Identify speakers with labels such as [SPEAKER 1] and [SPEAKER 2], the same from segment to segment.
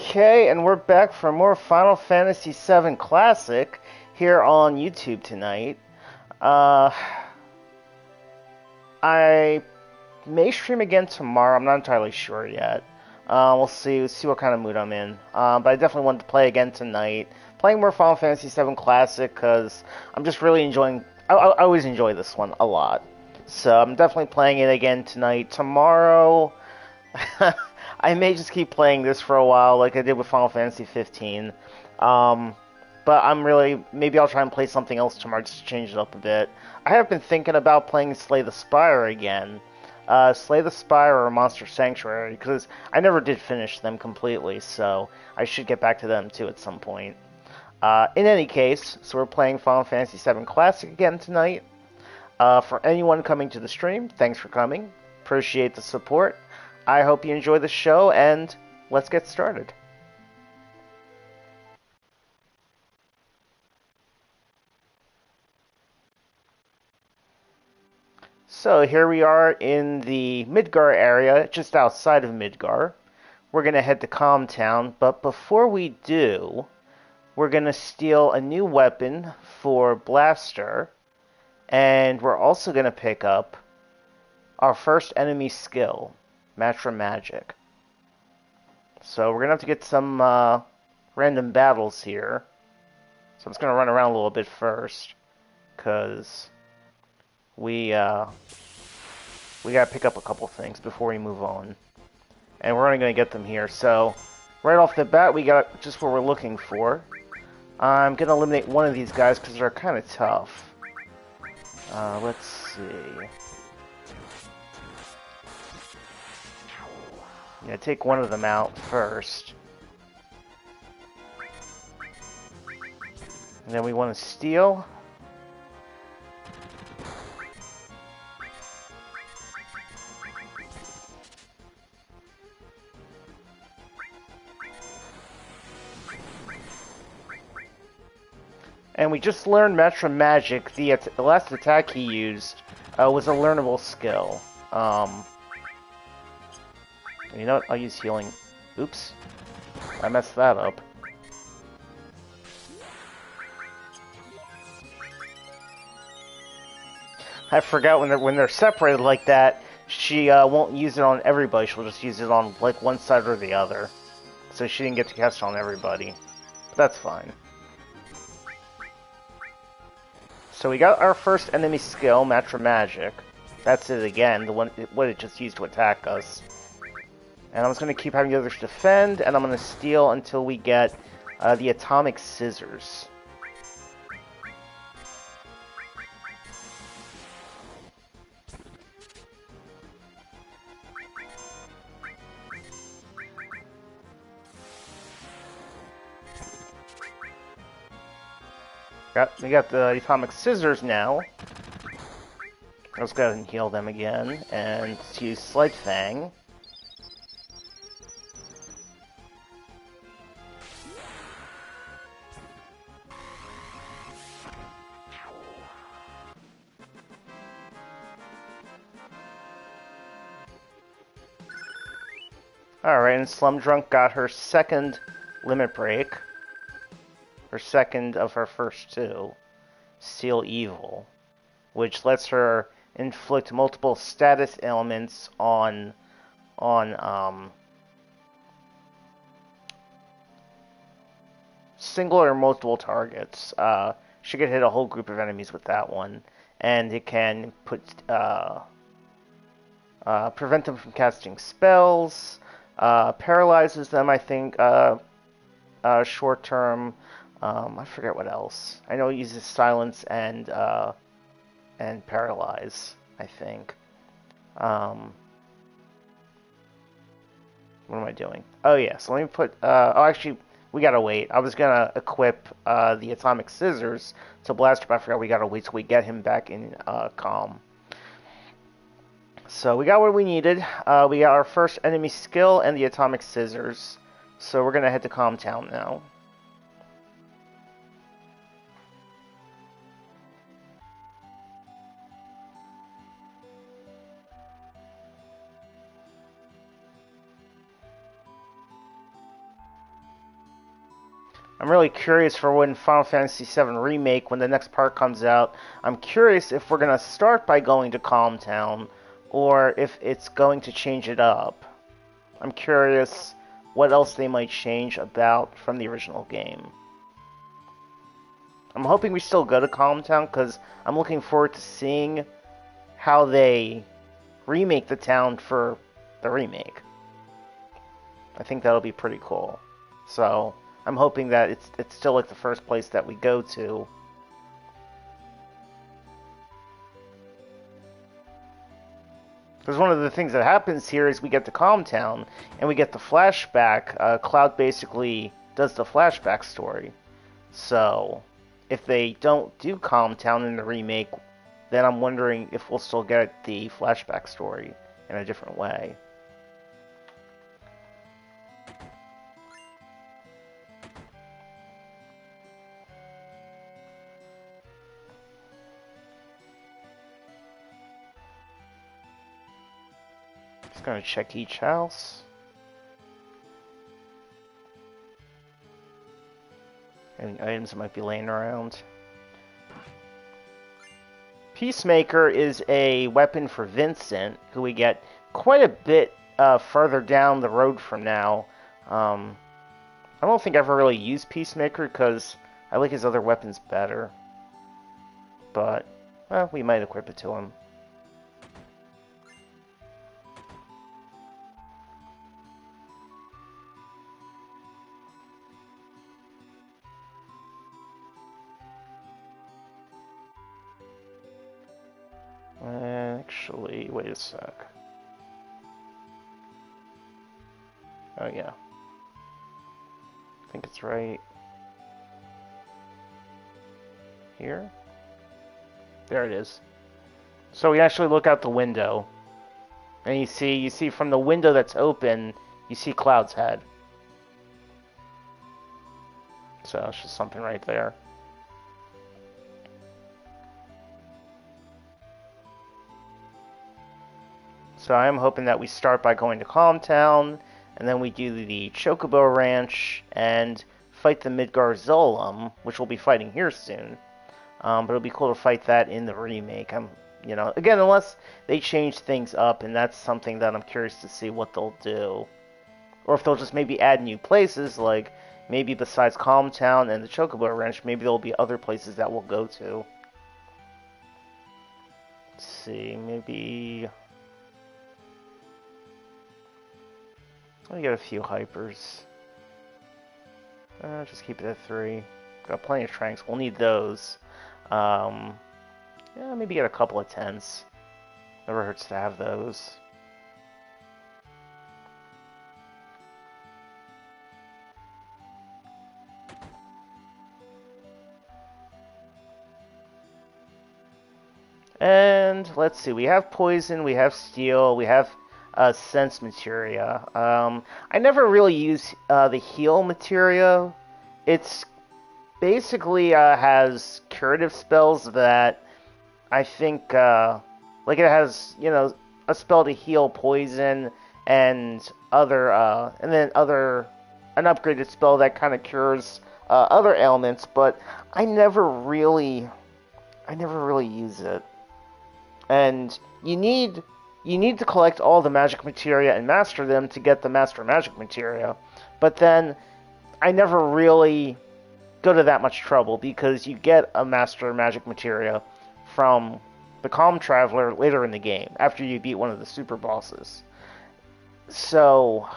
[SPEAKER 1] Okay, and we're back for more Final Fantasy VII Classic here on YouTube tonight. Uh, I may stream again tomorrow. I'm not entirely sure yet. We'll see what kind of mood I'm in. But I definitely want to play again tonight. Playing more Final Fantasy VII Classic because I'm just really enjoying. I always enjoy this one a lot, so I'm definitely playing it again tonight. Tomorrow. I may just keep playing this for a while, like I did with Final Fantasy 15. But maybe I'll try and play something else tomorrow just to change it up a bit. I have been thinking about playing Slay the Spire again. Slay the Spire or Monster Sanctuary, because I never did finish them completely, so I should get back to them too at some point. In any case, so we're playing Final Fantasy VII Classic again tonight. For anyone coming to the stream, thanks for coming. Appreciate the support. I hope you enjoy the show, and let's get started. So here we are in the Midgar area, just outside of Midgar. We're going to head to Calm Town, but before we do, we're going to steal a new weapon for Blaster, and we're also going to pick up our first enemy skill, Matra Magic. So we're going to have to get some random battles here. So I'm just going to run around a little bit first, because we got to pick up a couple things before we move on. And we're only going to get them here. So right off the bat, we got just what we're looking for. I'm going to eliminate one of these guys because they're kind of tough. Let's see. Yeah, take one of them out first. And then we want to steal. And we just learned Matra Magic. The last attack he used was a learnable skill. You know what? I'll use healing. Oops. I messed that up. I forgot when they're separated like that, she won't use it on everybody. She'll just use it on like one side or the other. So she didn't get to cast it on everybody. But that's fine. So we got our first enemy skill, Matra Magic. That's it again, what it just used to attack us. And I'm just going to keep having the others defend, and I'm going to steal until we get the Atomic Scissors. We got the Atomic Scissors now. Let's go ahead and heal them again, and let's use Slight Fang. Alright, and Slum Drunk got her second limit break. Her second of her first two. Seal Evil. Which lets her inflict multiple status ailments on single or multiple targets. She could hit a whole group of enemies with that one. And it can prevent them from casting spells. Paralyzes them, I think, short term. I forget what else. I know it uses silence and paralyze, I think. What am I doing? Oh yeah, so let me put, actually, we gotta wait. I was gonna equip the Atomic Scissors to Blaster, but I forgot we gotta wait till we get him back in Calm. So we got what we needed. We got our first enemy skill and the Atomic Scissors. So we're gonna head to Calm Town now. I'm really curious for when Final Fantasy VII Remake, when the next part comes out. I'm curious if we're going to start by going to Calm Town, or if it's going to change it up. I'm curious what else they might change about from the original game. I'm hoping we still go to Calm Town, because I'm looking forward to seeing how they remake the town for the remake. I think that'll be pretty cool. So I'm hoping that it's still like the first place that we go to. Because one of the things that happens here is we get to Calm Town and we get the flashback. Cloud basically does the flashback story. So if they don't do Calm Town in the remake, then I'm wondering if we'll still get the flashback story in a different way. Just gonna check each house. Any items that might be laying around. Peacemaker is a weapon for Vincent, who we get quite a bit further down the road from now. I don't think I've ever really used Peacemaker because I like his other weapons better. But, well, we might equip it to him. Actually, wait a sec. Oh yeah. I think it's right here. There it is. So we actually look out the window, and you see from the window that's open, you see Cloud's head. So it's just something right there. So I'm hoping that we start by going to Calm Town, and then we do the Chocobo Ranch and fight the Midgar Zolom, which we'll be fighting here soon. But it'll be cool to fight that in the remake. Again, unless they change things up, and that's something that I'm curious to see what they'll do. Or if they'll just maybe add new places, like maybe besides Calm Town and the Chocobo Ranch, maybe there'll be other places that we'll go to. Let's see, maybe... I got a few hypers. Just keep it at 3. Got plenty of tranks. We'll need those. Yeah, maybe get a couple of 10s. Never hurts to have those. And let's see. We have poison. We have steel. We have sense materia. I never really use the heal materia. It's basically has curative spells that I think, like it has, a spell to heal poison and an upgraded spell that kind of cures other ailments, but I never really use it. And you need to collect all the magic materia and master them to get the master magic materia. But then I never really go to that much trouble because you get a master magic materia from the Calm Traveler later in the game after you beat one of the super bosses. So,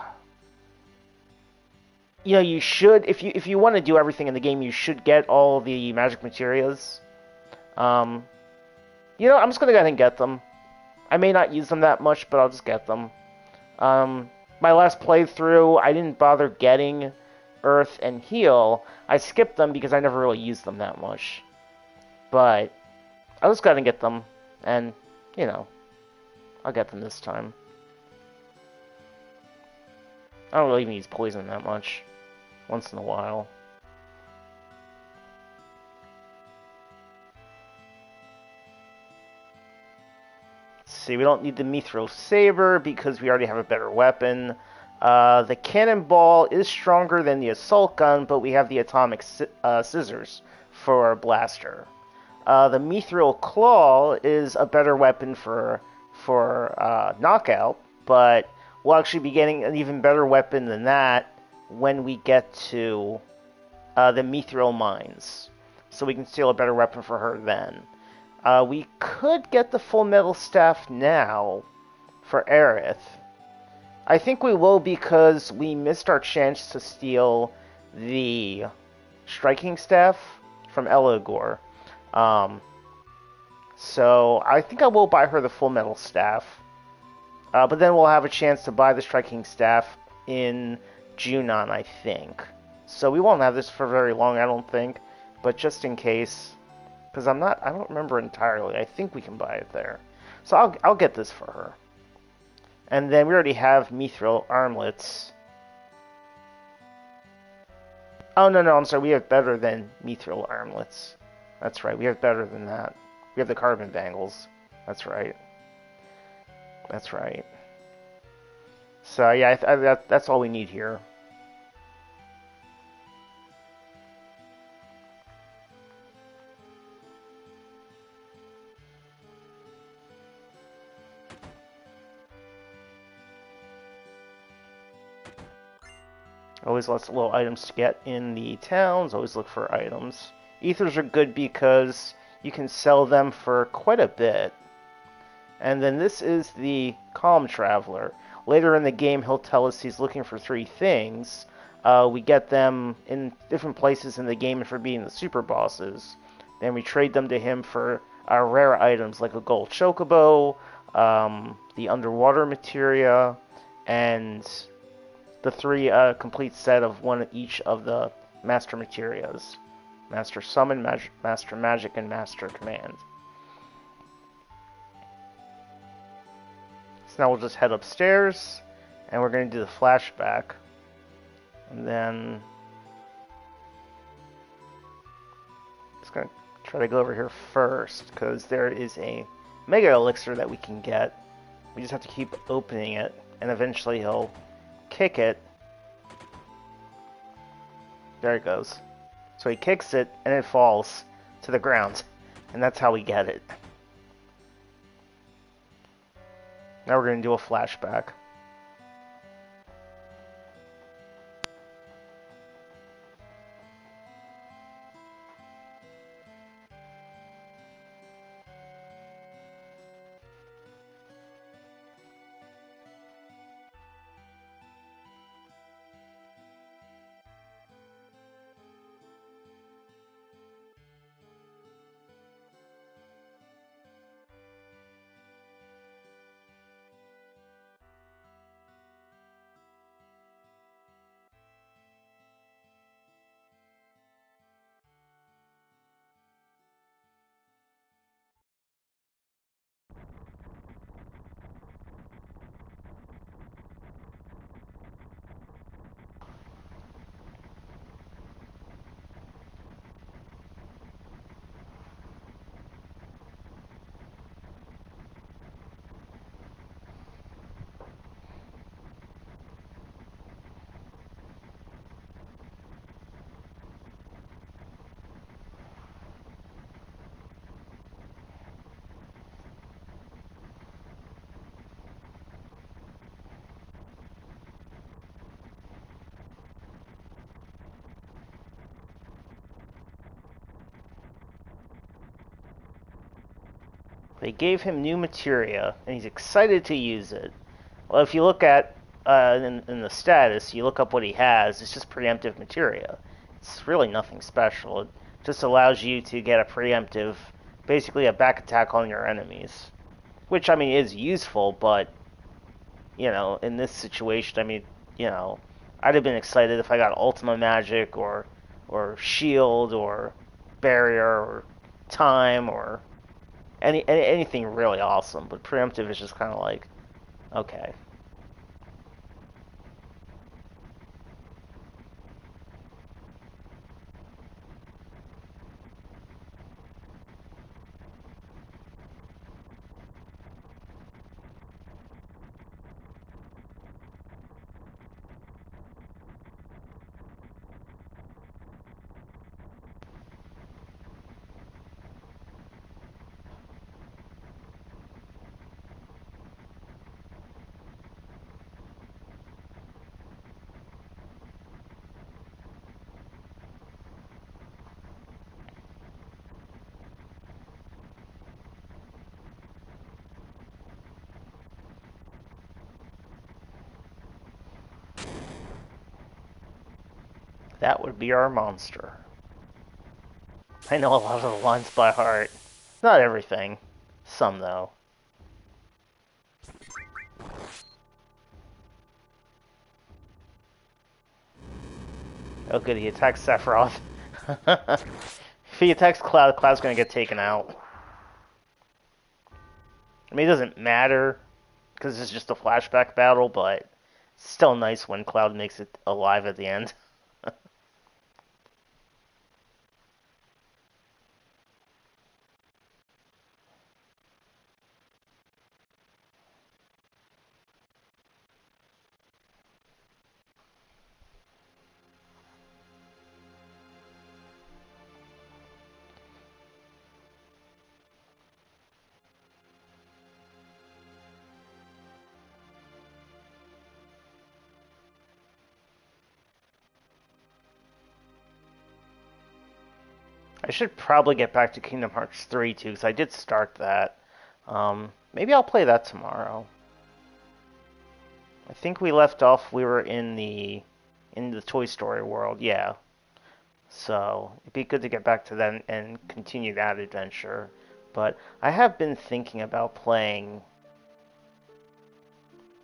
[SPEAKER 1] you should, if you want to do everything in the game, you should get all the magic materias. I'm just gonna go ahead and get them. I may not use them that much, but I'll just get them. My last playthrough, I didn't bother getting Earth and Heal. I skipped them because I never really used them that much. But I'll just go ahead and get them, and, I'll get them this time. I don't really even use poison that much. Once in a while. See, we don't need the Mithril Saber because we already have a better weapon. The cannonball is stronger than the assault gun, but we have the atomic scissors for our blaster. The mithril claw is a better weapon for knockout, but we'll actually be getting an even better weapon than that when we get to the mithril mines. So we can steal a better weapon for her then. We could get the full metal staff now for Aerith. I think we will because we missed our chance to steal the striking staff from Elagor. So I think I will buy her the full metal staff. But then we'll have a chance to buy the striking staff in Junon, I think. So we won't have this for very long, I don't think. But just in case, because I don't remember entirely. I think we can buy it there. So I'll get this for her. And then we already have mithril armlets. Oh, no, I'm sorry. We have better than mithril armlets. That's right. We have better than that. We have the carbon bangles. That's right. That's right. So, yeah, that's all we need here. Always lots of little items to get in the towns. Always look for items. Ethers are good because you can sell them for quite a bit. And then this is the Calm Traveler. Later in the game, he'll tell us he's looking for 3 things. We get them in different places in the game and for being the super bosses. Then we trade them to him for rare items like a gold chocobo, the underwater materia, and the 3 complete set of one each of the master materias. Master Summon, Master Magic, and Master Command. So now we'll just head upstairs, and we're going to do the flashback. And then just going to try to go over here first, because there is a Mega Elixir that we can get. We just have to keep opening it, and eventually he'll kick it. There it goes. So he kicks it, and it falls to the ground. And that's how we get it. Now we're going to do a flashback. They gave him new materia, and he's excited to use it. Well, if you look at in the status, you look up what he has, it's just preemptive materia. It's really nothing special. It just allows you to get a preemptive, basically a back attack on your enemies. Which, I mean, is useful, but, you know, in this situation, I mean, you know, I'd have been excited if I got Ultima Magic, or Shield, or Barrier, or Time, or anything really awesome, but preemptive is just kind of like, okay. That would be our monster. I know a lot of the lines by heart. Not everything. Some, though. Oh, good, he attacks Sephiroth. If he attacks Cloud, Cloud's gonna get taken out. I mean, it doesn't matter, because it's just a flashback battle, but it's still nice when Cloud makes it alive at the end. I should probably get back to Kingdom Hearts 3 too, because I did start that. Maybe I'll play that tomorrow. I think we left off. We were in the Toy Story world, yeah. So it'd be good to get back to that and continue that adventure. But I have been thinking about playing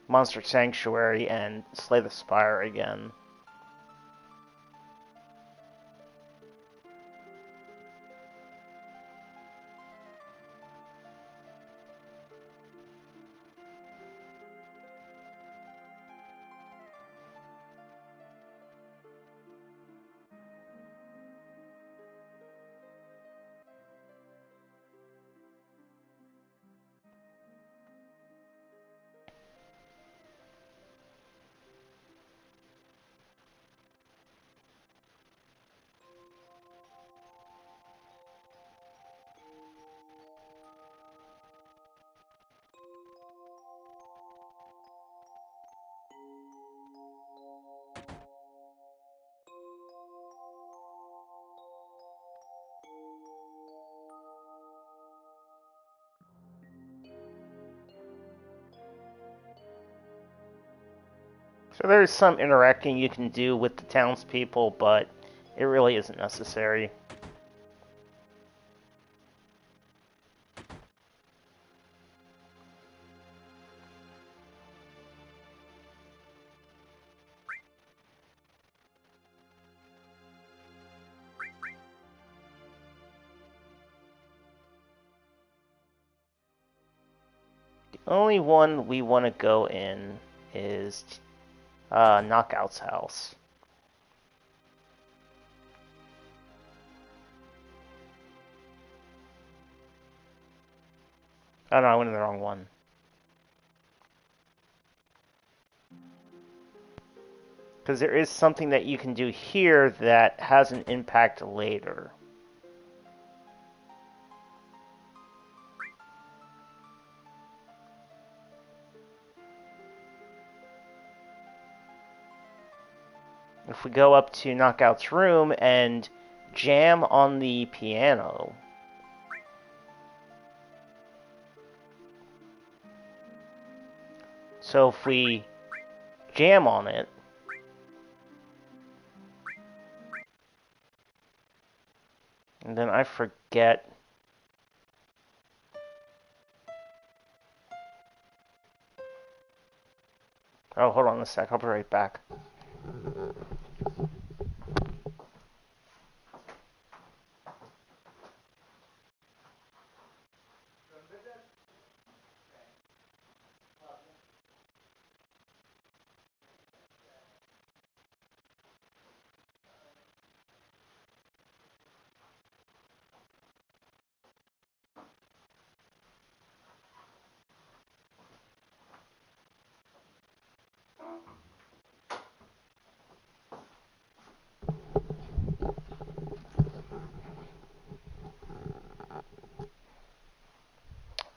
[SPEAKER 1] Monster Sanctuary and Slay the Spire again. So there's some interacting you can do with the townspeople, but it really isn't necessary. The only one we want to go in is Knockout's house. Oh no, I went in the wrong one. Because there is something that you can do here that has an impact later. If we go up to Knockout's room and jam on the piano, so if we jam on it, and then I forget. Oh, hold on a sec. I'll be right back.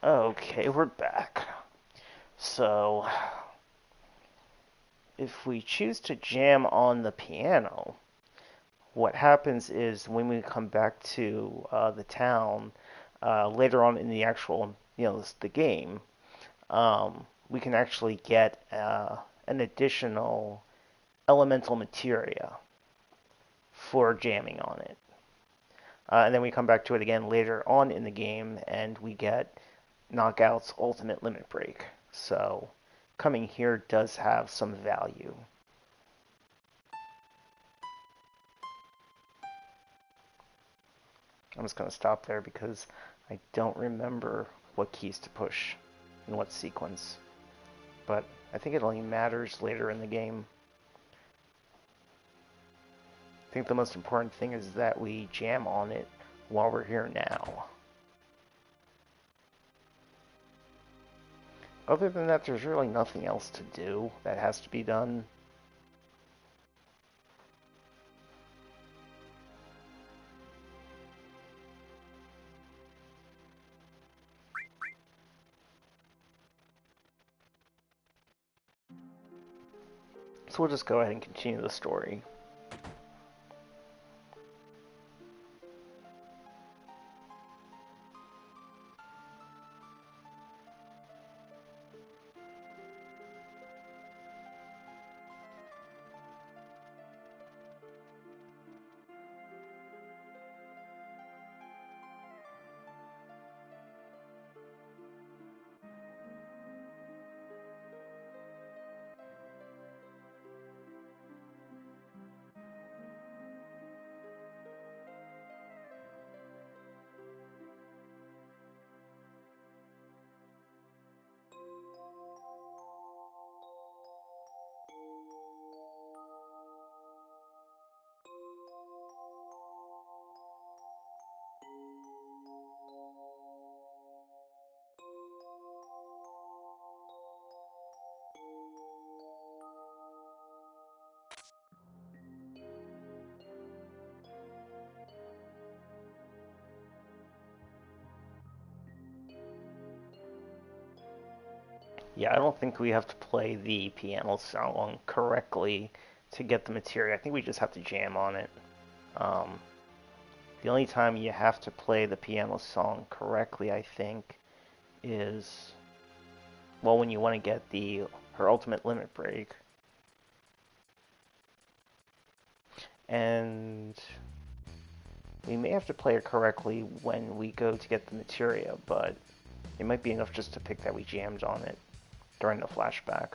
[SPEAKER 1] Okay, we're back. So, if we choose to jam on the piano, what happens is when we come back to the town later on in the actual, the game, we can actually get an additional elemental materia. before jamming on it. And then we come back to it again later on in the game, and we get Knockout's ultimate limit break. So coming here does have some value. I'm just going to stop there because I don't remember what keys to push in what sequence. But I think it only matters later in the game. I think the most important thing is that we jam on it while we're here now. Other than that, there's really nothing else to do that has to be done. So we'll just go ahead and continue the story. Yeah, I don't think we have to play the piano song correctly to get the materia. I think we just have to jam on it. Um, the only time you have to play the piano song correctly, I think, is, well, when you want to get her ultimate limit break. And we may have to play it correctly when we go to get the materia, but it might be enough just to pick that we jammed on it during the flashback.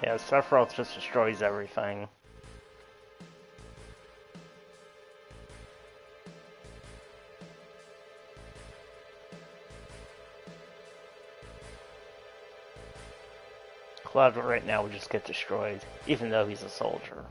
[SPEAKER 1] Yeah, Sephiroth just destroys everything. Cloud right now would just get destroyed, even though he's a soldier.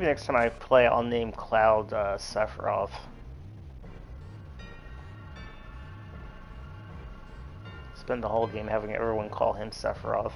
[SPEAKER 1] Maybe next time I play, I'll name Cloud Sephiroth. Spend the whole game having everyone call him Sephiroth.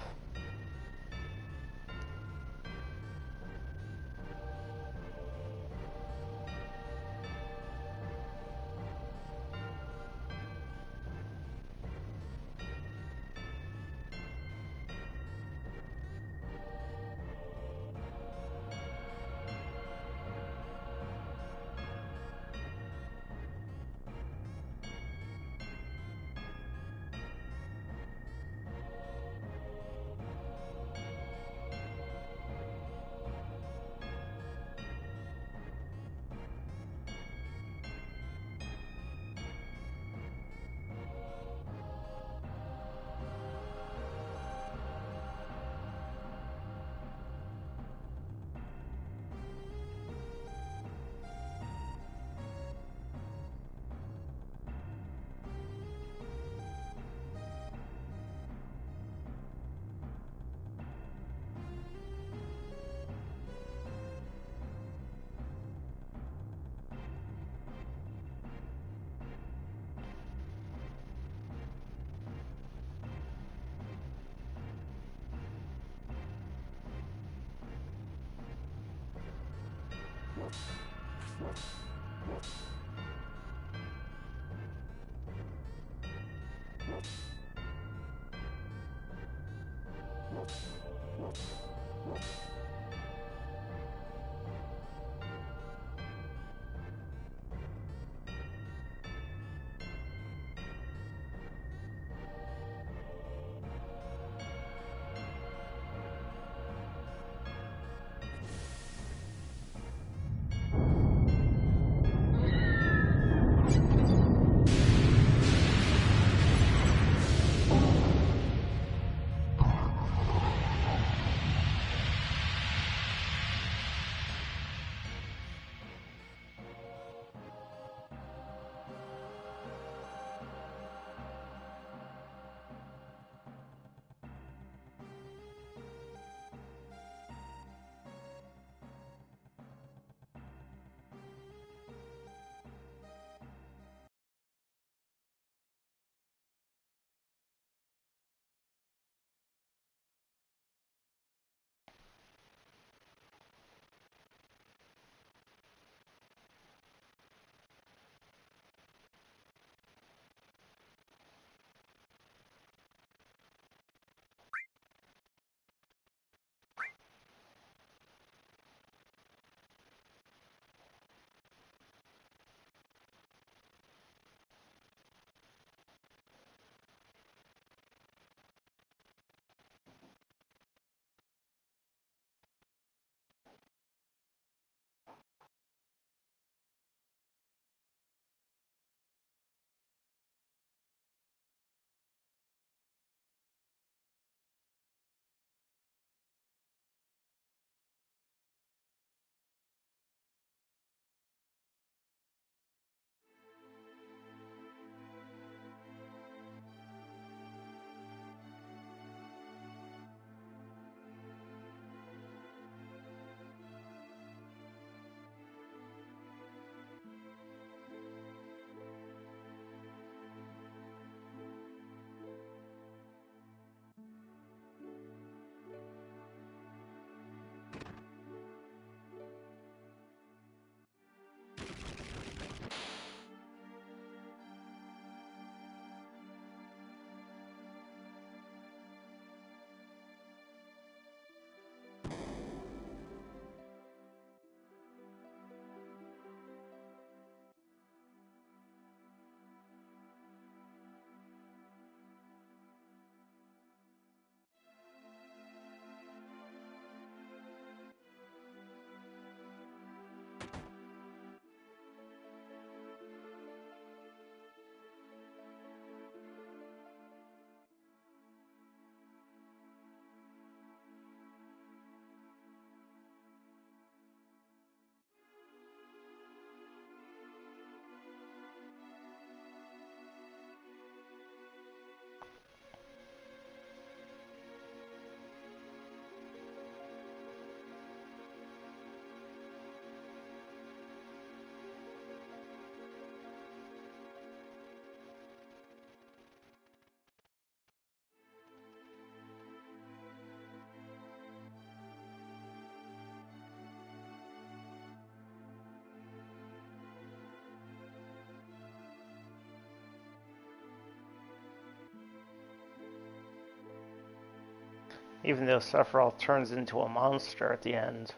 [SPEAKER 1] Even though Sephiroth turns into a monster at the end.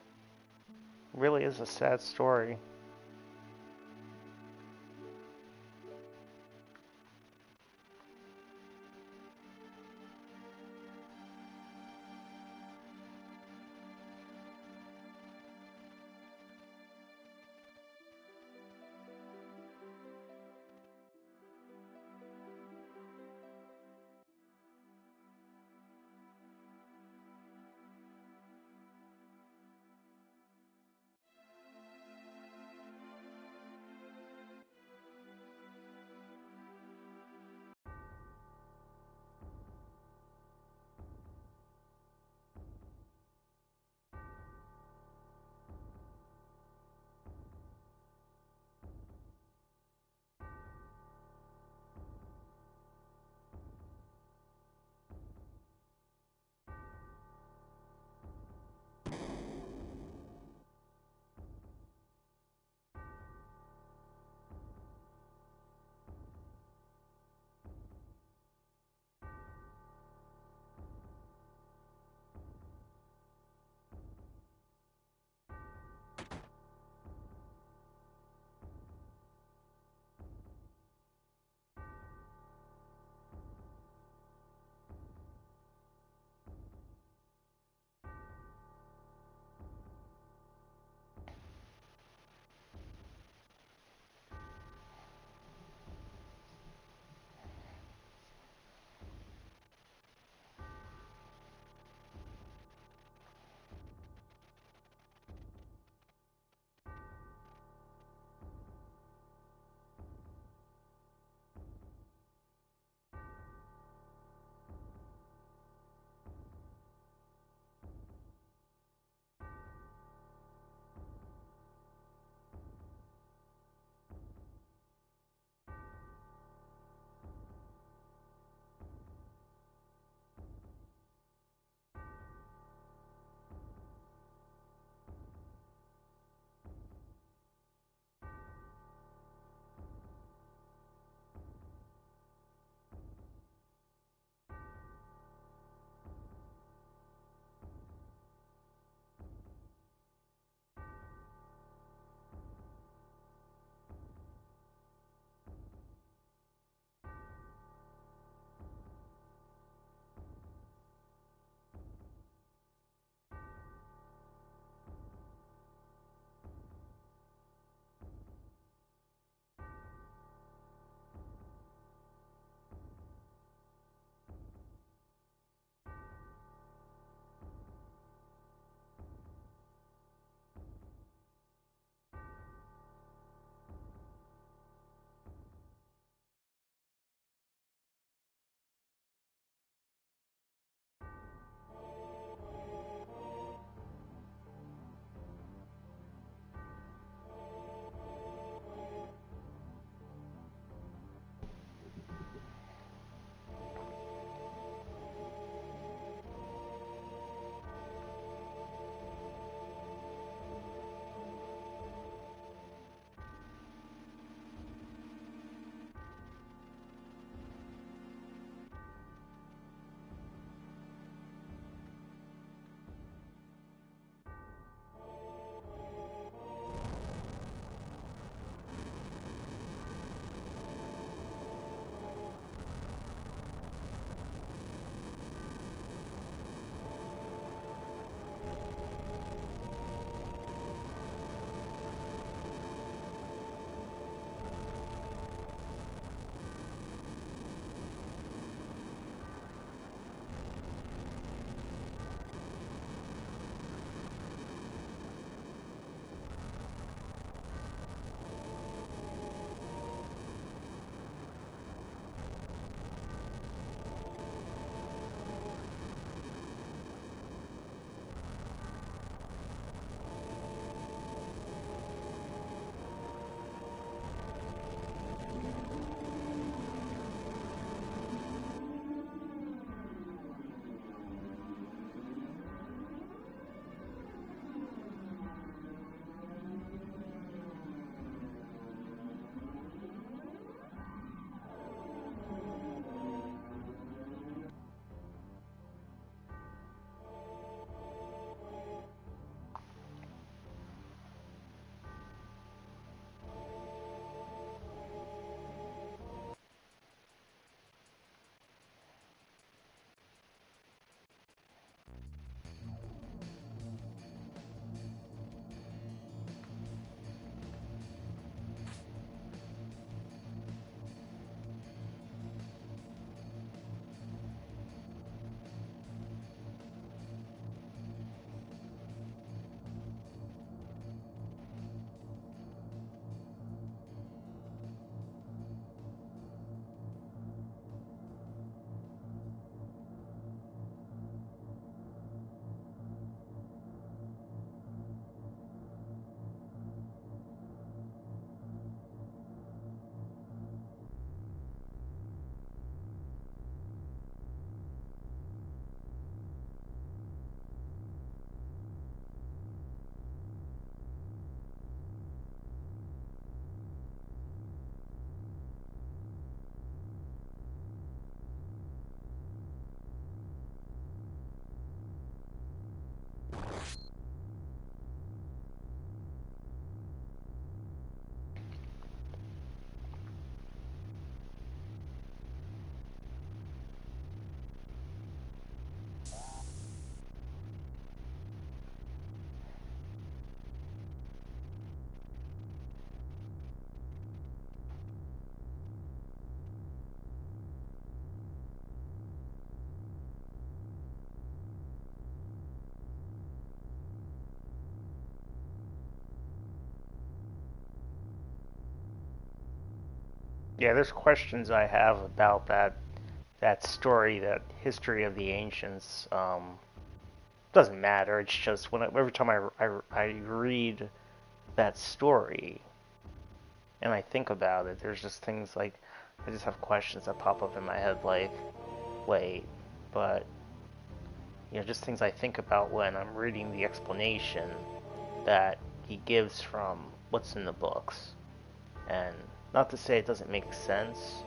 [SPEAKER 1] Really is a sad story. Yeah, there's questions I have about that story, that history of the ancients. Doesn't matter. It's just every time I read that story and I think about it, there's just things like I just have questions that pop up in my head, like, wait, but just things I think about when I'm reading the explanation that he gives from what's in the books. And not to say it doesn't make sense,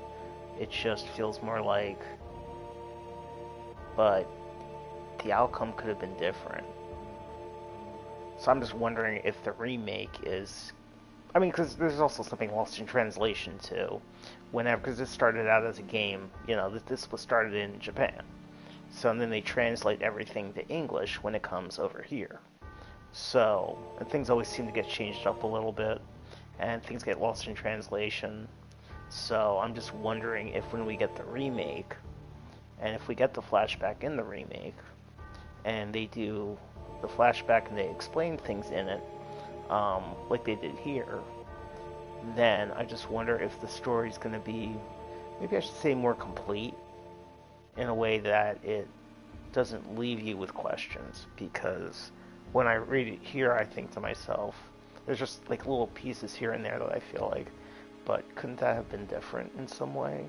[SPEAKER 1] it just feels more like, but the outcome could have been different. So I'm just wondering if the remake is. I mean, because there's also something lost in translation too. Whenever, because this started out as a game, this was started in Japan. So and then they translate everything to English when it comes over here. So, and things always seem to get changed up a little bit, and things get lost in translation. So I'm just wondering if when we get the remake, and if we get the flashback in the remake, and they do the flashback and they explain things in it, like they did here, then I just wonder if the story's going to be, maybe I should say more complete, in a way that it doesn't leave you with questions. Because when I read it here, I think to myself, there's just like little pieces here and there that I feel like, but couldn't that have been different in some way?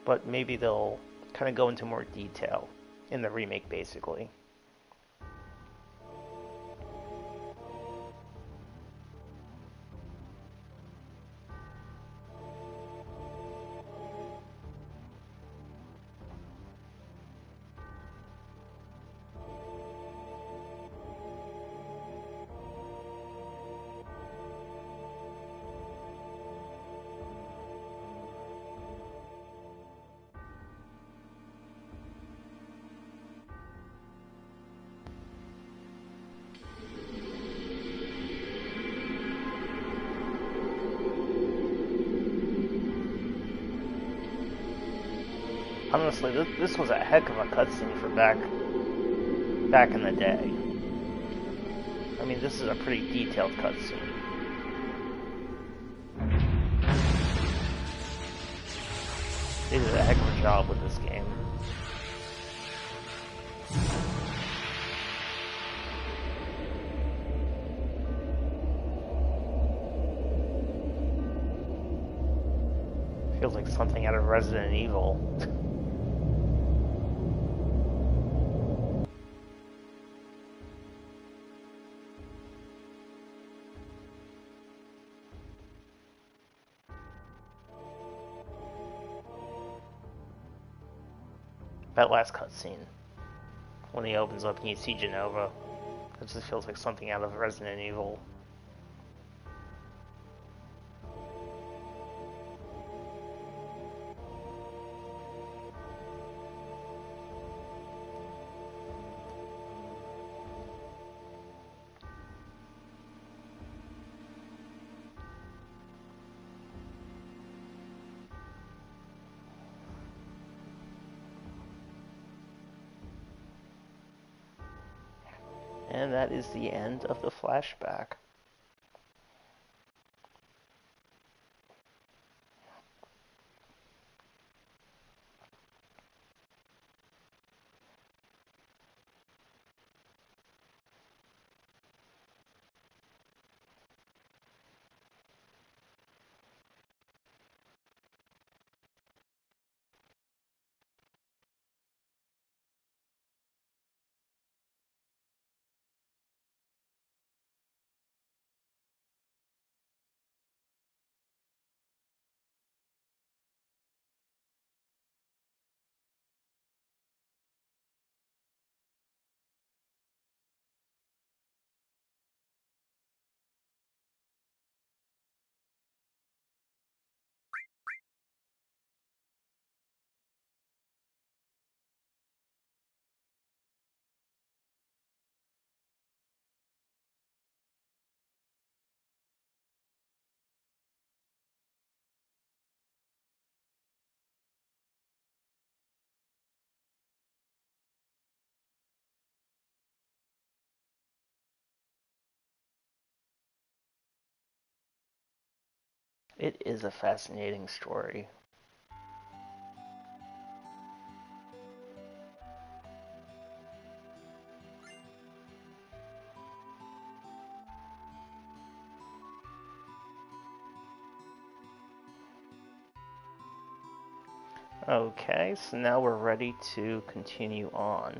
[SPEAKER 1] But maybe they'll kind of go into more detail in the remake, basically. Honestly, this was a heck of a cutscene for back in the day. I mean, this is a pretty detailed cutscene. They did a heck of a job with this game. Feels like something out of Resident Evil. That last cutscene, when he opens up and you see Genova, it just feels like something out of Resident Evil. And that is the end of the flashback. It is a fascinating story. Okay, so now we're ready to continue on.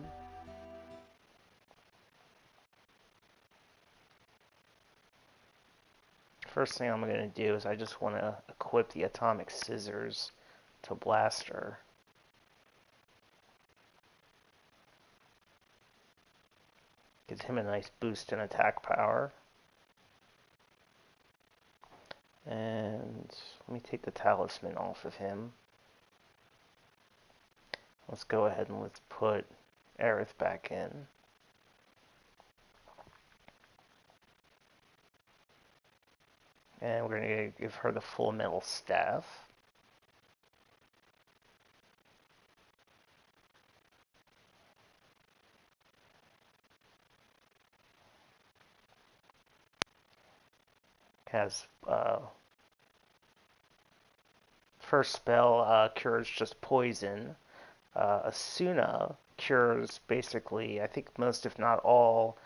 [SPEAKER 1] First thing I'm going to do is I just want to equip the atomic scissors to Blaster. Gives him a nice boost in attack power. And let me take the talisman off of him. Let's go ahead and let's put Aerith back in. And we're going to give her the full metal staff. Has first spell cures just poison. Asuna cures basically, I think most if not all,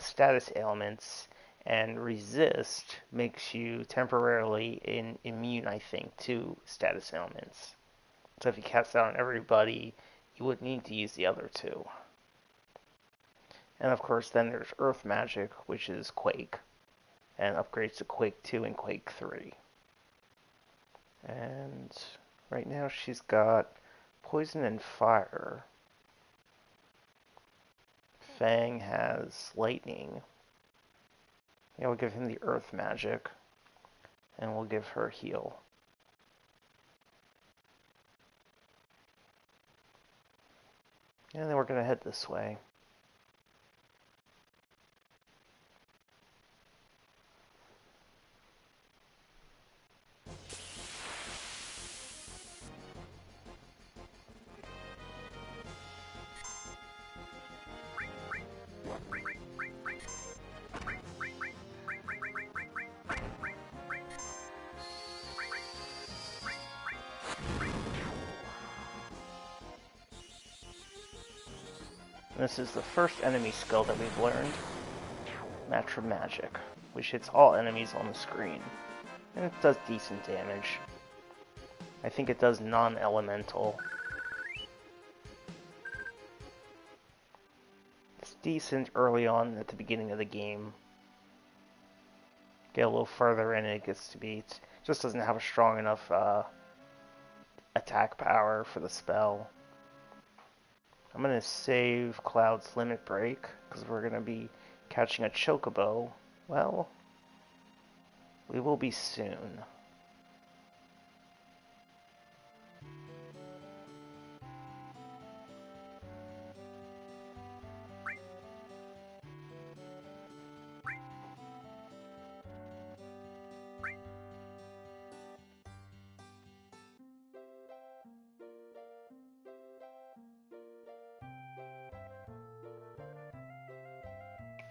[SPEAKER 1] status ailments, and resist makes you temporarily immune, I think, to status ailments. So if you cast out on everybody, you wouldn't need to use the other two. And of course, then there's Earth Magic, which is Quake, and upgrades to Quake 2 and Quake 3. And right now she's got Poison and Fire. Fang has Lightning. Yeah, we'll give him the Earth Magic, and we'll give her Heal. And then we're going to head this way. This is the first enemy skill that we've learned, Matra Magic, which hits all enemies on the screen, and it does decent damage. I think it does non-elemental. It's decent early on at the beginning of the game. Get a little further in, it gets to be, it just doesn't have a strong enough attack power for the spell. I'm going to save Cloud's Limit Break, because we're going to be catching a Chocobo. Well, we will be soon.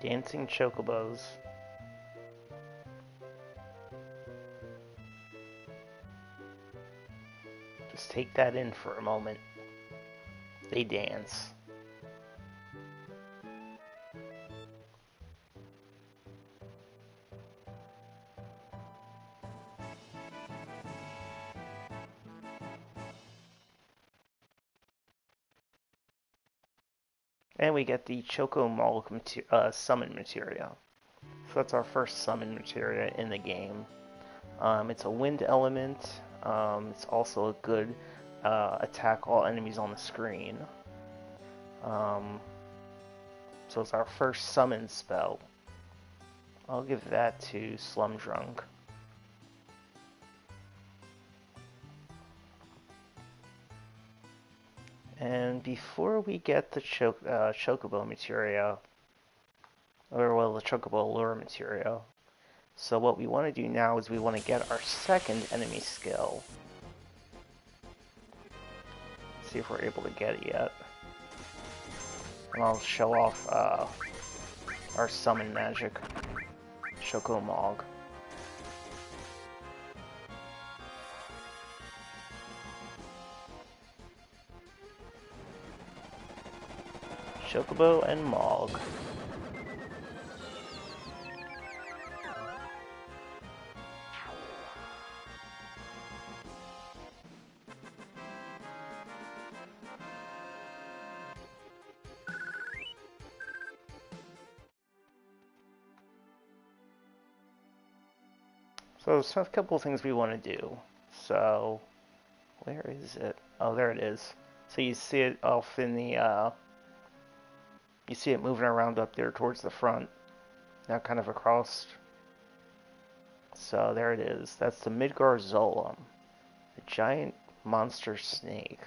[SPEAKER 1] Dancing Chocobos. Just take that in for a moment. They dance. And we get the Choco-Mog summon materia. So that's our first summon materia in the game. It's a wind element. It's also a good attack all enemies on the screen. So it's our first summon spell. I'll give that to Slum Drunk. And before we get the Chocobo materia, or well, the Chocobo lure materia, so what we want to do now is we want to get our second enemy skill. See if we're able to get it yet. And I'll show off our summon magic, Choco-Mog. Chocobo and Mog. So there's a couple of things we want to do. So, where is it? Oh, there it is. So you see it off in the, you see it moving around up there towards the front. Now kind of across. So there it is. That's the Midgar Zolom, a giant monster snake.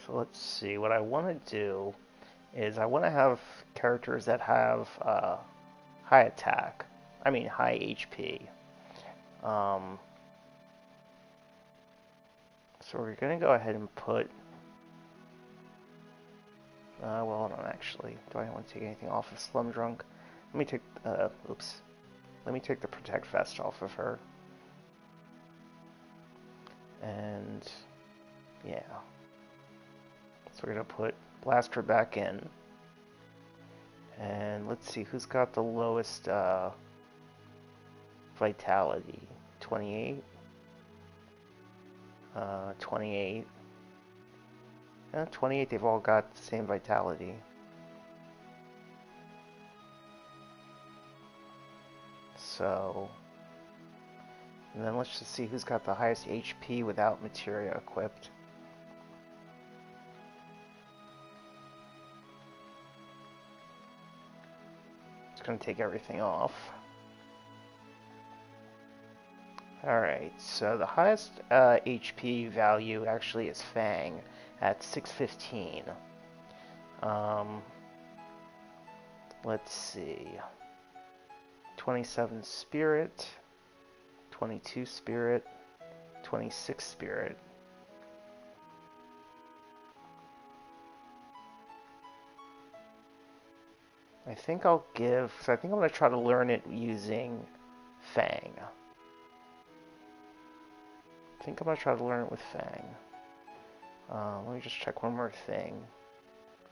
[SPEAKER 1] So let's see. What I want to do is I want to have characters that have high attack. I mean high HP. So we're going to go ahead and put... well, hold on, actually. Do I want to take anything off of Slum Drunk? Let me take... oops. Let me take the Protect Vest off of her. And... yeah. So we're going to put Blaster back in. And let's see, who's got the lowest vitality? 28? 28. 28, they've all got the same vitality. So, and then let's just see who's got the highest HP without materia equipped. It's going to take everything off. Alright, so the highest HP value actually is Fang at 615. Let's see. 27 Spirit, 22 Spirit, 26 Spirit. I think I'll give, so I think I'm going to try to learn it using Fang. I think I'm going to try to learn it with Fang. Let me just check one more thing.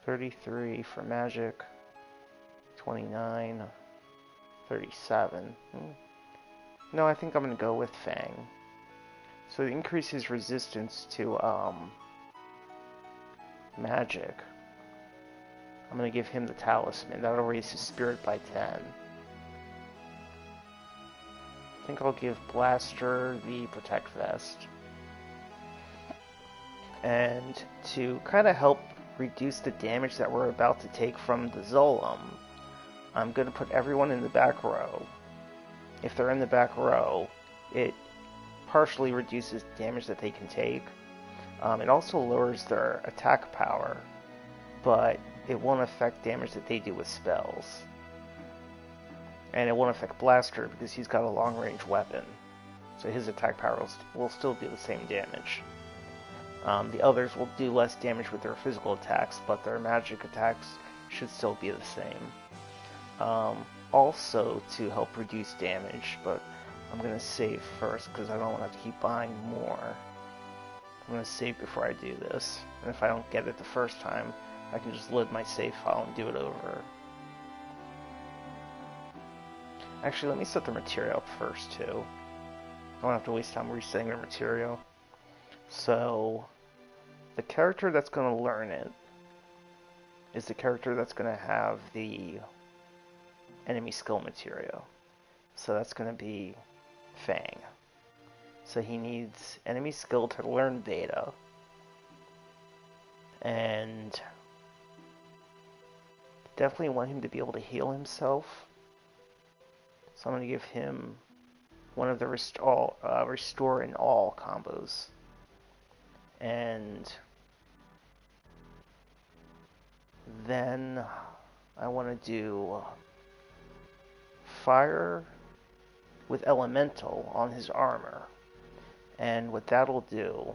[SPEAKER 1] 33 for magic. 29. 37. No, I think I'm going to go with Fang. So it increases resistance to magic. I'm going to give him the talisman. That'll raise his spirit by 10. I think I'll give Blaster the Protect Vest. And to kind of help reduce the damage that we're about to take from the Zolom, I'm going to put everyone in the back row. If they're in the back row, it partially reduces damage that they can take. It also lowers their attack power, but it won't affect damage that they do with spells. And it won't affect Blaster because he's got a long-range weapon. So his attack power will still do the same damage. The others will do less damage with their physical attacks, but their magic attacks should still be the same. Also, to help reduce damage, but I'm going to save first because I don't want to have to keep buying more. I'm going to save before I do this. And if I don't get it the first time, I can just load my save file and do it over. Actually, let me set the material up first, too. I don't have to waste time resetting the material. So, the character that's going to learn it is the character that's going to have the enemy skill material. So that's going to be Fang. So he needs enemy skill to learn Beta. And definitely want him to be able to heal himself. So I'm going to give him one of the restore in all combos. And then I want to do fire with elemental on his armor. And what that'll do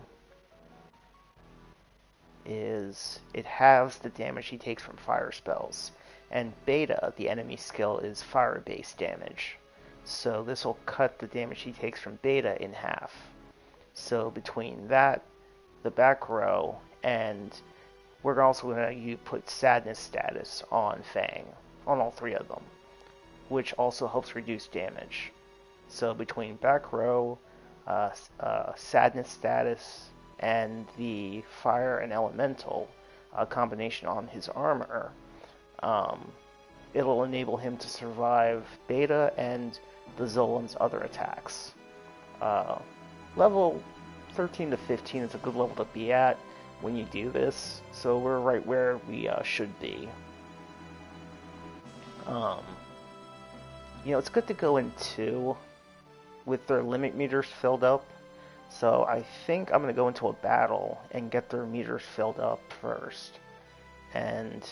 [SPEAKER 1] is it halves the damage he takes from fire spells. and Beta, the enemy skill, is fire-based damage. So this will cut the damage he takes from Beta in half. So between that, the back row, and we're also going to put Sadness status on Fang, on all three of them, which also helps reduce damage. So between back row, Sadness status, and the Fire and Elemental combination on his armor, it'll enable him to survive Beta and the Zolan's other attacks. Level 13 to 15 is a good level to be at when you do this, so we're right where we should be. It's good to go in 2 with their limit meters filled up, so I think I'm going to go into a battle and get their meters filled up first. And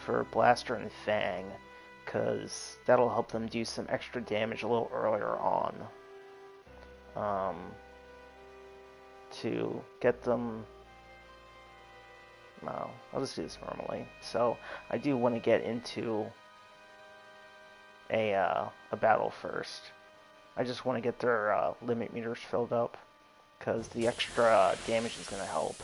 [SPEAKER 1] for Blaster and Fang, because that'll help them do some extra damage a little earlier on. To get them... No, I'll just do this normally. So I do want to get into a battle first. I just want to get their limit meters filled up, because the extra damage is going to help.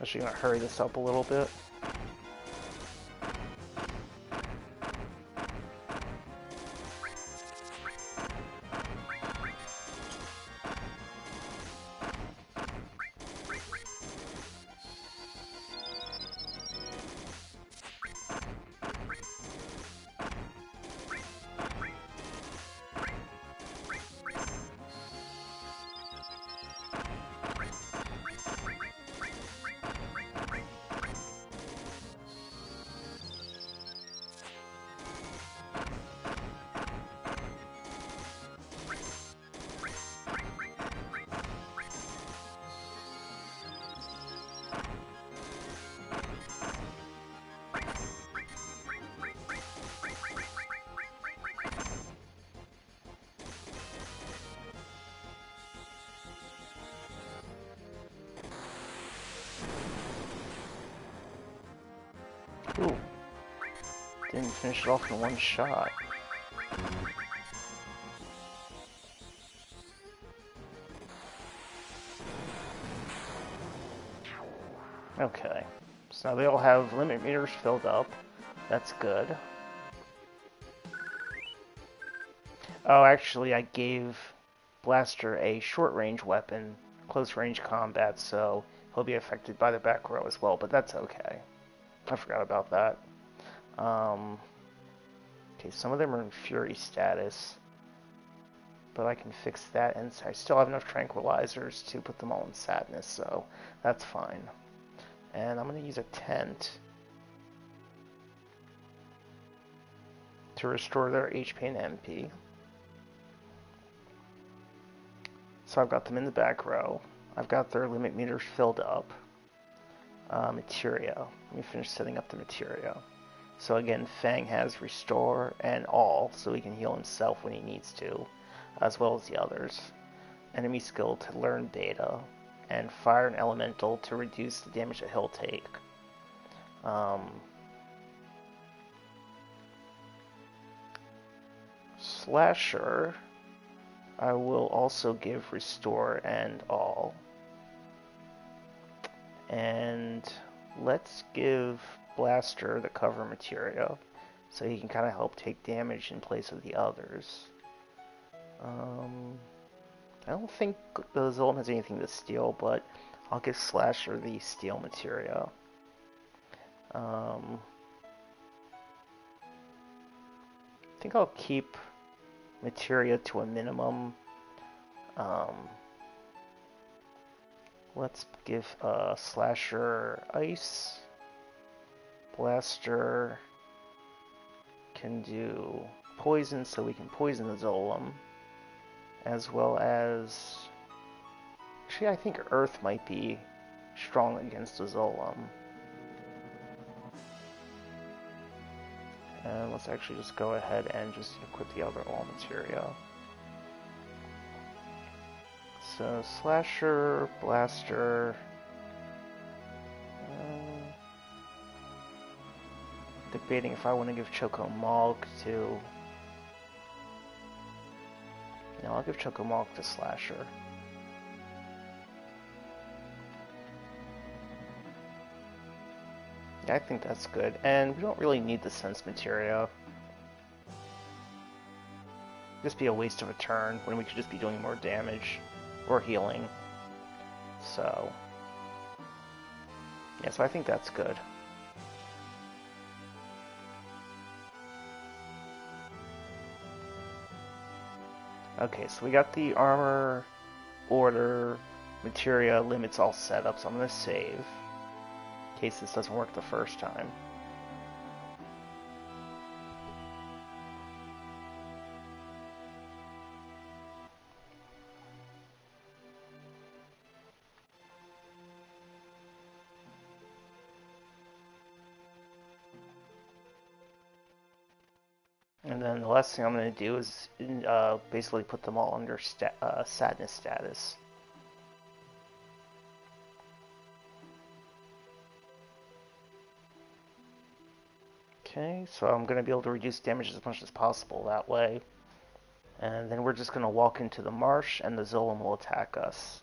[SPEAKER 1] Actually going to hurry this up a little bit. Ooh. Didn't finish it off in one shot. Okay. So now they all have limit meters filled up. That's good. Oh, actually, I gave Blaster a short-range weapon, close-range combat, so he'll be affected by the back row as well, but that's okay. I forgot about that. Okay, some of them are in Fury status, but I can fix that, and I still have enough tranquilizers to put them all in Sadness, so that's fine. And I'm going to use a Tent to restore their HP and MP. So I've got them in the back row. I've got their limit meters filled up. Materia. Let me finish setting up the materia. So again, Fang has Restore and All, so he can heal himself when he needs to, as well as the others. Enemy skill to learn Beta, and Fire and Elemental to reduce the damage that he'll take. Slasher, I will also give Restore and All. And let's give Blaster the cover materia, so he can kind of help take damage in place of the others. I don't think the Zolan has anything to steal, but I'll give Slasher the steal materia. I think I'll keep materia to a minimum. Let's give Slasher Ice. Blaster can do Poison, so we can poison the Zolan. As well as... Actually, I think Earth might be strong against the Zolan. And let's actually just go ahead and just equip the other all material. So, Slasher, Blaster... debating if I want to give Choco Mog to... No, I'll give Choco Mog to Slasher. Yeah, I think that's good. And we don't really need the Sense Materia. Just be a waste of a turn when we could just be doing more damage or healing. So, yeah, so I think that's good. Okay, so we got the armor, order, materia limits all set up, so I'm going to save in case this doesn't work the first time. And then the last thing I'm going to do is basically put them all under sadness status. Okay, so I'm going to be able to reduce damage as much as possible that way. And then we're just going to walk into the marsh and the Zolan will attack us.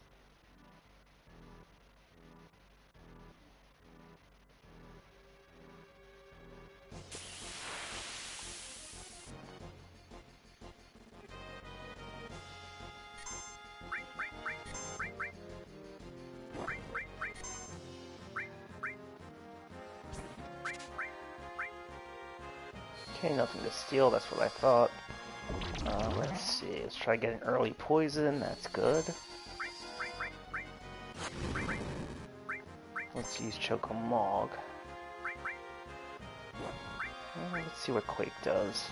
[SPEAKER 1] Okay, nothing to steal, that's what I thought. Let's see, let's try to get an early poison, that's good. Let's use Choco Mog. Let's see what Quake does.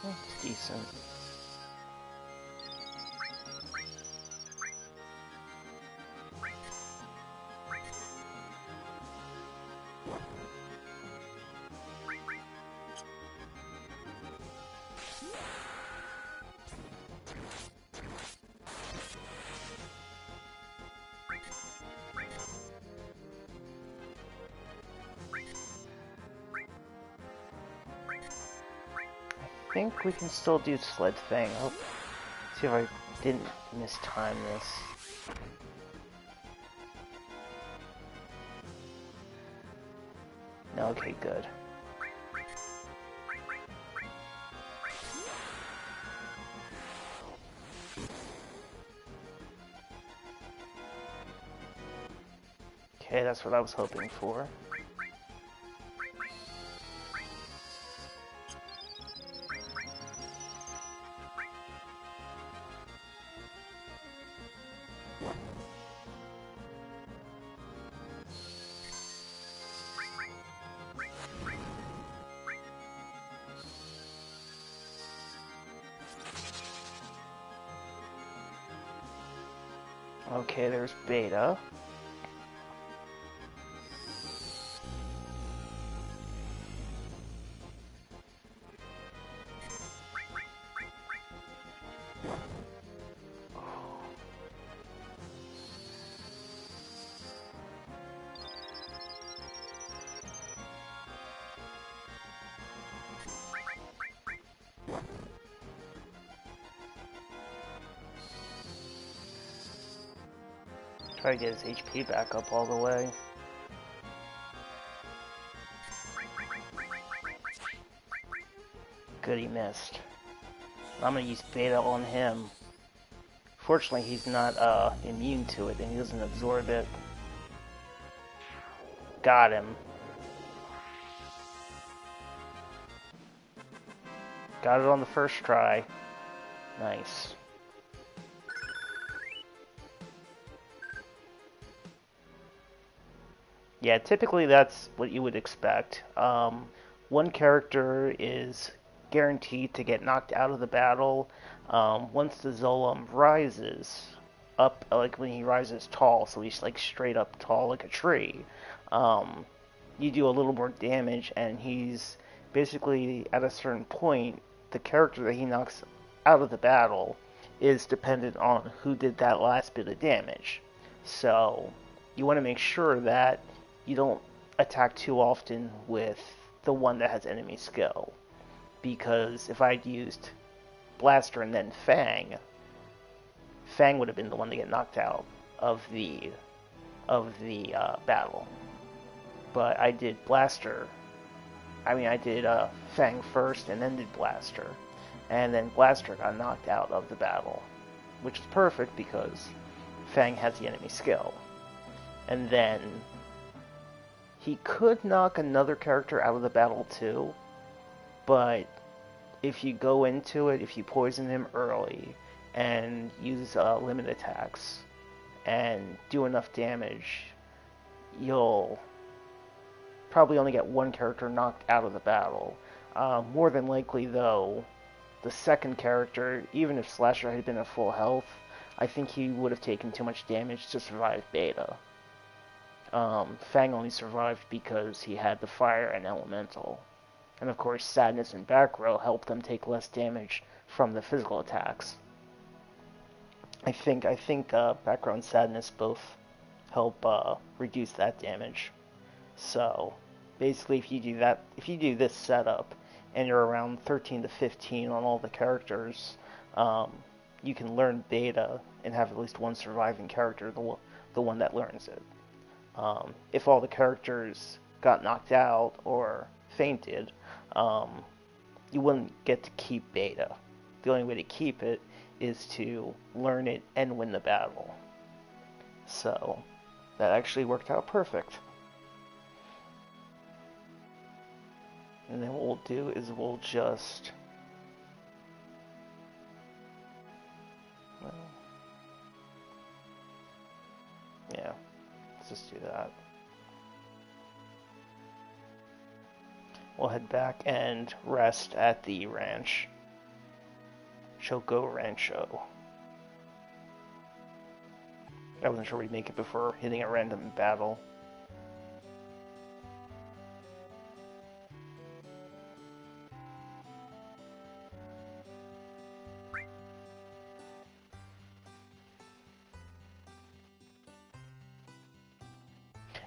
[SPEAKER 1] It's decent. I think we can still do Sled Fang. I'll see if I didn't mistime this. No, okay, good. Okay, that's what I was hoping for. Okay, there's Beta. Try to get his HP back up all the way. Good, he missed. I'm gonna use Beta on him. Fortunately, he's not immune to it, and he doesn't absorb it. Got him. Got it on the first try. Nice. Yeah, typically that's what you would expect. One character is guaranteed to get knocked out of the battle once the Zolom rises up, like when he rises tall, so he's like straight up tall like a tree. Um, you do a little more damage, and he's basically at a certain point, the character that he knocks out of the battle is dependent on who did that last bit of damage. So you want to make sure that you don't attack too often with the one that has enemy skill. Because if I'd used Blaster and then Fang, Fang would have been the one to get knocked out of the battle. But I did Blaster. I did Fang first and then did Blaster, and then Blaster got knocked out of the battle, which is perfect because Fang has the enemy skill. And then he could knock another character out of the battle too, but if you go into it, if you poison him early and use limit attacks and do enough damage, you'll probably only get one character knocked out of the battle. More than likely, though, the second character, even if Slasher had been at full health, I think he would have taken too much damage to survive Beta. Fang only survived because he had the fire and elemental. And of course, Sadness and Back Row helped them take less damage from the physical attacks. I think Back Row and Sadness both help reduce that damage. So basically, if you do this setup, and you're around 13 to 15 on all the characters, you can learn Beta and have at least one surviving character, the one that learns it. If all the characters got knocked out or fainted, you wouldn't get to keep Beta. The only way to keep it is to learn it and win the battle. So that actually worked out perfect. And then what we'll do is we'll just... Well, yeah, let's just do that. We'll head back and rest at the ranch. Choco Rancho. I wasn't sure we'd make it before hitting a random battle.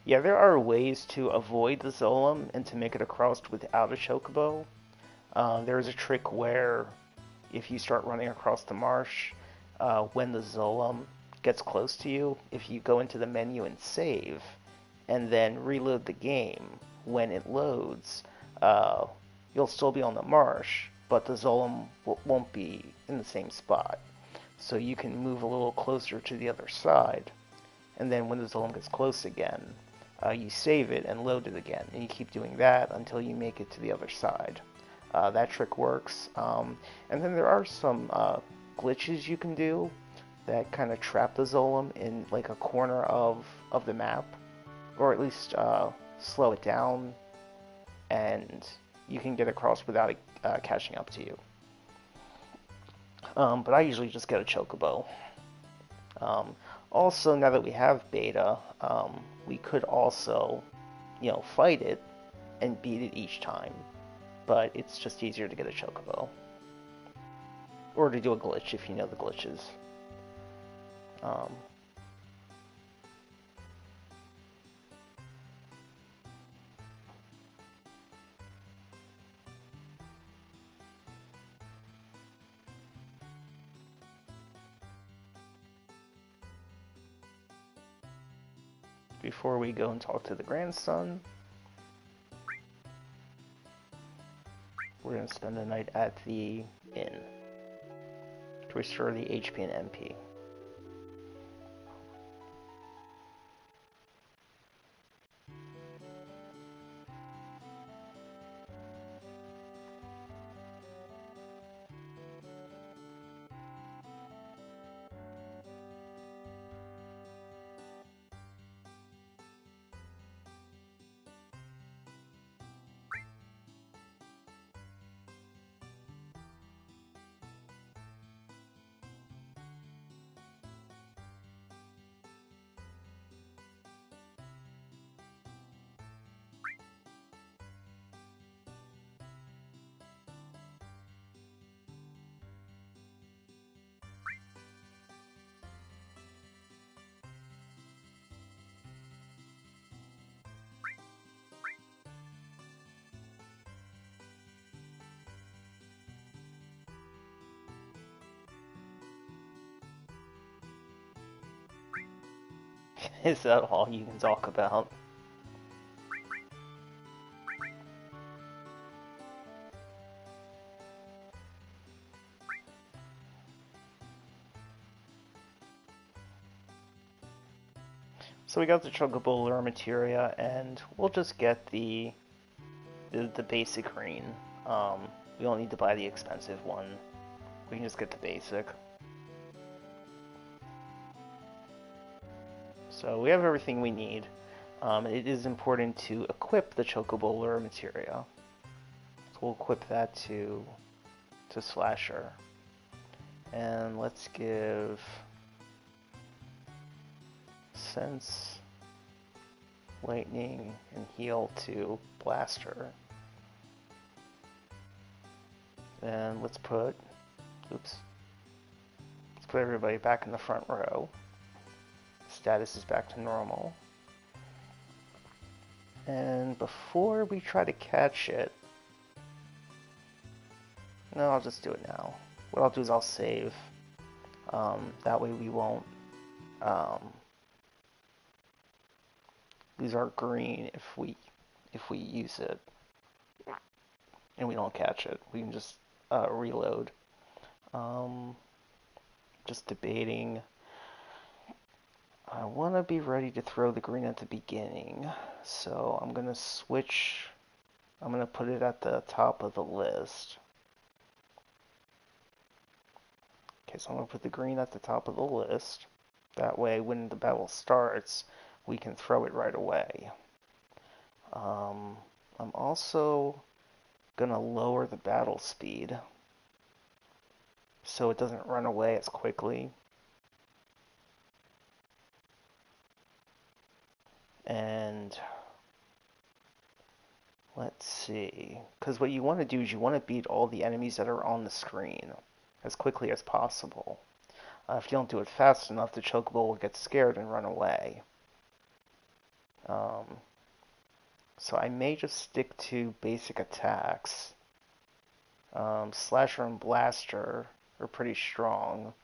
[SPEAKER 1] Yeah, there are ways to avoid the Zolom and to make it across without a Chocobo. There's a trick where if you start running across the marsh, when the Zolom gets close to you, if you go into the menu and save, and then reload the game, when it loads, you'll still be on the marsh, but the Zolom won't be in the same spot. So you can move a little closer to the other side, and then when the Zolom gets close again, you save it and load it again, and you keep doing that until you make it to the other side. That trick works. And then there are some glitches you can do that kind of trap the Zolom in like a corner of the map, or at least slow it down, and you can get across without it catching up to you. But I usually just get a Chocobo. Also, now that we have Beta, we could also, fight it and beat it each time. But it's just easier to get a Chocobo. Or to do a glitch if you know the glitches. Before we go and talk to the grandson, we're going to spend the night at the inn to restore the HP and MP. Is that all you can talk about? So we got the Chocobo lure materia, and we'll just get the basic green. We don't need to buy the expensive one. We can just get the basic. So we have everything we need. It is important to equip the Chocobo lure materia. So we'll equip that to Slasher. And let's give Sense, Lightning, and Heal to Blaster. Then let's put everybody back in the front row. Status is back to normal. And before we try to catch it, no, I'll just do it now. What I'll do is I'll save. That way we won't lose our green if we use it and we don't catch it. We can just reload. Just debating. I want to be ready to throw the green at the beginning, so I'm gonna switch. I'm gonna put it at the top of the list. Okay, so I'm gonna put the green at the top of the list. That way, when the battle starts, we can throw it right away. I'm also gonna lower the battle speed so it doesn't run away as quickly. And let's see, because what you want to do is you want to beat all the enemies that are on the screen as quickly as possible. If you don't do it fast enough, the Chocobo will get scared and run away. So I may just stick to basic attacks. Slasher and Blaster are pretty strong.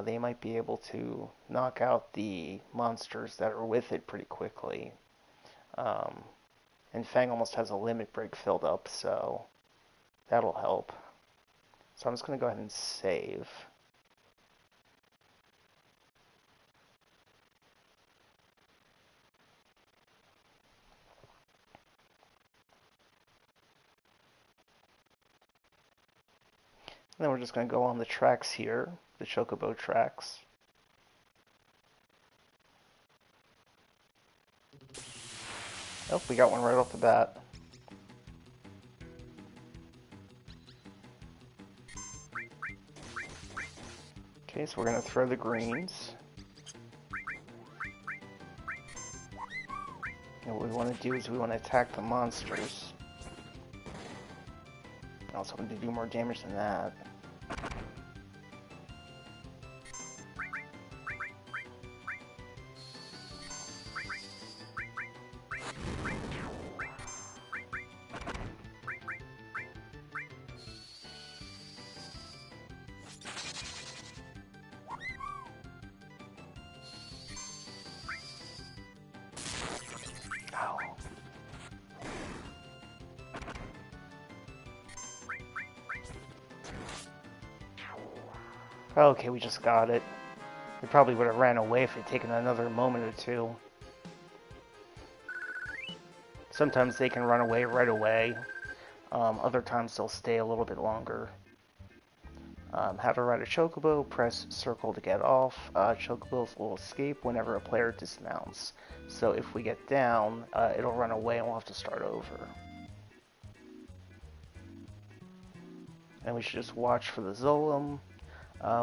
[SPEAKER 1] They might be able to knock out the monsters that are with it pretty quickly. And Fang almost has a limit break filled up, so that'll help. So I'm just going to go ahead and save. And then we're just going to go on the tracks here, the Chocobo tracks. Oh, we got one right off the bat. Okay, so we're going to throw the greens. And what we want to do is we want to attack the monsters. I was hoping to do more damage than that. Okay, we just got it. We probably would have ran away if it had taken another moment or two. Sometimes they can run away right away. Other times they'll stay a little bit longer. How to ride a Chocobo, press circle to get off. Chocobos will escape whenever a player dismounts. So if we get down, it'll run away and we'll have to start over. And we should just watch for the Zolom.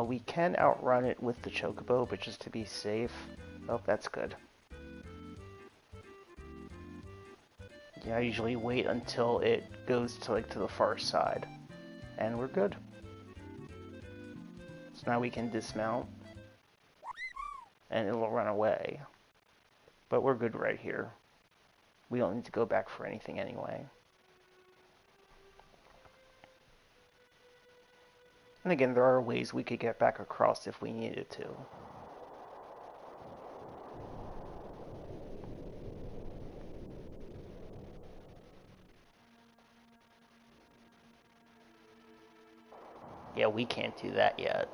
[SPEAKER 1] We can outrun it with the Chocobo, but just to be safe. Oh, that's good. Yeah, I usually wait until it goes to the far side. And we're good. So now we can dismount. And it'll run away. But we're good right here. We don't need to go back for anything anyway. And again, there are ways we could get back across if we needed to. Yeah, we can't do that yet.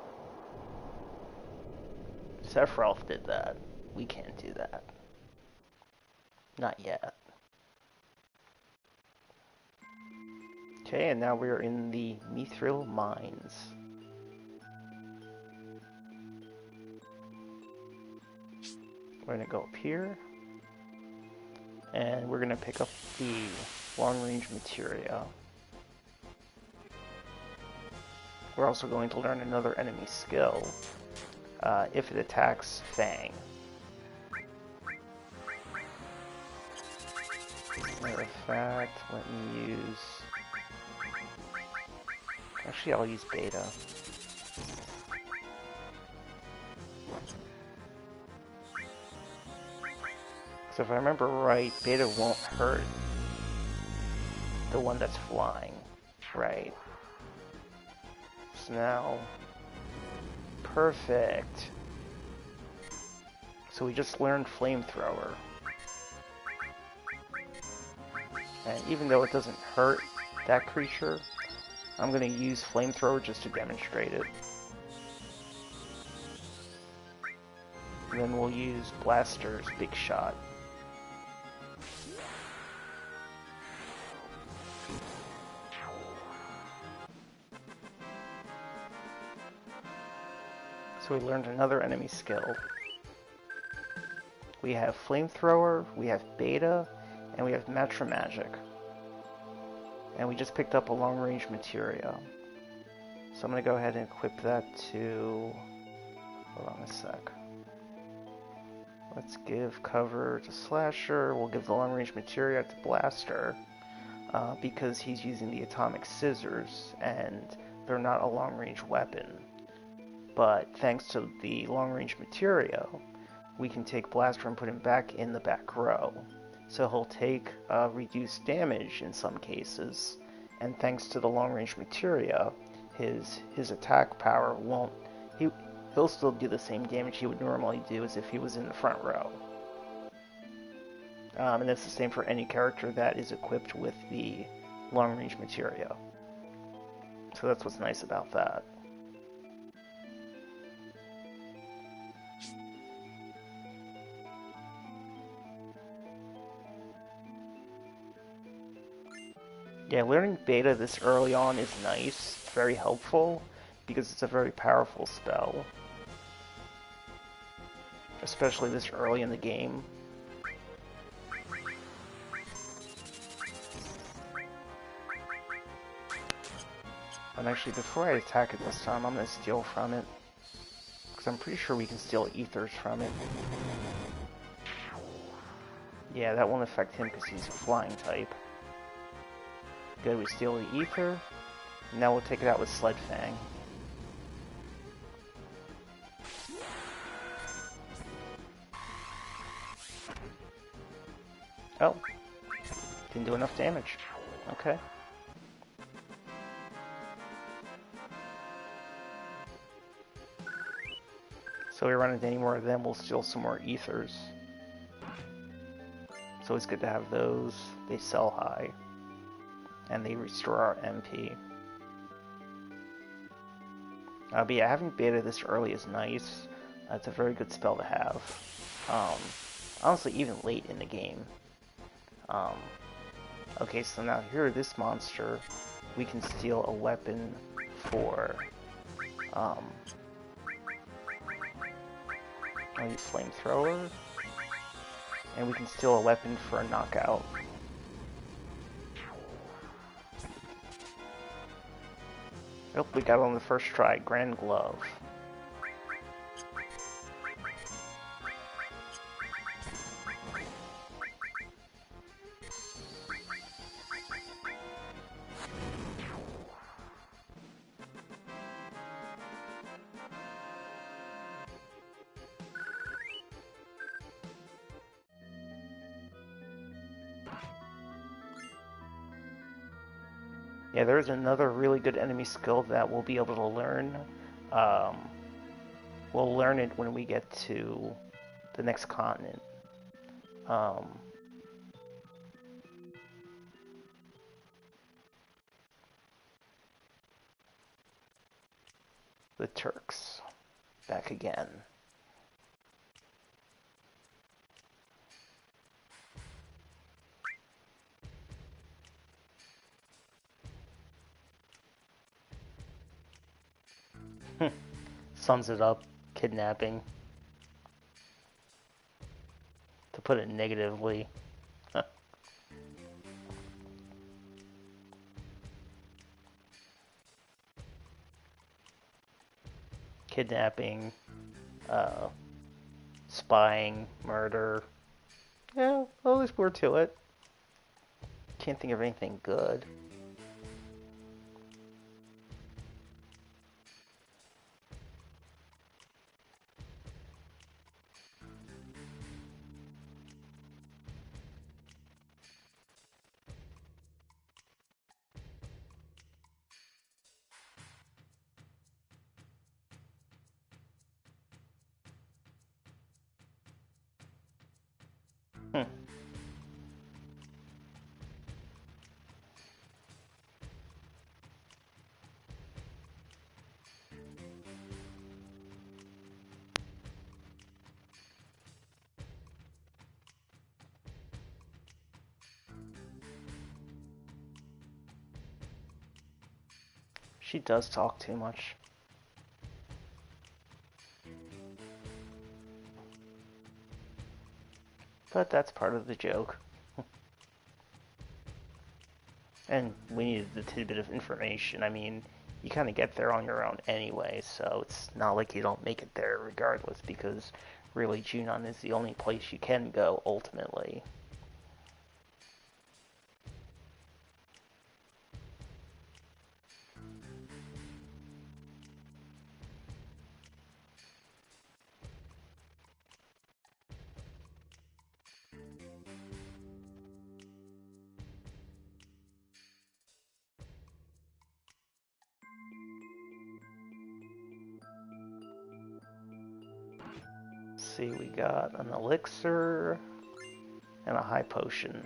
[SPEAKER 1] Sephiroth did that. We can't do that. Not yet. Okay, and now we're in the Mithril Mines. We're gonna go up here, and we're gonna pick up the long-range materia. We're also going to learn another enemy skill if it attacks Fang. Matter of fact, let me use... Actually, I'll use Beta. So if I remember right, Beta won't hurt the one that's flying. Right. So now... Perfect. So we just learned Flamethrower. And even though it doesn't hurt that creature, I'm going to use Flamethrower just to demonstrate it. And then we'll use Blaster's Big Shot. So we learned another enemy skill. We have Flamethrower, we have Beta, and we have Matra Magic. And we just picked up a long-range materia. So I'm going to go ahead and equip that to... Hold on a sec. Let's give cover to Slasher. We'll give the long-range materia to Blaster. Because he's using the Atomic Scissors, and they're not a long-range weapon. But thanks to the long-range materia, we can take Blaster and put him back in the back row. So he'll take reduced damage in some cases, and thanks to the long-range materia, his attack power won't... He'll still do the same damage he would normally do as if he was in the front row. And that's the same for any character that is equipped with the long-range materia. So that's what's nice about that. Yeah, learning Beta this early on is nice, very helpful, because it's a very powerful spell. Especially this early in the game. And actually, before I attack it this time, I'm going to steal from it. Because I'm pretty sure we can steal ethers from it. Yeah, that won't affect him because he's a flying type. Good, we steal the ether. Now we'll take it out with Sled Fang. Oh. Didn't do enough damage. Okay. So we run into any more of them, we'll steal some more ethers. It's always good to have those. They sell high. And they restore our MP. But yeah, having Beta this early is nice. It's a very good spell to have. Honestly, even late in the game. Okay, so now here, this monster, we can steal a weapon for... I'll use Flamethrower. And we can steal a weapon for a knockout. Oh, we got it on the first try. Grand Glove. Yeah, there's another really good enemy skill that we'll be able to learn. We'll learn it when we get to the next continent. The Turks. Back again. Sums it up. Kidnapping. To put it negatively. Kidnapping. Spying. Murder. Yeah, well, there's more to it. Can't think of anything good. Hmm. She does talk too much. But that's part of the joke. And we needed the tidbit of information. I mean, you kind of get there on your own anyway, so it's not like you don't make it there regardless, because really Junon is the only place you can go, ultimately. See, we got an elixir and a high potion.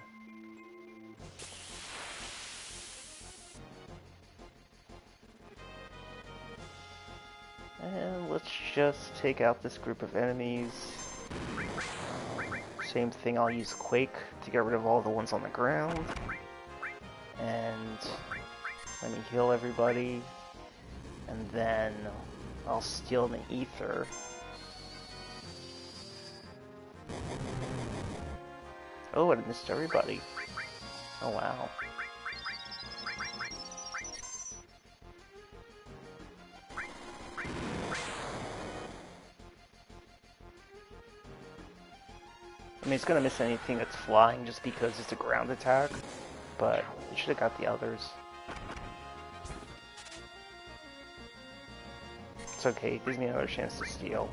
[SPEAKER 1] And let's just take out this group of enemies. Same thing, I'll use Quake to get rid of all the ones on the ground. And let me heal everybody. And then I'll steal the ether. Oh, I missed everybody. Oh, wow. I mean, it's gonna miss anything that's flying just because it's a ground attack, but it should have got the others. It's okay, it gives me another chance to steal.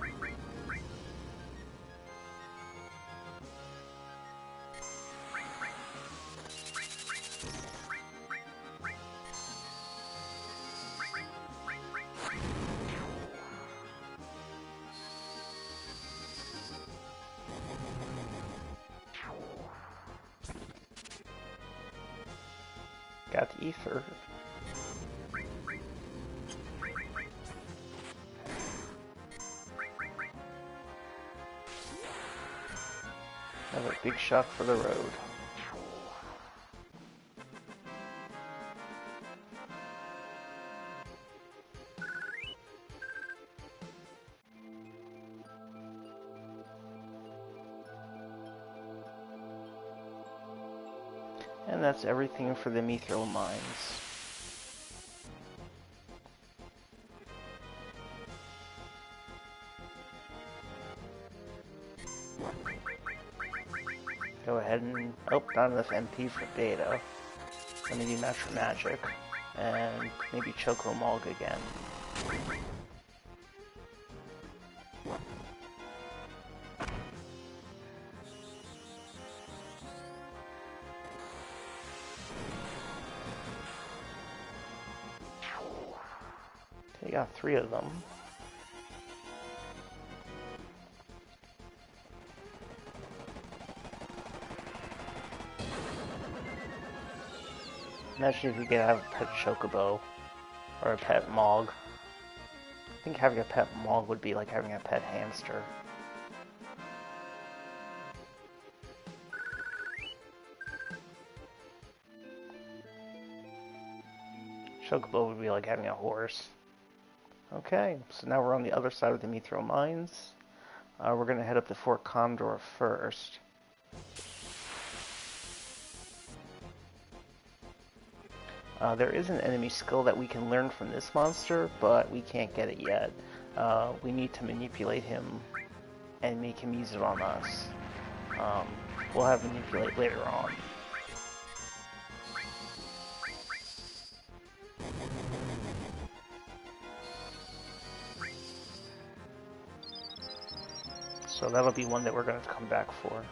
[SPEAKER 1] Got the ether. Another big shot for the road. And that's everything for the mithril mines. Go ahead and... oh, not enough MP for beta. Let me do Natural Magic. And maybe Choco Mulg again. Okay, got 3 of them. Imagine if you could have a pet Chocobo, or a pet Mog. think having a pet mog would be like having a pet hamster. Chocobo would be like having a horse. Okay, so now we're on the other side of the Mithril Mines. We're going to head up to Fort Condor first. There is an enemy skill that we can learn from this monster, but we can't get it yet. We need to manipulate him and make him use it on us. We'll have manipulate later on. So that'll be one that we're going to come back for.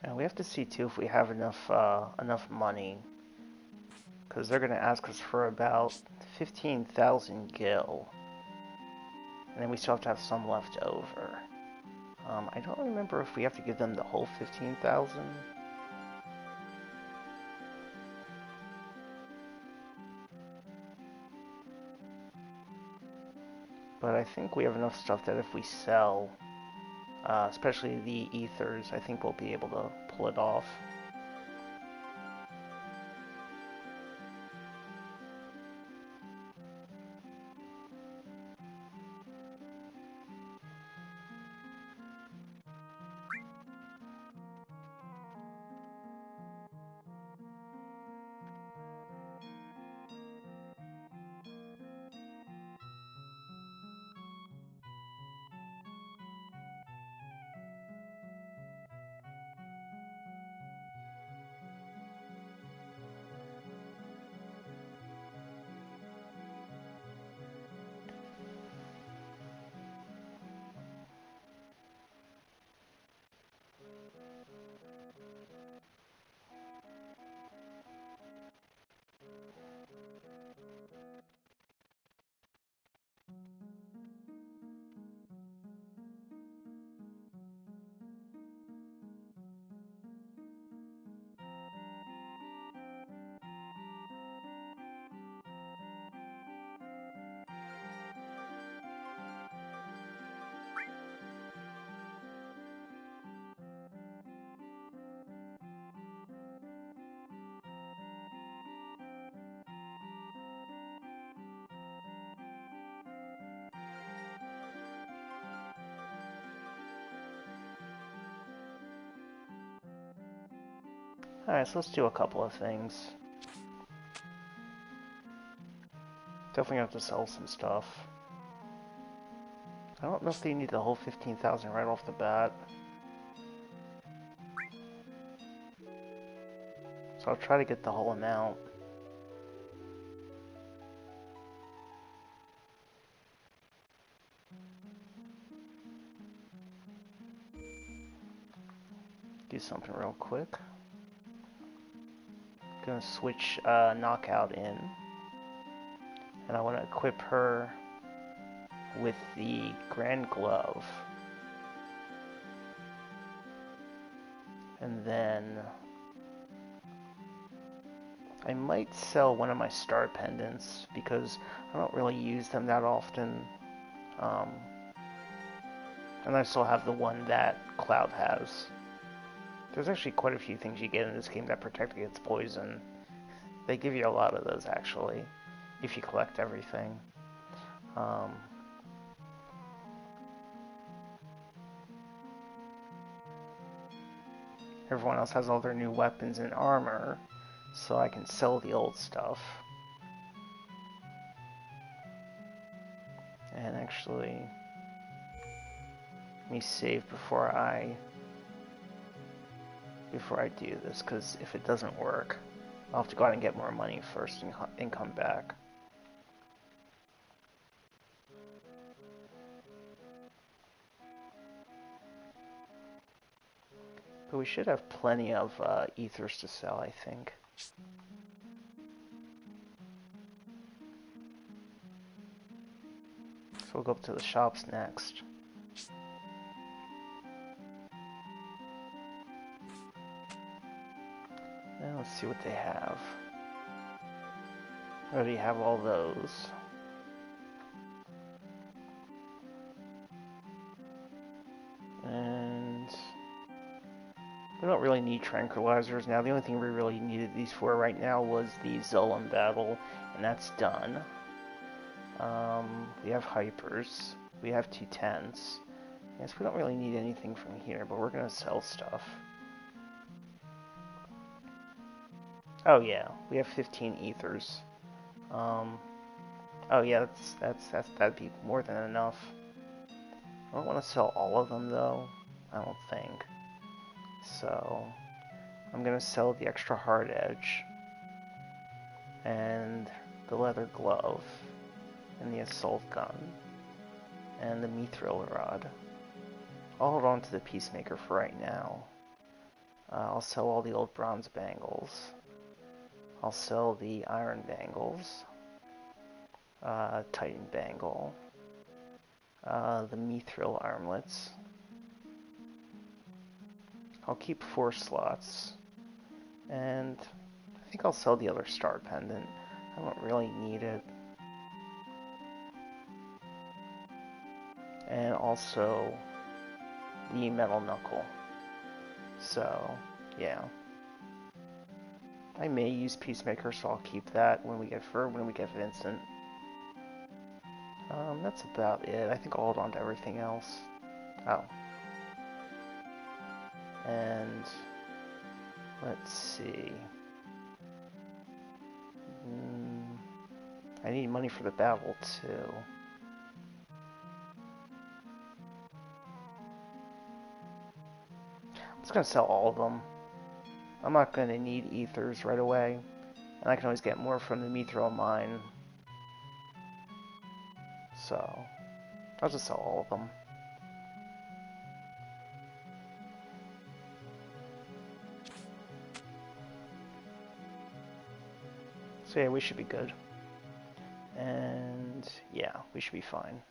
[SPEAKER 1] And we have to see too if we have enough money, because they're going to ask us for about 15,000 gil, and then we still have to have some left over. I don't remember if we have to give them the whole 15,000. But I think we have enough stuff that if we sell, especially the ethers, I think we'll be able to pull it off. Alright, so let's do a couple of things. Definitely have to sell some stuff. I don't know if they need the whole 15,000 right off the bat. So I'll try to get the whole amount. Do something real quick. Gonna switch Knockout in. And I want to equip her with the Grand Glove. And then I might sell one of my star pendants because I don't really use them that often. And I still have the one that Cloud has. There's actually quite a few things you get in this game that protect against poison. They give you a lot of those, actually, if you collect everything. Everyone else has all their new weapons and armor, so I can sell the old stuff. And actually, let me save before I before I do this, because if it doesn't work, I'll have to go out and get more money first and come back. But we should have plenty of ethers to sell, I think. So we'll go up to the shops next. And let's see what they have. I already have all those. And we don't really need tranquilizers now. The only thing we really needed these for right now was the Zolan battle, and that's done. We have hypers. We have 210s. Yes, we don't really need anything from here, but we're gonna sell stuff. Oh yeah, we have 15 ethers. Oh yeah, that'd be more than enough. I don't want to sell all of them though. I don't think. So I'm gonna sell the extra hard edge and the leather glove and the assault gun and the mithril rod. I'll hold on to the peacemaker for right now. I'll sell all the old bronze bangles. I'll sell the iron bangles, titan bangle, the mithril armlets. I'll keep 4 slots, and I think I'll sell the other star pendant. I don't really need it. And also the metal knuckle. So, yeah. I may use Peacemaker, so I'll keep that when we get Vincent. That's about it. I think I'll hold on to everything else. Oh. And let's see. I need money for the battle too. I'm just gonna sell all of them. I'm not gonna need ethers right away, and I can always get more from the mithril mine. So I'll just sell all of them. So yeah, we should be good. And yeah, we should be fine.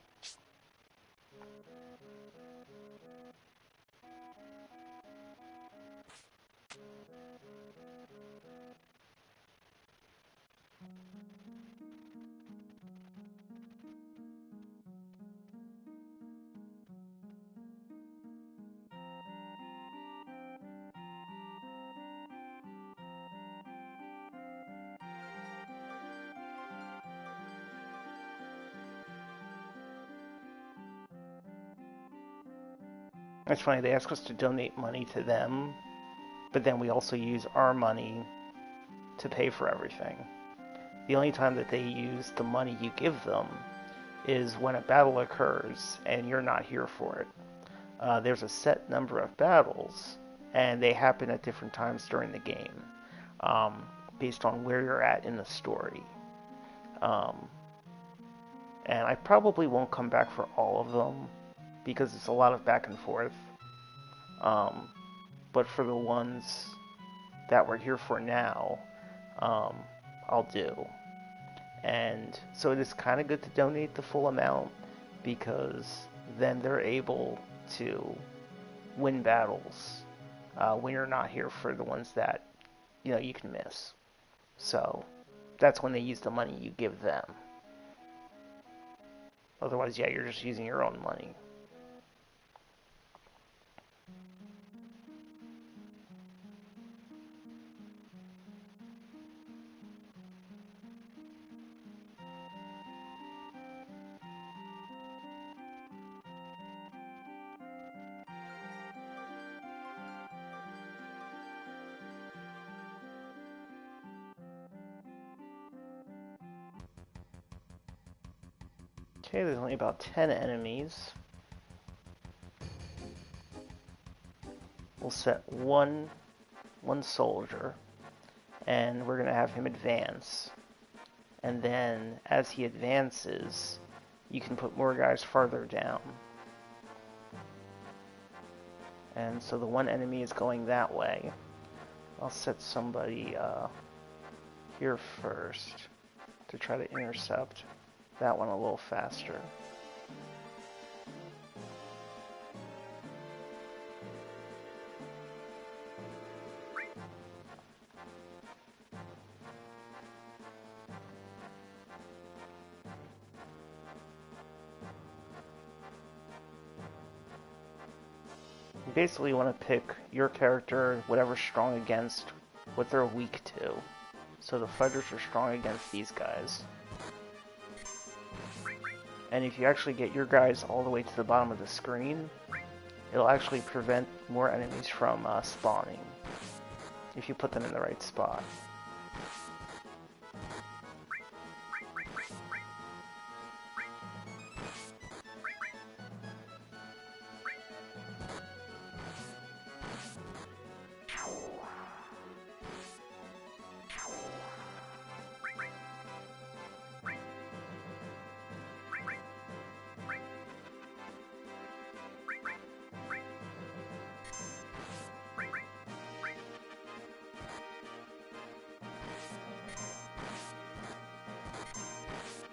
[SPEAKER 1] It's funny, they ask us to donate money to them, but then we also use our money to pay for everything. The only time that they use the money you give them is when a battle occurs and you're not here for it. There's a set number of battles, and they happen at different times during the game, based on where you're at in the story. And I probably won't come back for all of them, because it's a lot of back and forth. But for the ones that we're here for now, I'll do. And so it is kind of good to donate the full amount, because then they're able to win battles when you're not here for the ones that you can miss. So that's when they use the money you give them. Otherwise, yeah, you're just using your own money. Okay, there's only about 10 enemies. We'll set one one soldier, and we're going to have him advance. And then, as he advances, you can put more guys farther down. And so the one enemy is going that way. I'll set somebody here first to try to intercept that one a little faster. You basically want to pick your character, whatever's strong against, what they're weak to. So the fighters are strong against these guys. And if you actually get your guys all the way to the bottom of the screen, it'll actually prevent more enemies from spawning, if you put them in the right spot.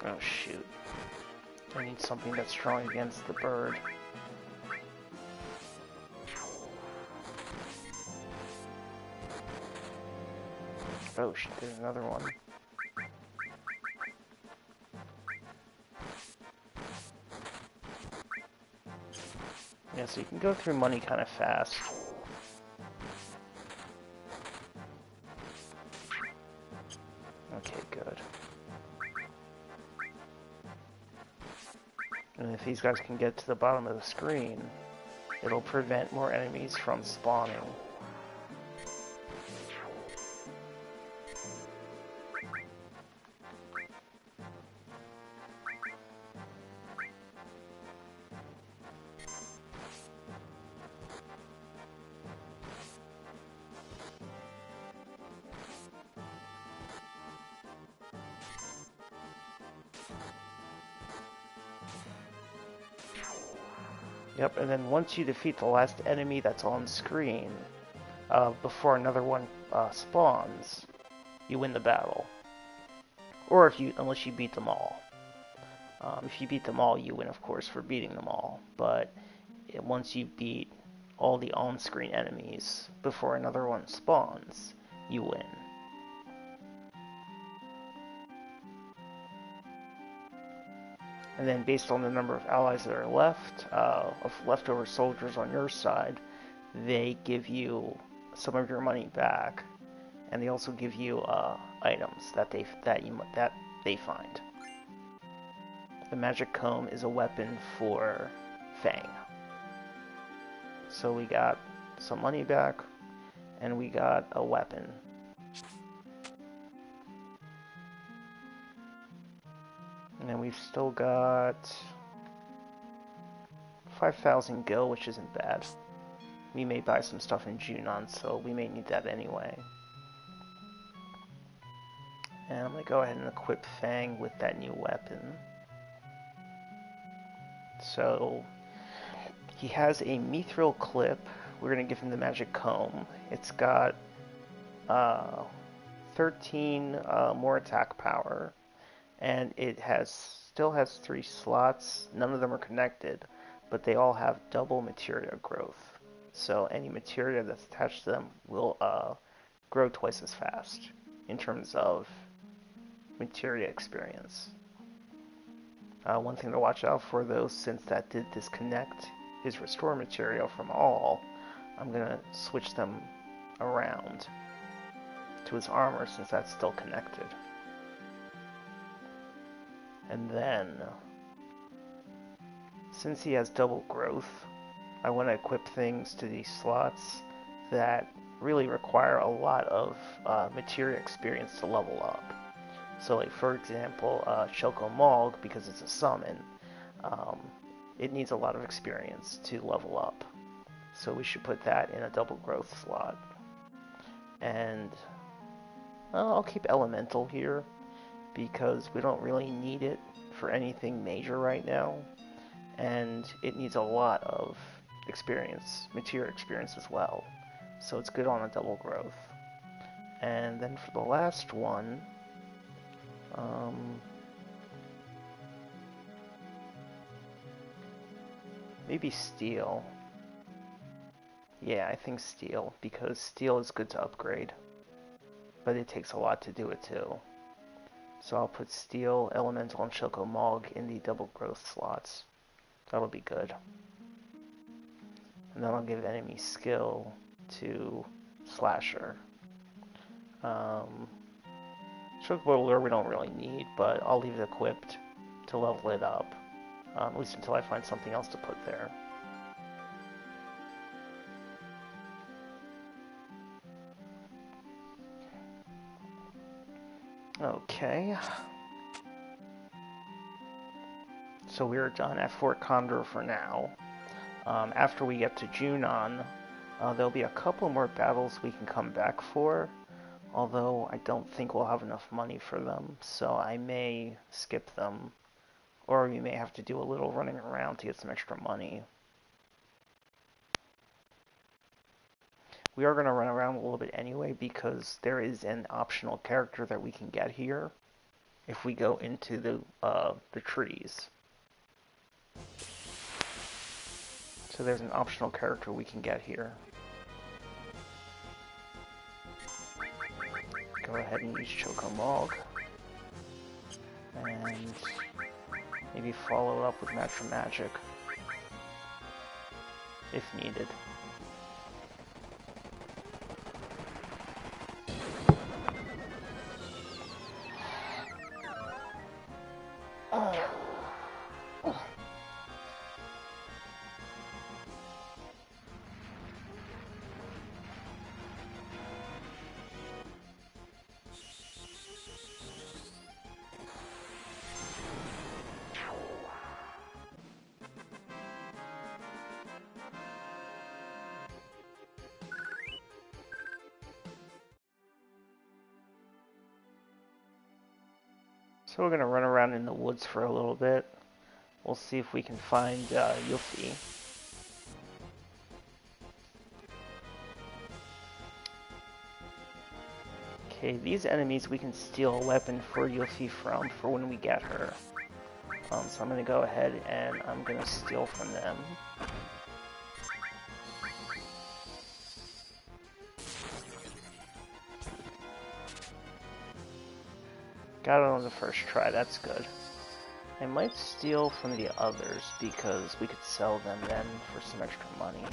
[SPEAKER 1] Oh shoot. I need something that's strong against the bird. Oh shit, there's another one. Yeah, so you can go through money kind of fast. Okay, good. And if these guys can get to the bottom of the screen, it'll prevent more enemies from spawning. Yep, and then once you defeat the last enemy that's on screen, before another one spawns, you win the battle. Or unless you beat them all. If you beat them all, you win, of course, for beating them all. But once you beat all the on-screen enemies before another one spawns, you win. And then based on the number of allies that are left, of leftover soldiers on your side, they give you some of your money back, and they also give you items that they find. The magic comb is a weapon for Fang. So we got some money back, and we got a weapon. And then we've still got 5,000 gil, which isn't bad. We may buy some stuff in Junon, so we may need that anyway. And I'm going to go ahead and equip Fang with that new weapon. So, he has a mithril clip. We're going to give him the magic comb. It's got 13 more attack power. And it still has 3 slots. None of them are connected, but they all have double materia growth. So any materia that's attached to them will grow twice as fast in terms of materia experience. One thing to watch out for, though, since that did disconnect his restore material from all, I'm going to switch them around to his armor since that's still connected. And then, since he has double growth, I want to equip things to these slots that really require a lot of materia experience to level up. So, like, for example, Shelko Malg, because it's a summon, it needs a lot of experience to level up. So we should put that in a double growth slot. And I'll keep Elemental here because we don't really need it for anything major right now. And it needs a lot of experience, material experience as well. So it's good on a double growth. And then for the last one, maybe Steel. Yeah, I think Steel, because Steel is good to upgrade. But it takes a lot to do it too. So I'll put Steel, Elemental, and Choco Mog in the double growth slots. That'll be good. And then I'll give enemy skill to Slasher. Chocobo Lure we don't really need, but I'll leave it equipped to level it up. At least until I find something else to put there. Okay. So we're done at Fort Condor for now. After we get to Junon, there'll be a couple more battles we can come back for, although I don't think we'll have enough money for them, so I may skip them, or we may have to do a little running around to get some extra money. We are going to run around a little bit anyway because there is an optional character that we can get here if we go into the trees. So there's an optional character we can get here. Go ahead and use Chocomog. And maybe follow up with Natural Magic if needed. So we're going to run around in the woods for a little bit. We'll see if we can find Yuffie. Okay, these enemies we can steal a weapon for Yuffie from for when we get her. So I'm going to go ahead and I'm going to steal from them. Got it on the first try, that's good. I might steal from the others because we could sell them then for some extra money.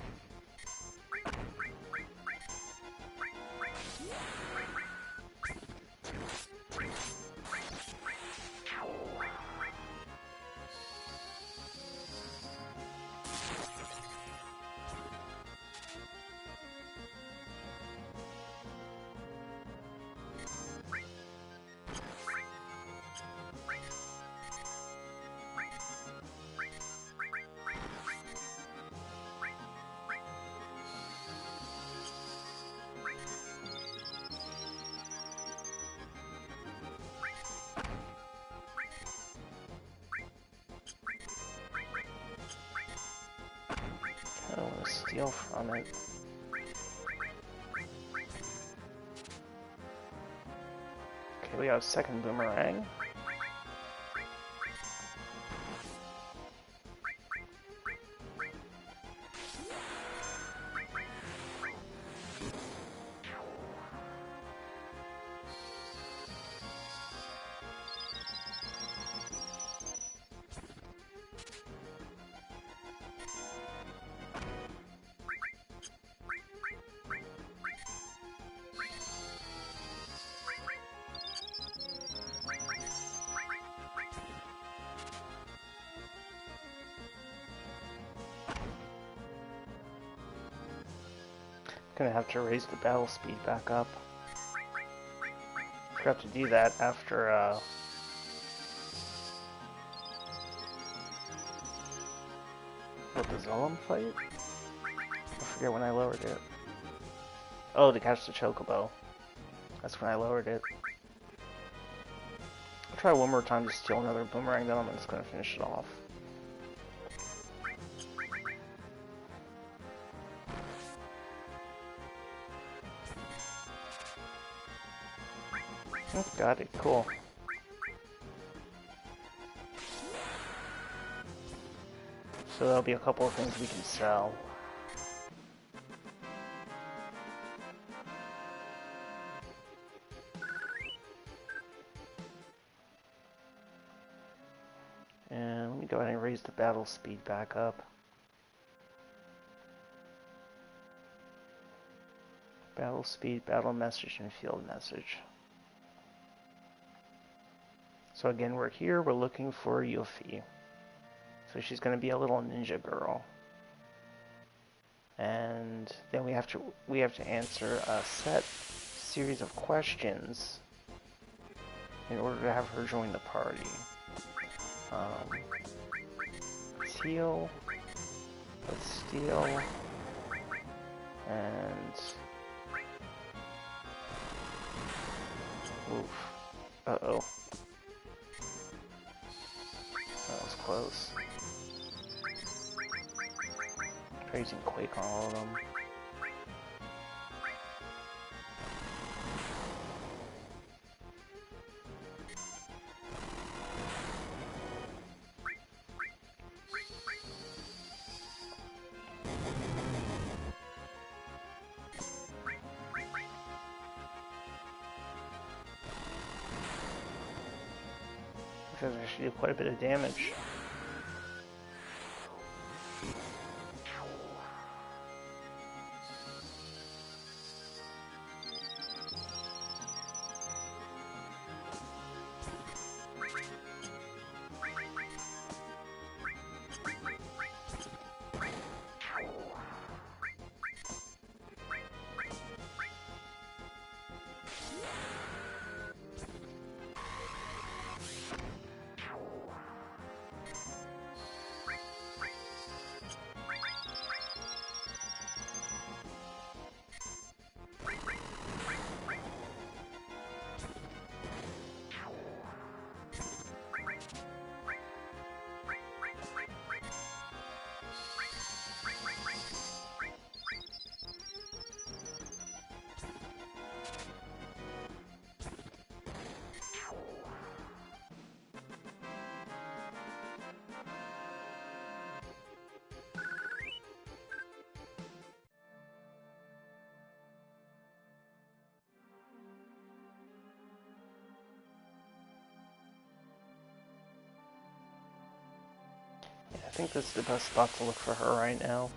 [SPEAKER 1] I don't want to steal from it. Okay, we got a second boomerang. Gonna have to raise the battle speed back up. Forgot to do that after what, the Zolom fight? I forget when I lowered it. Oh, to catch the Chocobo. That's when I lowered it. I'll try one more time to steal another boomerang, then I'm just gonna finish it off. Oh, got it, cool. So there'll be a couple of things we can sell. And let me go ahead and raise the battle speed back up. Battle speed, battle message, and field message. So again, we're here, we're looking for Yuffie. So she's going to be a little ninja girl. And then we have to answer a set series of questions in order to have her join the party. Let's heal. Let's steal. And oof. Uh-oh. That was close. Try using Quake on all of them. Because I should do quite a bit of damage. I think this is the best spot to look for her right now.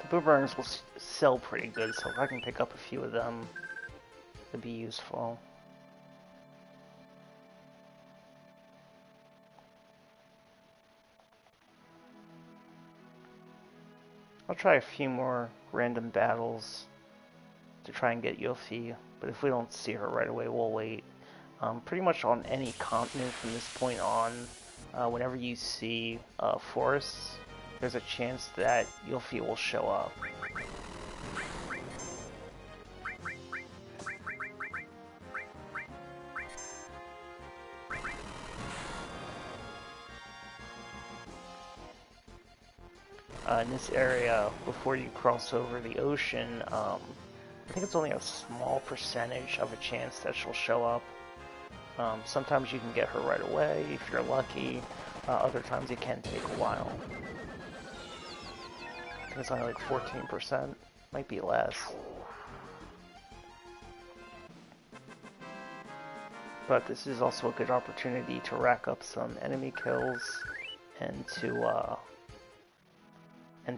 [SPEAKER 1] The boomerangs will sell pretty good, so if I can pick up a few of them, it'd be useful. I'll try a few more random battles to try and get Yuffie, but if we don't see her right away, we'll wait. Pretty much on any continent from this point on, whenever you see forests, there's a chance that Yuffie will show up. In this area, before you cross over the ocean, I think it's only a small percentage of a chance that she'll show up. Sometimes you can get her right away if you're lucky. Other times it can take a while. I think it's only like 14%, might be less. But this is also a good opportunity to rack up some enemy kills and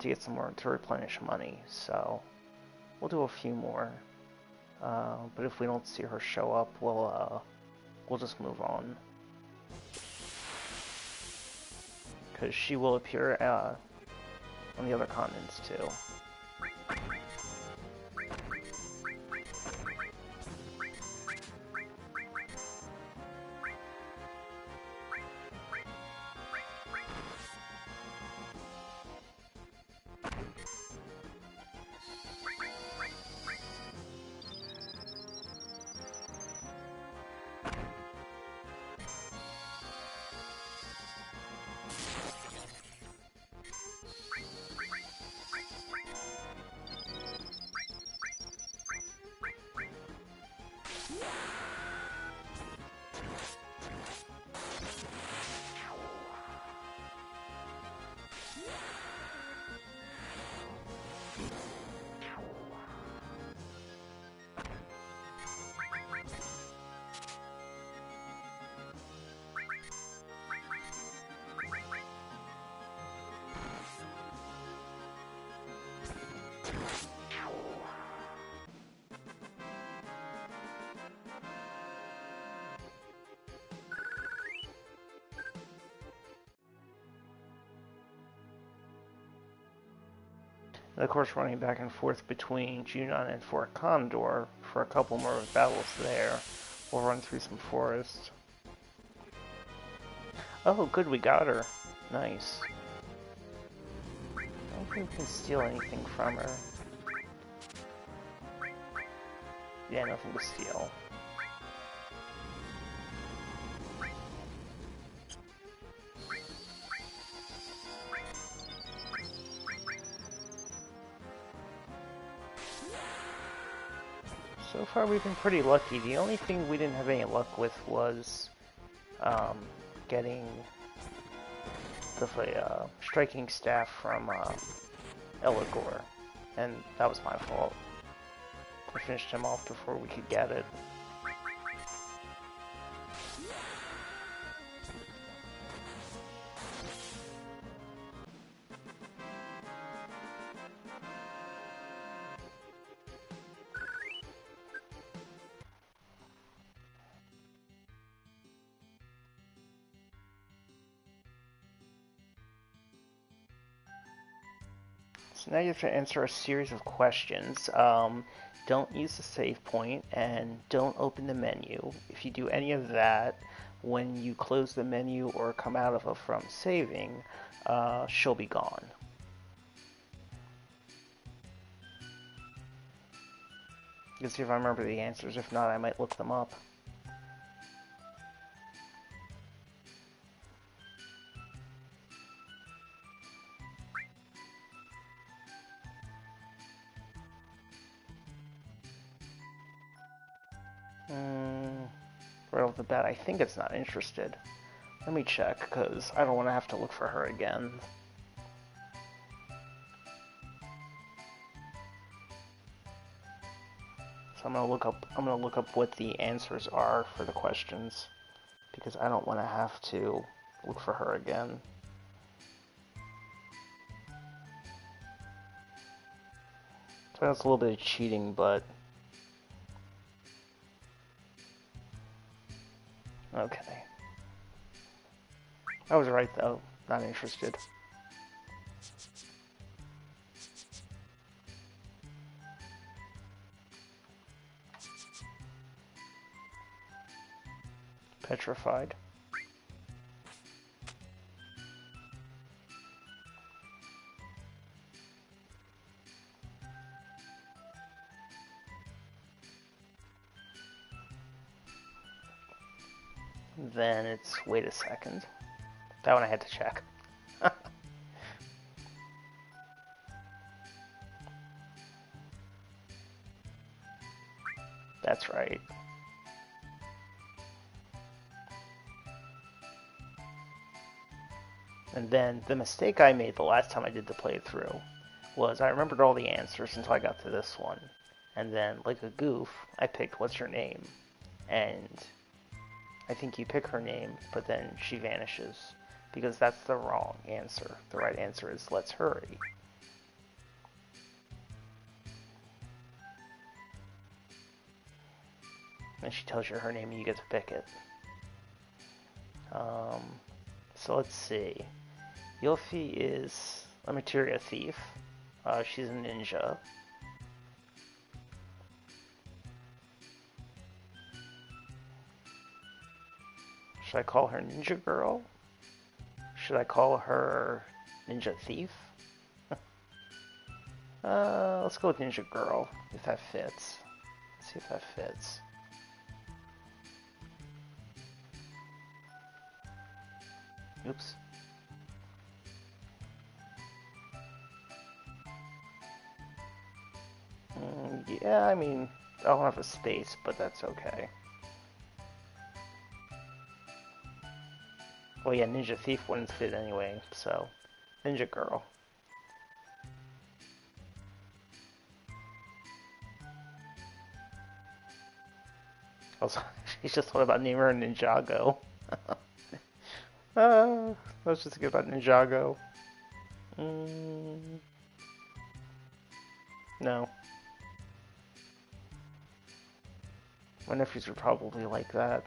[SPEAKER 1] to get some more to replenish money. So we'll do a few more. But if we don't see her show up, we'll just move on. Because she will appear on the other continents too. And of course, running back and forth between Junon and Fort Condor for a couple more battles there. We'll run through some forests. Oh, good, we got her. Nice. I don't think we can steal anything from her. Yeah, nothing to steal. So far we've been pretty lucky. The only thing we didn't have any luck with was getting the striking staff from Eligor, and that was my fault. I finished him off before we could get it. So now you have to answer a series of questions. Don't use the save point and don't open the menu. If you do any of that, when you close the menu or come out of it from saving, she'll be gone. Let's see if I remember the answers. If not, I might look them up. Right off the bat, I think it's not interested. Let me check, because I don't want to have to look for her again. So I'm gonna look up what the answers are for the questions, because I don't want to have to look for her again. So that's a little bit of cheating, but okay. I was right though, not interested. Petrified. Then it's wait a second. That one I had to check. That's right. And then the mistake I made the last time I did the playthrough was I remembered all the answers until I got to this one. And then, like a goof, I picked what's your name? And I think you pick her name, but then she vanishes. Because that's the wrong answer. The right answer is let's hurry. And she tells you her name and you get to pick it. So let's see. Yulfi is a materia thief. She's a ninja. Should I call her Ninja Girl? Should I call her Ninja Thief? Let's go with Ninja Girl, if that fits. Let's see if that fits. Oops. Yeah, I mean, I don't have a space, but that's okay. Well, yeah, Ninja Thief wouldn't fit anyway, so Ninja Girl. Also, she's just thought about naming her Ninjago. Let's just think about Ninjago. No. My nephews are probably like that.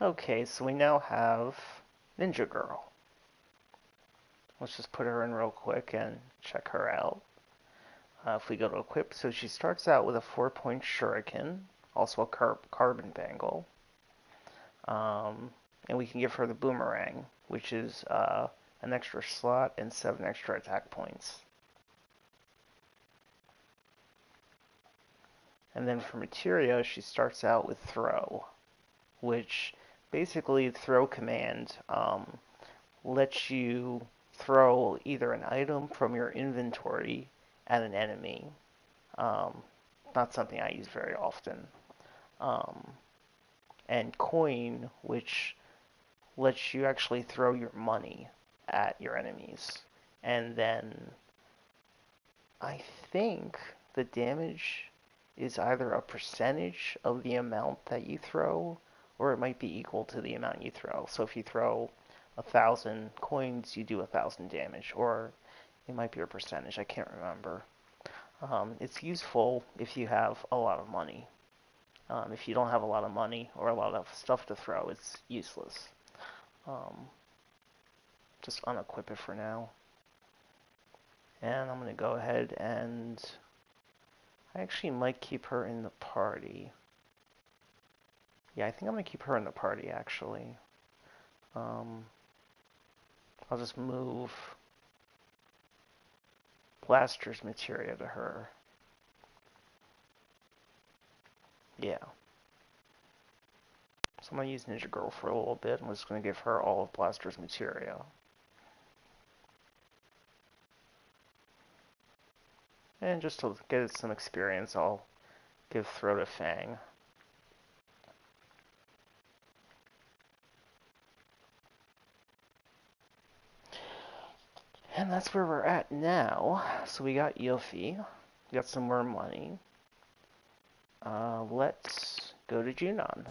[SPEAKER 1] Okay, so we now have Ninja Girl. Let's just put her in real quick and check her out. If we go to equip, so she starts out with a 4-point shuriken, also a carbon bangle. And we can give her the boomerang, which is an extra slot and 7 extra attack points. And then for materia, she starts out with throw, which basically the throw command lets you throw either an item from your inventory at an enemy. Not something I use very often. And coin, which lets you actually throw your money at your enemies. And then I think the damage is either a percentage of the amount that you throw, or it might be equal to the amount you throw. So if you throw 1,000 coins, you do 1,000 damage, or it might be a percentage. I can't remember. It's useful if you have a lot of money. If you don't have a lot of money or a lot of stuff to throw, it's useless. Just unequip it for now. And I'm going to go ahead and I actually might keep her in the party. Yeah, I think I'm going to keep her in the party, actually. I'll just move Blaster's materia to her. Yeah. So I'm going to use Ninja Girl for a little bit. I'm just going to give her all of Blaster's materia. And just to get some experience, I'll give Throw to Fang. And that's where we're at now. So we got Yofi. We got some more money. Let's go to Junon.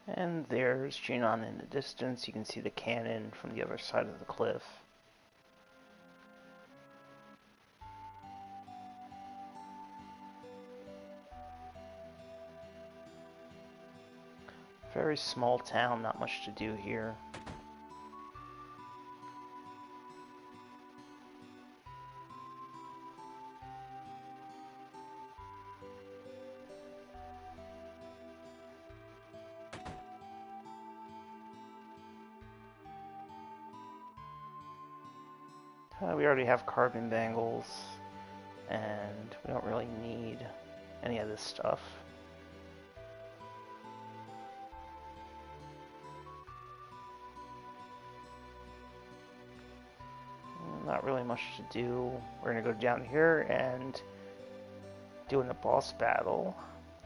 [SPEAKER 1] And there's Junon in the distance. You can see the cannon from the other side of the cliff. Very small town, not much to do here. We already have carbon bangles, and we don't really need any of this stuff. Not really much to do. We're going to go down here and do a boss battle.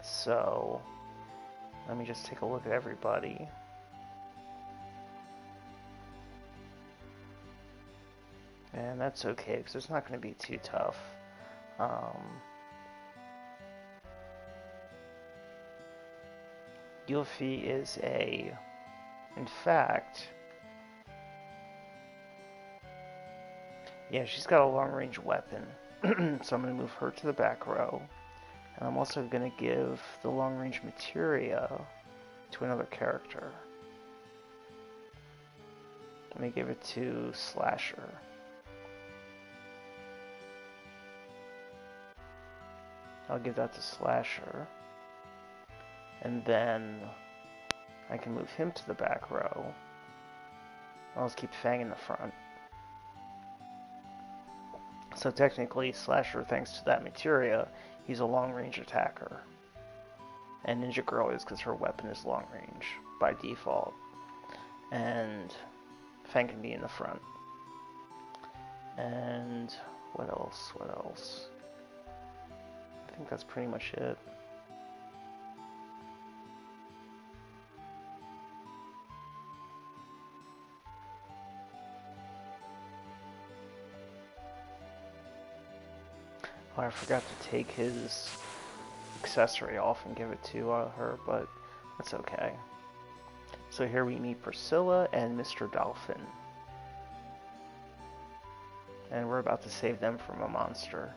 [SPEAKER 1] So, let me just take a look at everybody. And that's okay, because it's not going to be too tough. Yuffie is in fact, yeah, she's got a long-range weapon. So I'm going to move her to the back row. And I'm also going to give the long-range materia to another character. Let me give it to Slasher. I'll give that to Slasher. And then I can move him to the back row. I'll just keep Fang in the front. So technically, Slasher, thanks to that materia, he's a long-range attacker. And Ninja Girl is because her weapon is long-range by default. And Fang can be in the front. And what else? What else? I think that's pretty much it. Oh, I forgot to take his accessory off and give it to her, but that's okay. So here we meet Priscilla and Mr. Dolphin. And we're about to save them from a monster.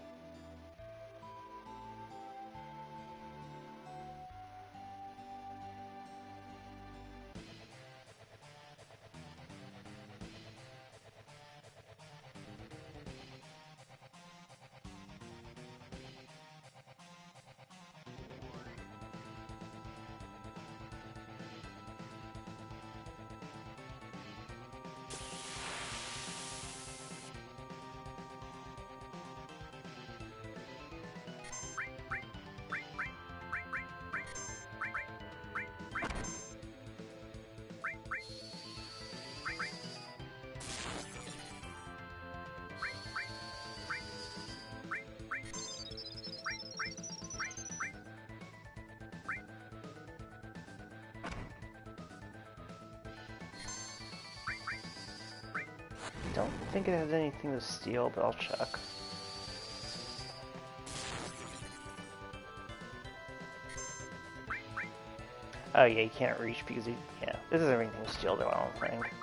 [SPEAKER 1] Don't think it has anything to steal, but I'll check. Oh yeah, you can't reach because yeah, this isn't anything to steal though, I don't think.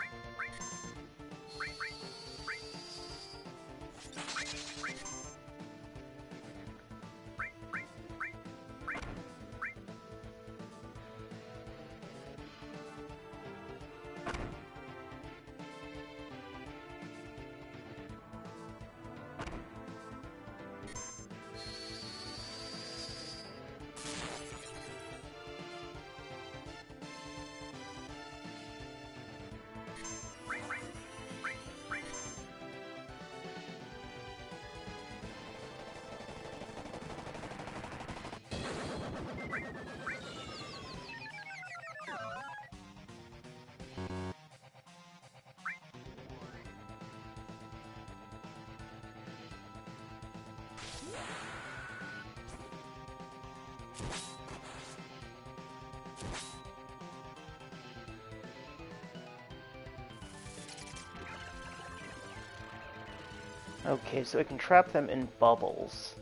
[SPEAKER 1] Okay, so it can trap them in bubbles,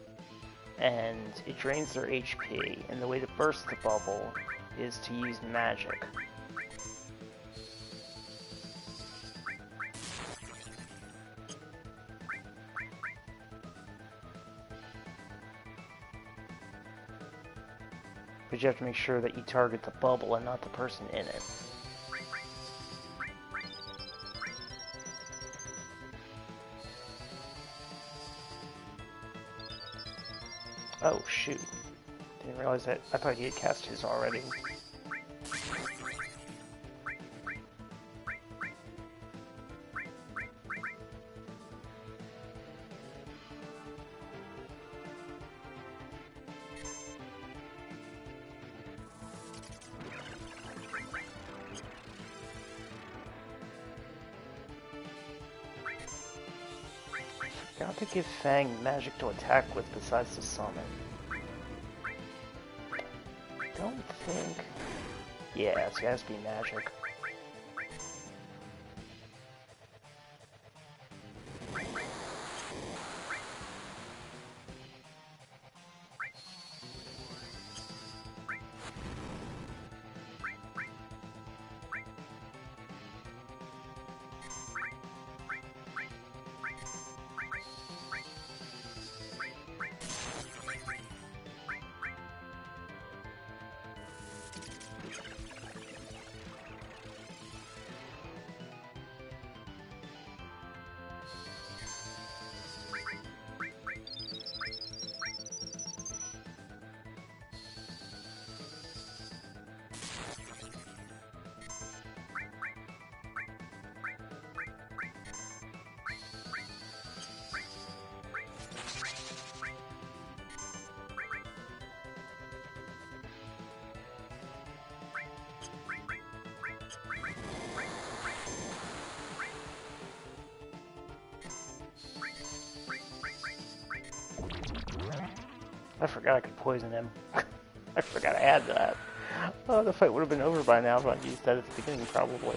[SPEAKER 1] and it drains their HP, and the way to burst the bubble is to use magic. But you have to make sure that you target the bubble and not the person in it. Oh, shoot. Didn't realize that. I thought he had cast his already. Got to give Fang magic to attack with besides the summon. Don't think... Yeah, it has to be magic. I forgot I could poison him. I forgot to add that. Oh, the fight would have been over by now if I'd used that at the beginning, probably.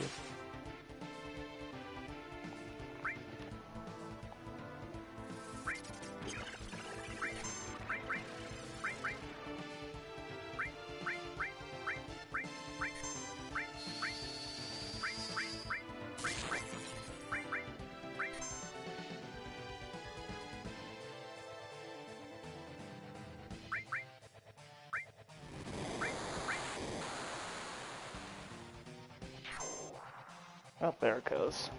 [SPEAKER 1] Oh, there it goes.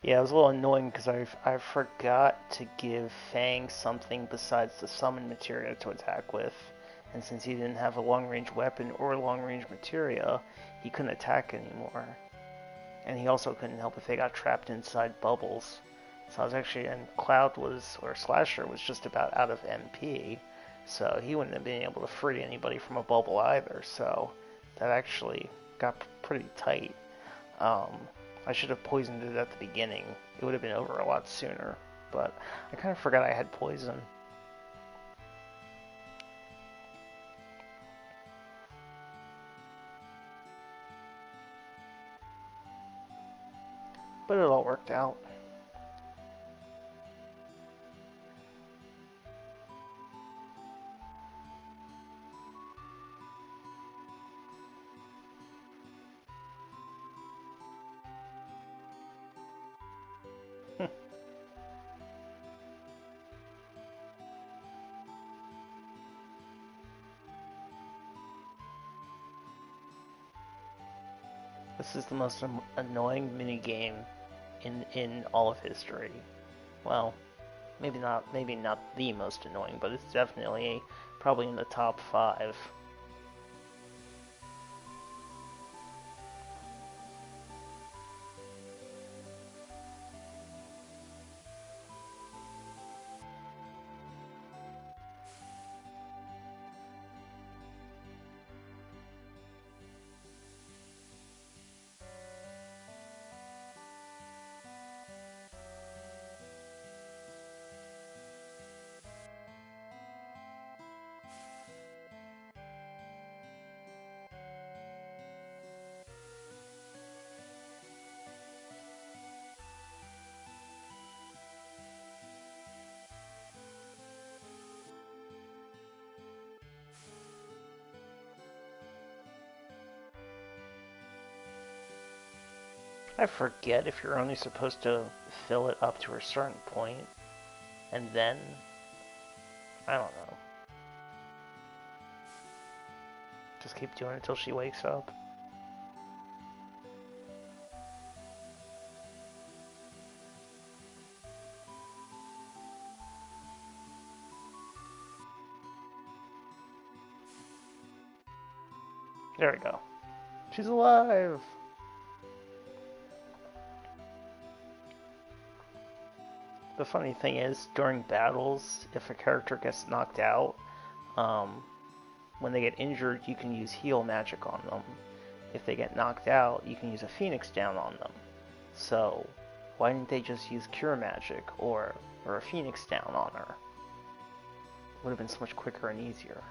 [SPEAKER 1] Yeah, it was a little annoying because I forgot to give Fang something besides the summon materia to attack with. And since he didn't have a long-range weapon or long-range materia, he couldn't attack anymore. And he also couldn't help if they got trapped inside bubbles. So I was actually, and Cloud was, or Slasher was just about out of MP, so he wouldn't have been able to free anybody from a bubble either, so that actually got pretty tight. I should have poisoned it at the beginning. It would have been over a lot sooner, but I kind of forgot I had poison. But it all worked out. This is the most annoying minigame in all of history. Well, maybe not the most annoying, but it's definitely probably in the top 5. I forget if you're only supposed to fill it up to a certain point, and then, I don't know. Just keep doing it until she wakes up. There we go. She's alive! The funny thing is, during battles, if a character gets knocked out, um, when they get injured, you can use heal magic on them. If they get knocked out, you can use a Phoenix down on them. So, why didn't they just use cure magic or a Phoenix down on her? Would have been so much quicker and easier.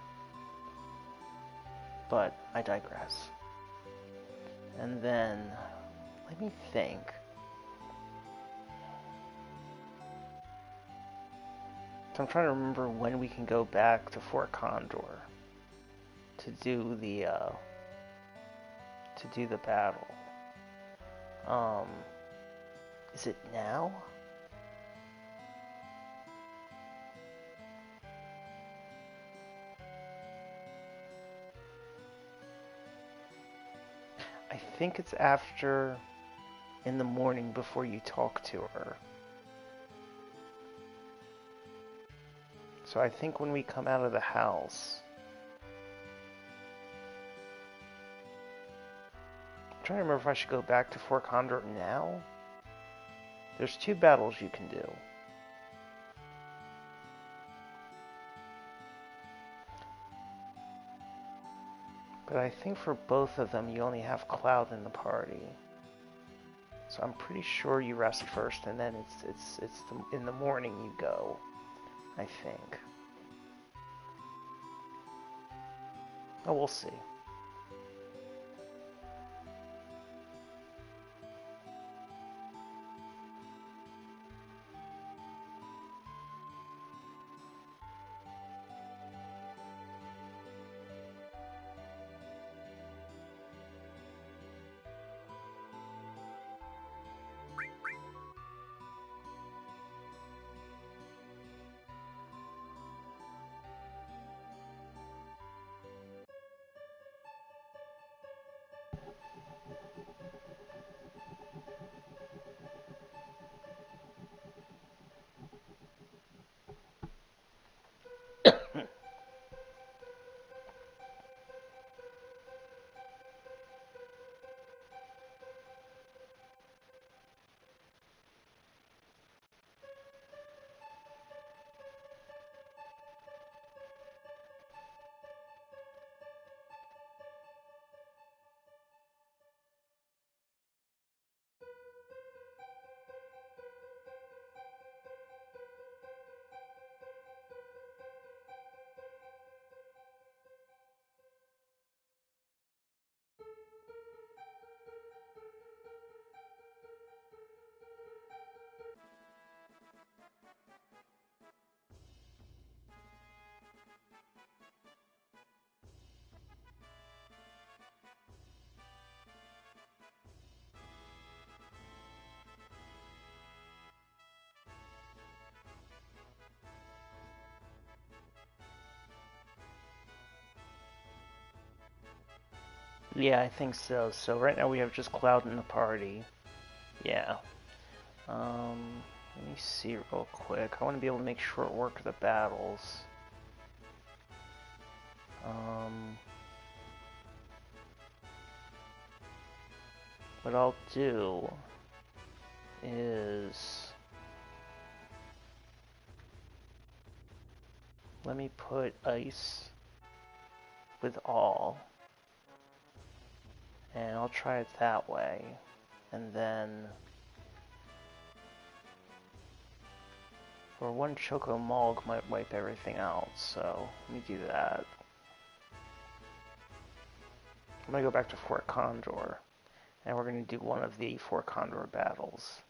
[SPEAKER 1] But I digress. And then, let me think. So I'm trying to remember when we can go back to Fort Condor to do the battle. Is it now? I think it's after in the morning before you talk to her. So I think when we come out of the house, I'm trying to remember if I should go back to Fort Condor now. There's 2 battles you can do. But I think for both of them, you only have Cloud in the party. So I'm pretty sure you rest first, and then in the morning you go. I think. Oh, we'll see. Yeah, I think so. So right now we have just Cloud in the party. Yeah. Let me see real quick. I want to be able to make short work of the battles. What I'll do is let me put ice with all, and I'll try it that way, and then or one Choco Mulg might wipe everything out, so let me do that. I'm gonna go back to Fort Condor, and we're gonna do one of the Fort Condor battles.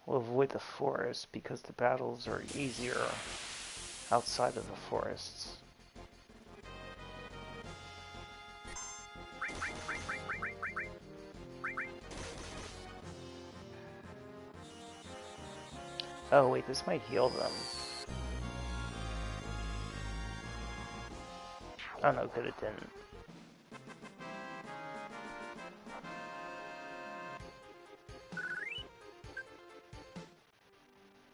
[SPEAKER 1] We'll avoid the forest because the battles are easier outside of the forests. Oh wait, this might heal them. Oh no, good, it didn't.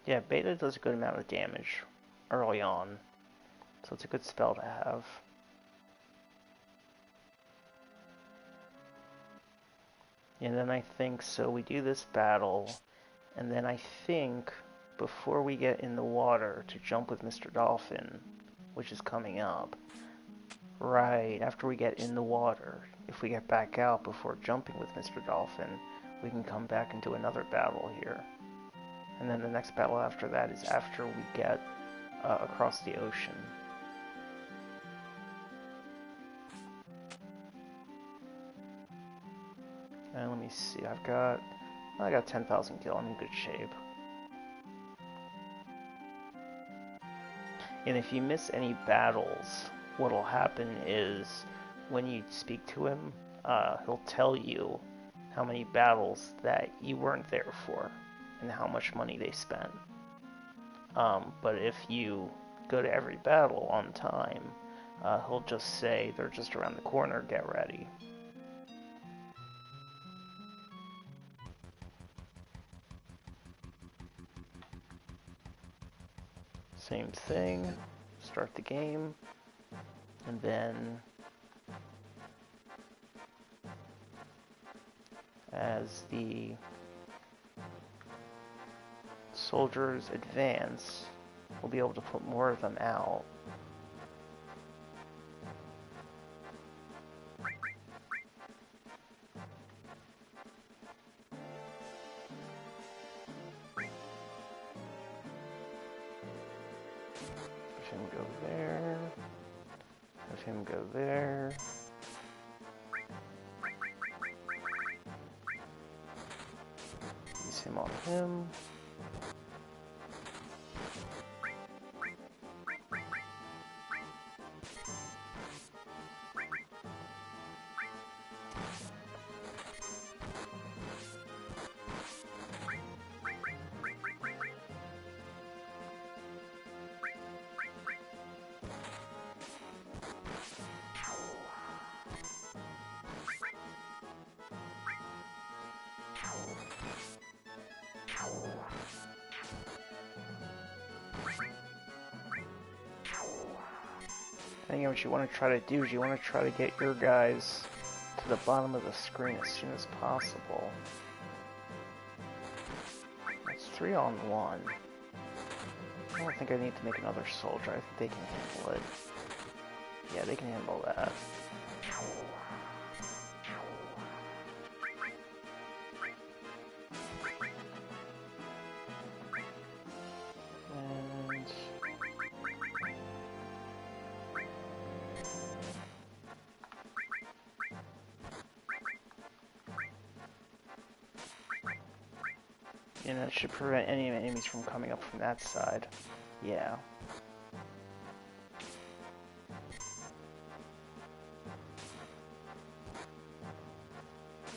[SPEAKER 1] Yeah, Beta does a good amount of damage early on, so it's a good spell to have. And then I think, so we do this battle, and then I think, before we get in the water to jump with Mr. Dolphin, which is coming up, right after we get in the water, if we get back out before jumping with Mr. Dolphin, we can come back and do another battle here. And then the next battle after that is after we get across the ocean. And let me see, I got 10,000 gil, I'm in good shape. And if you miss any battles, what'll happen is, when you speak to him, he'll tell you how many battles that you weren't there for, and how much money they spent. But if you go to every battle on time, he'll just say, they're just around the corner, get ready. Same thing, start the game, and then as the soldiers advance, we'll be able to put more of them out. Have him go there. Have him go there. Use him on him. I think what you want to try to do is you want to try to get your guys to the bottom of the screen as soon as possible. It's 3 on 1. I don't think I need to make another soldier. I think they can handle it. Yeah, they can handle that. And it should prevent any enemies from coming up from that side. Yeah.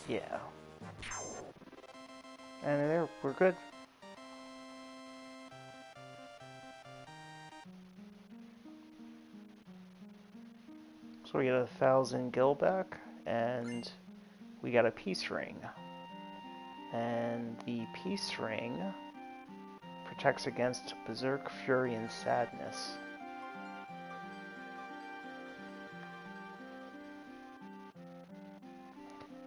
[SPEAKER 1] Yeah. And there, we're good. So we get 1,000 gil back, and we got a peace ring. And the peace ring protects against Berserk, Fury, and Sadness.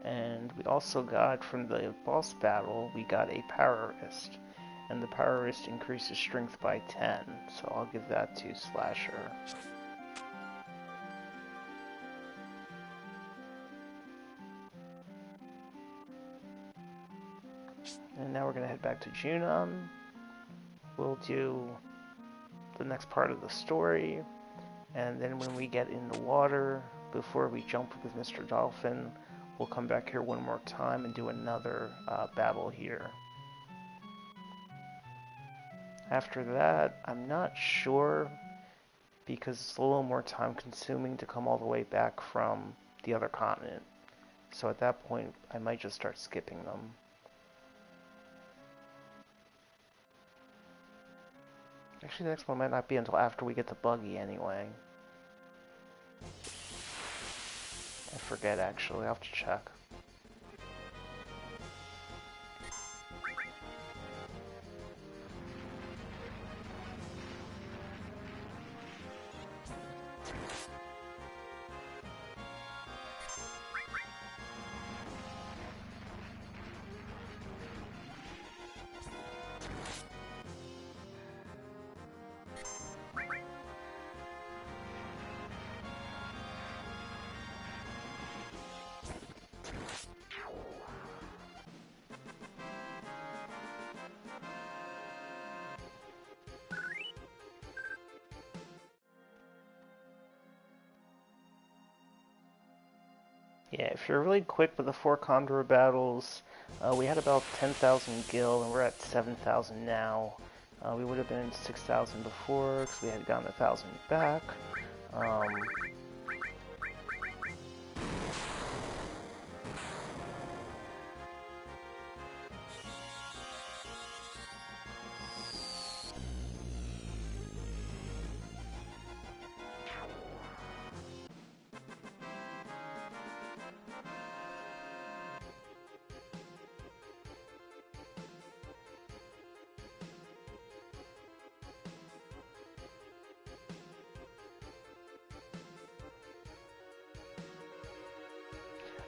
[SPEAKER 1] And we also got, from the boss battle, we got a Power Wrist. And the Power Wrist increases strength by 10, so I'll give that to Slasher. And now we're going to head back to Junon. We'll do the next part of the story, and then when we get in the water, before we jump with Mr. Dolphin, we'll come back here one more time and do another battle here. After that, I'm not sure because it's a little more time consuming to come all the way back from the other continent. So at that point, I might just start skipping them. Actually, the next one might not be until after we get the buggy anyway. I forget actually, I'll have to check. Yeah, if you're really quick with the 4 Condor battles, we had about 10,000 gil and we're at 7,000 now. We would have been 6,000 before because we had gotten 1,000 back.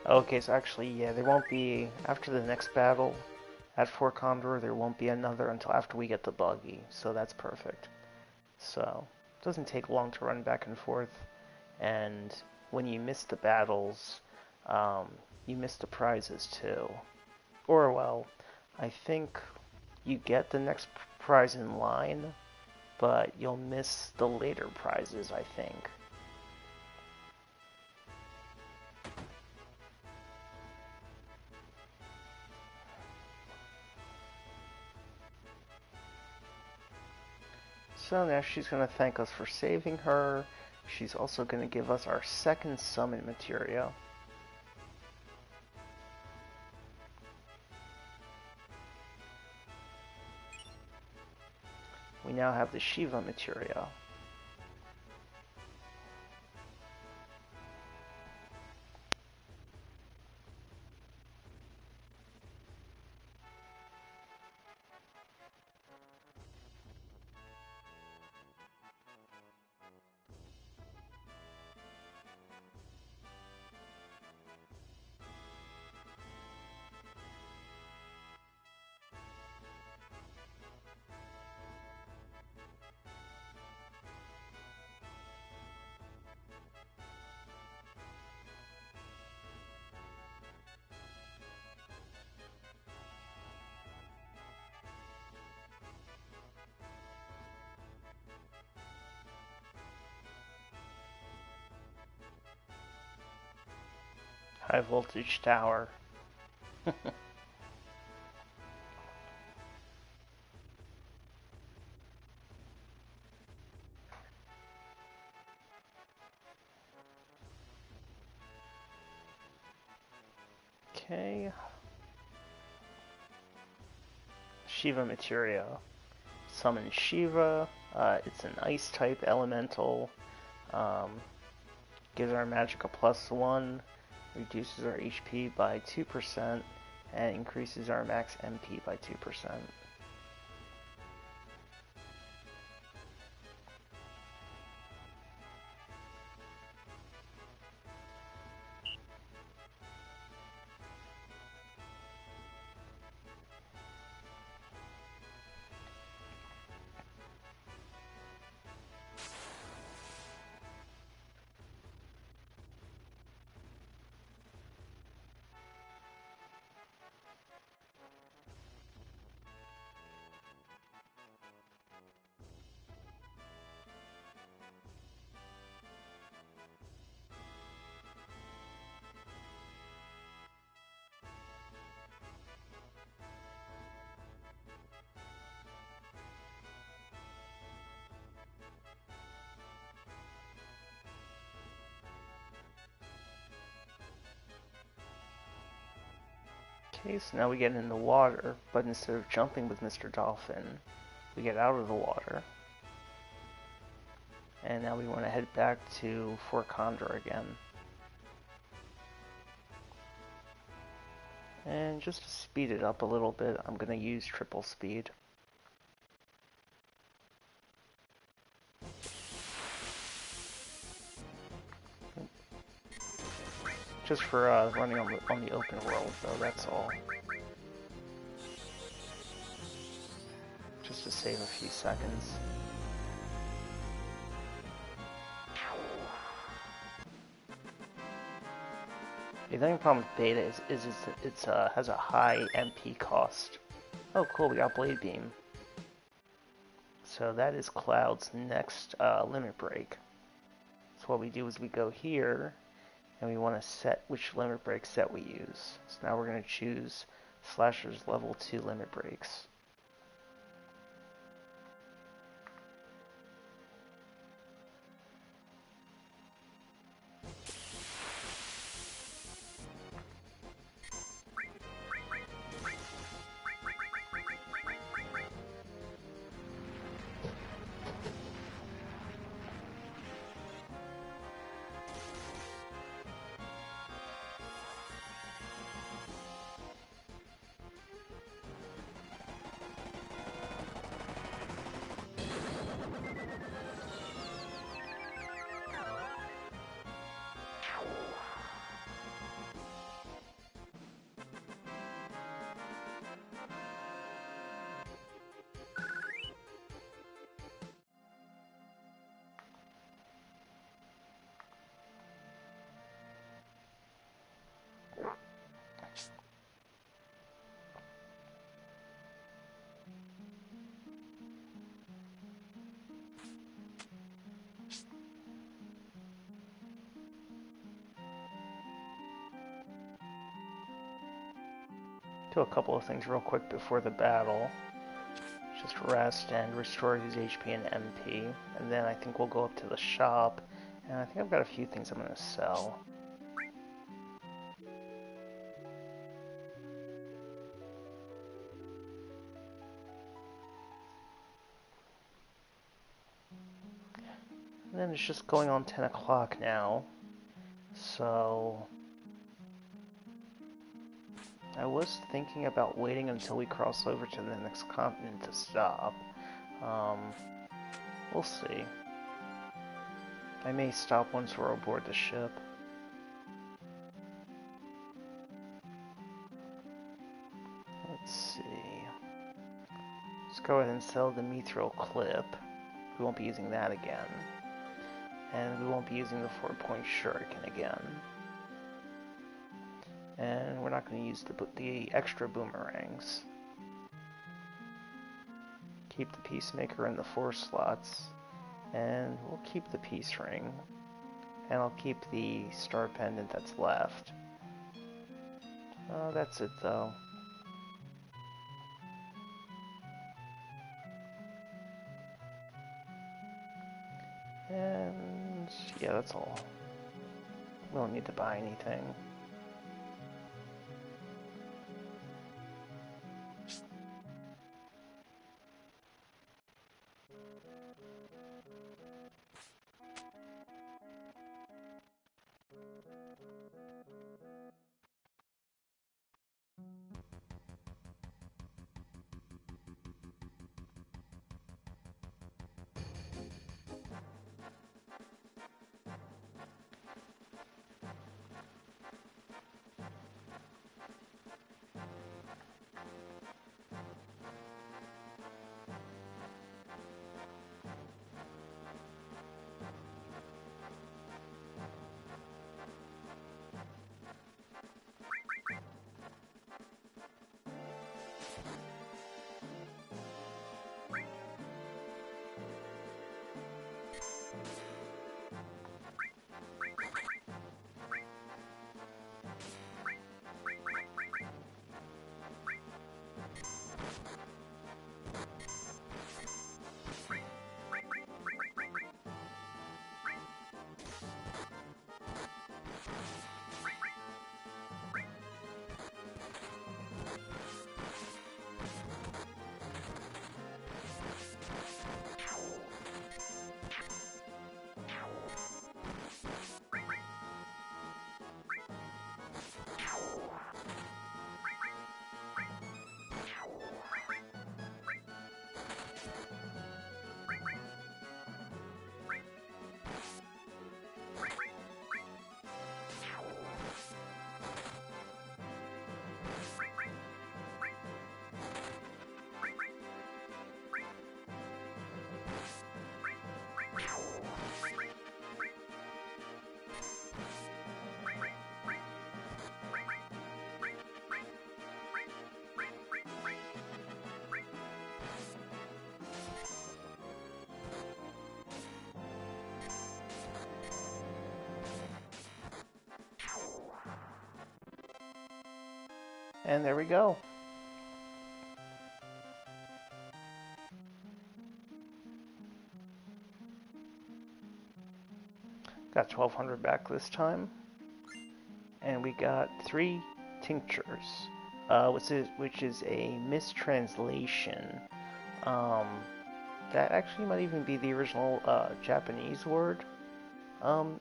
[SPEAKER 1] Okay, so actually, yeah, there won't be, after the next battle at Fort Condor, there won't be another until after we get the buggy, so that's perfect. So, it doesn't take long to run back and forth, and when you miss the battles, um, you miss the prizes too. Or, well, I think you get the next prize in line, but you'll miss the later prizes, I think. So now she's going to thank us for saving her. She's also going to give us our second summon materia. We now have the Shiva materia. High voltage tower. Okay. Shiva materia. Summon Shiva. It's an ice type elemental. Um, gives our magic a +1. Reduces our HP by 2%. And increases our max MP by 2%. Okay, so now we get in the water, but instead of jumping with Mr. Dolphin, we get out of the water. And now we want to head back to Fort Condor again. And just to speed it up a little bit, I'm going to use triple speed. Just for running on the open world, though, that's all. Just to save a few seconds. The only problem with beta is it has a high MP cost. Oh cool, we got Blade Beam. So that is Cloud's next limit break. So what we do is we go here, and we want to set which limit break set we use. So now we're going to choose Slasher's level 2 limit breaks. Do a couple of things real quick before the battle. Just rest and restore his HP and MP. And then I think we'll go up to the shop. And I think I've got a few things I'm going to sell. And then it's just going on 10 o'clock now. So I was thinking about waiting until we cross over to the next continent to stop. We'll see. I may stop once we're aboard the ship. Let's see. Let's go ahead and sell the Mithril Clip. We won't be using that again. And we won't be using the 4-point Shuriken again. And we're not going to use the extra boomerangs. Keep the Peacemaker in the 4 slots. And we'll keep the Peace Ring. And I'll keep the Star Pendant that's left. That's it though. And yeah, that's all. We don't need to buy anything. And there we go. Got 1,200 back this time. And we got 3 tinctures, which is a mistranslation. That actually might even be the original Japanese word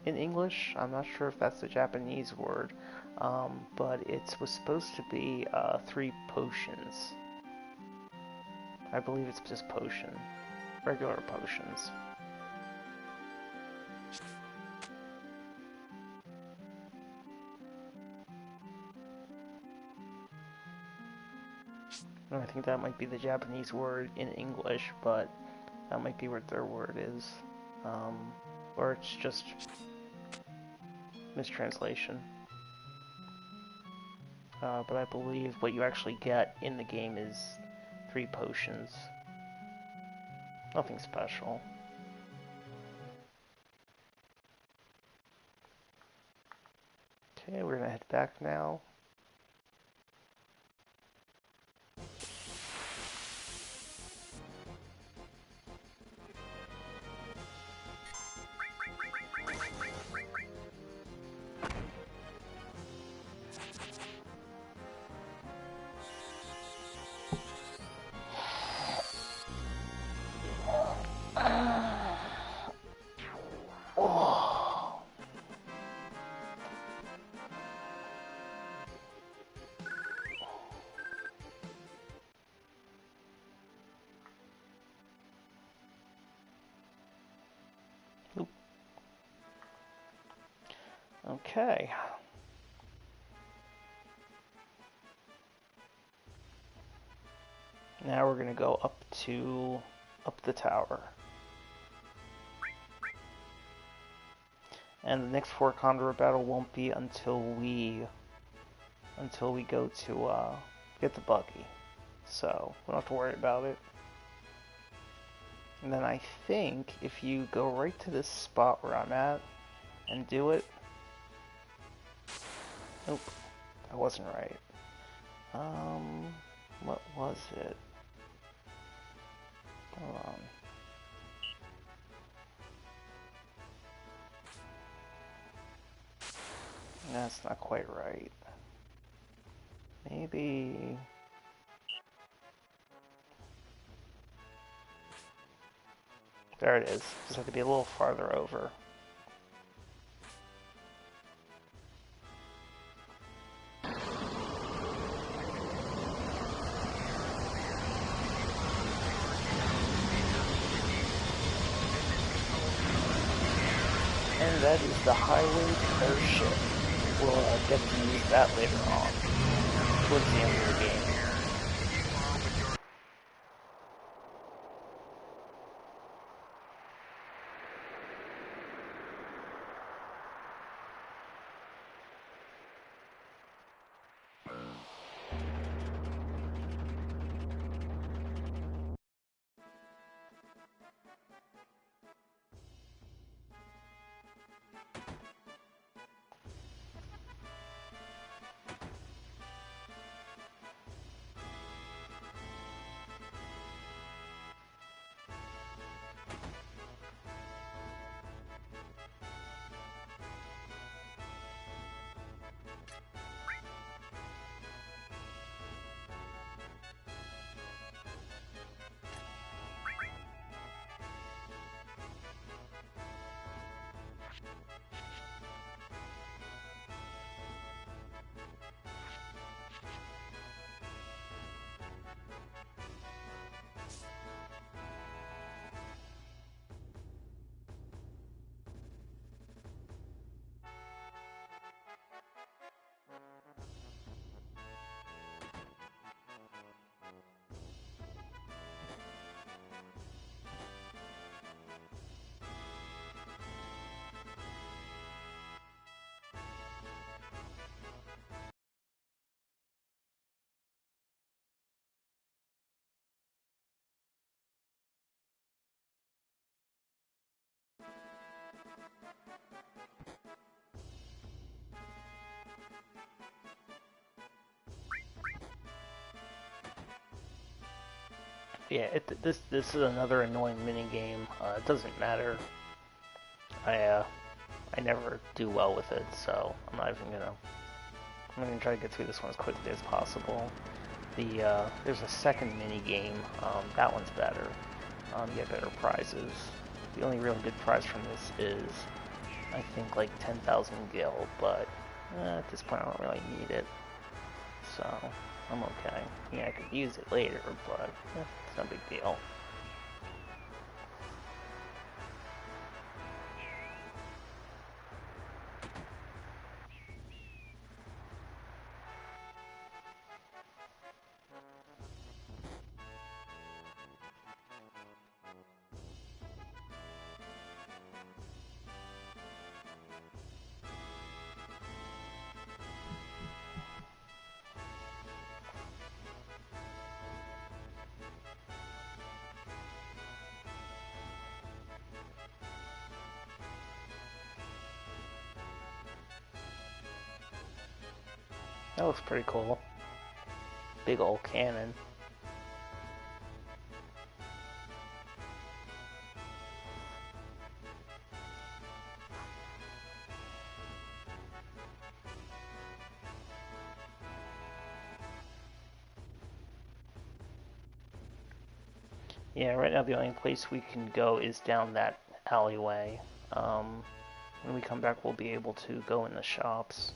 [SPEAKER 1] in English. I'm not sure if that's the Japanese word, but it was supposed to be 3 potions. I believe it's just potion, regular potions. I think that might be the Japanese word in English, but that might be what their word is. Or it's just mistranslation. But I believe what you actually get in the game is 3 potions. Nothing special. Okay, we're gonna head back now. Okay. Now we're gonna go up the tower. And the next Four Condor battle won't be until we go to get the buggy. So we don't have to worry about it. And then I think if you go right to this spot where I'm at and do it. Nope, that wasn't right. What was it? Hold on. That's not quite right. Maybe... There it is. Just have to be a little farther over. And that is the highway airship. We'll get to use that later on, towards the end of the game. Yeah, this is another annoying mini game. It doesn't matter. I never do well with it, so I'm not even gonna. I'm gonna try to get through this one as quickly as possible. There's a second mini game. That one's better. You get better prizes. The only really good prize from this is, I think, like 10,000 gil, but at this point I don't really need it, so I'm okay. Yeah, I could use it later, but it's no big deal. That looks pretty cool. Big old cannon. Yeah, right now the only place we can go is down that alleyway. When we come back, we'll be able to go in the shops.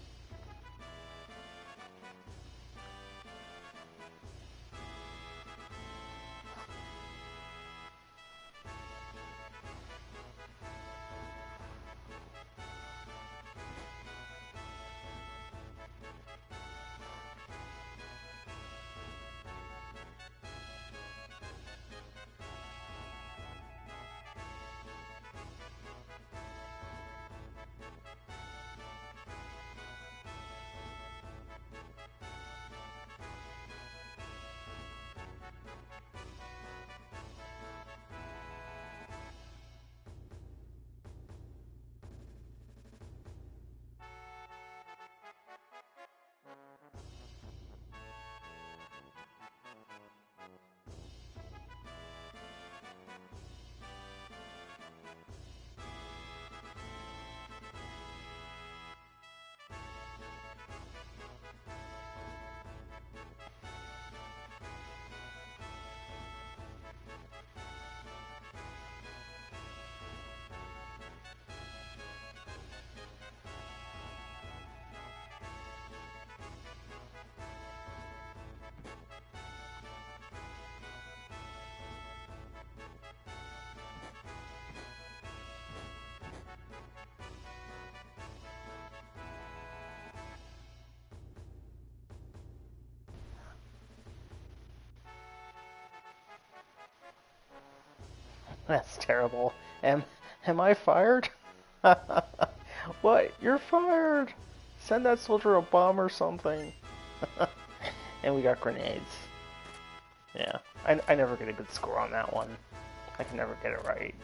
[SPEAKER 1] That's terrible. Am I fired? What? You're fired! Send that soldier a bomb or something. And we got grenades. Yeah, I never get a good score on that one. I can never get it right.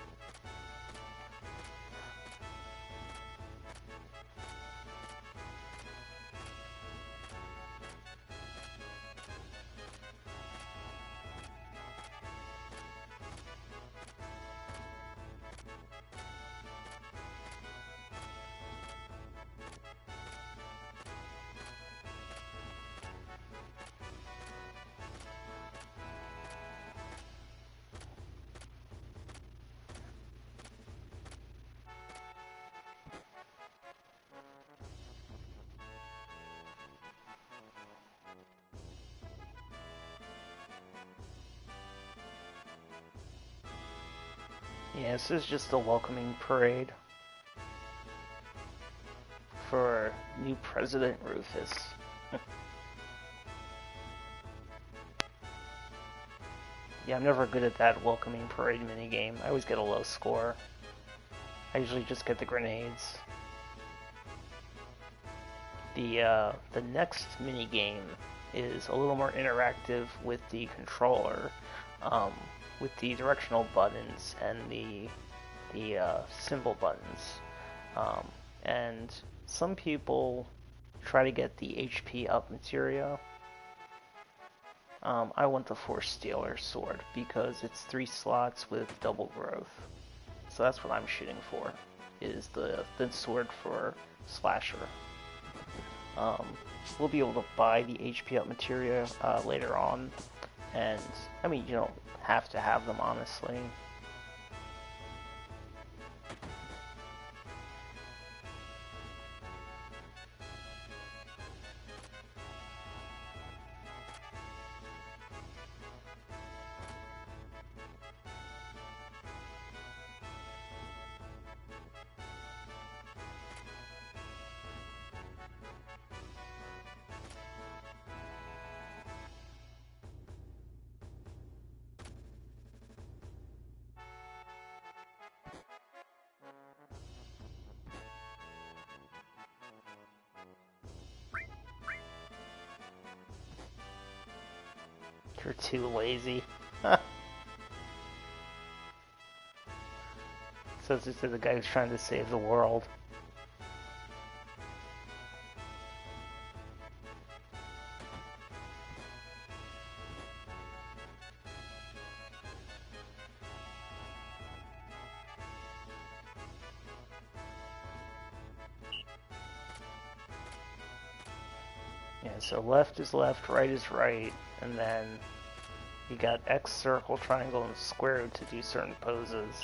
[SPEAKER 1] Yeah, this is just a welcoming parade for new President Rufus. Yeah, I'm never good at that welcoming parade minigame. I always get a low score. I usually just get the grenades. The next minigame is a little more interactive with the controller, with the directional buttons and the symbol buttons. And some people try to get the HP up materia. I want the Force Stealer sword because it's 3 slots with double growth. So that's what I'm shooting for, is the sword for Slasher. We'll be able to buy the HP up materia later on, and I mean, you don't have to have them, honestly. You're too lazy. Says it to the guy who's trying to save the world. Yeah, so left is left, right is right, and then you got X, circle, triangle, and square to do certain poses.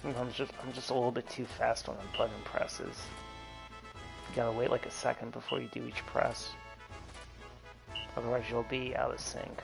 [SPEAKER 1] I'm just a little bit too fast on the button presses. You gotta wait like a second before you do each press. Otherwise you'll be out of sync.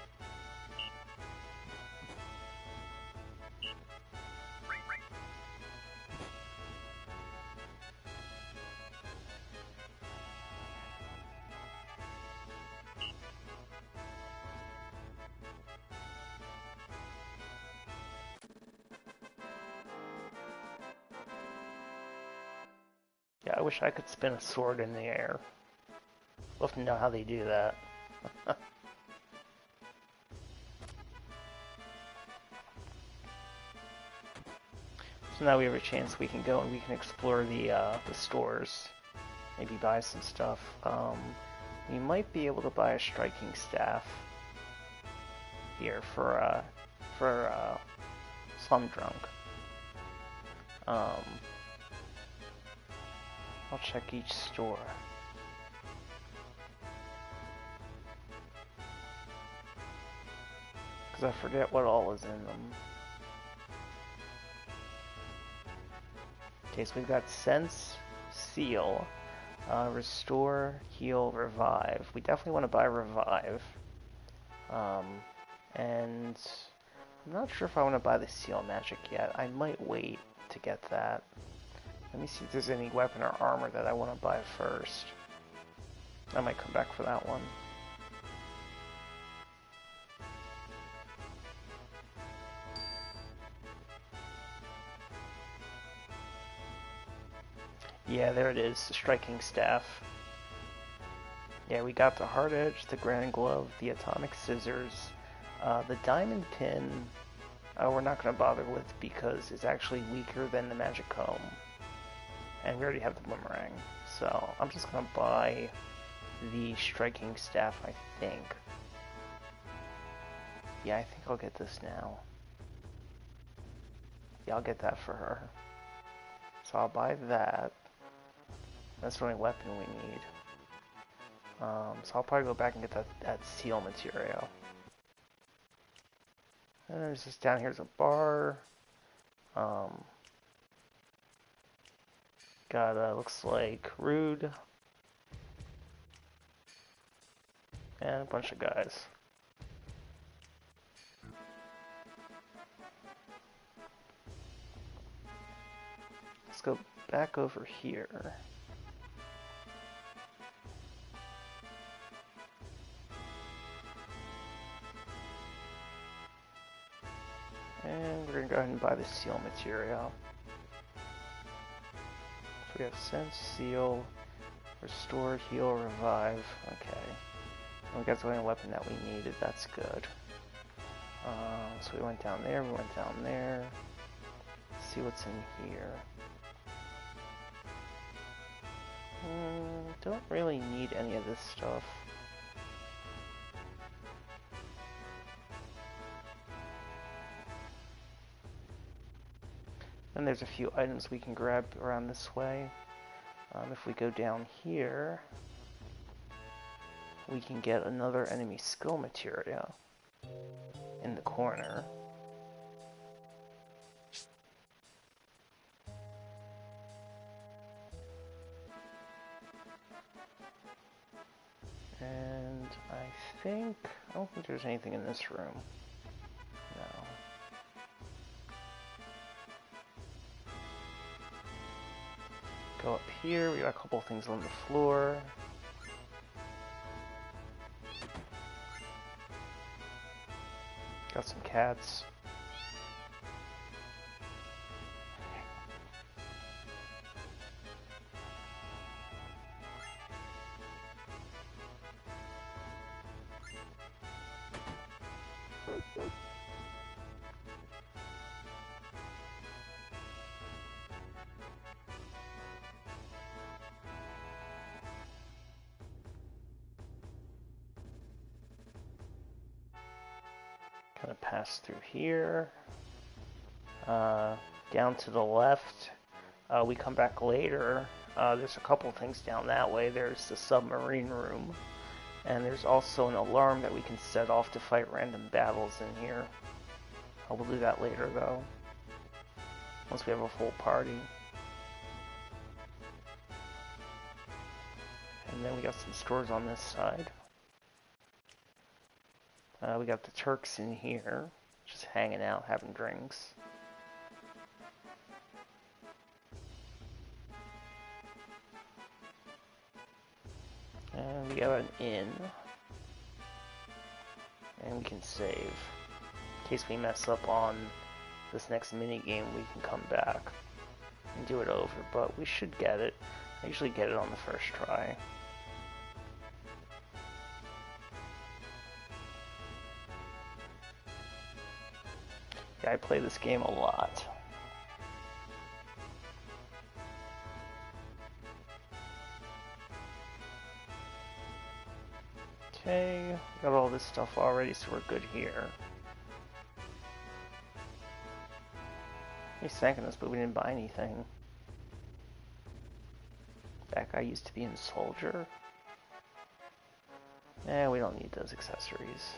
[SPEAKER 1] Yeah, I wish I could spin a sword in the air. We'll have to know how they do that. So now we have a chance we can go and we can explore the stores. Maybe buy some stuff. We might be able to buy a striking staff here for Slum Drunk. I'll check each store. Because I forget what all is in them. Okay, so we've got Sense, Seal, Restore, Heal, Revive. We definitely want to buy Revive. And I'm not sure if I want to buy the Seal Magic yet. I might wait to get that. Let me see if there's any weapon or armor that I want to buy first. I might come back for that one. Yeah, there it is, the striking staff. Yeah, we got the hard edge, the grand glove, the atomic scissors, the diamond pin. We're not going to bother with because it's actually weaker than the magic comb. And we already have the boomerang. So I'm just going to buy the striking staff, I think. Yeah, I think I'll get this now. Yeah, I'll get that for her. So I'll buy that. That's the only weapon we need. So I'll probably go back and get that seal material. And there's just down here's a bar. Got looks like Rude. And a bunch of guys. Let's go back over here. And we're going to go ahead and buy the seal material. So we have Sense, Seal, Restore, Heal, Revive. Okay. And we got the only weapon that we needed. That's good. So we went down there, we went down there. Let's see what's in here. Don't really need any of this stuff. And there's a few items we can grab around this way. If we go down here, we can get another enemy skill materia in the corner. And I don't think there's anything in this room. No. Go up here, we got a couple things on the floor. Got some cats. Kind of pass through here. Down to the left. We come back later. There's a couple things down that way. There's the submarine room. And there's also an alarm that we can set off to fight random battles in here. We'll do that later though. Once we have a full party. And then we got some stores on this side. We got the Turks in here, just hanging out, having drinks. And we got an inn. And we can save. In case we mess up on this next mini game, we can come back and do it over, but we should get it. I usually get it on the first try. Yeah, I play this game a lot. Okay, got all this stuff already, so we're good here. He's thanking us, but we didn't buy anything. That guy used to be in Soldier. We don't need those accessories.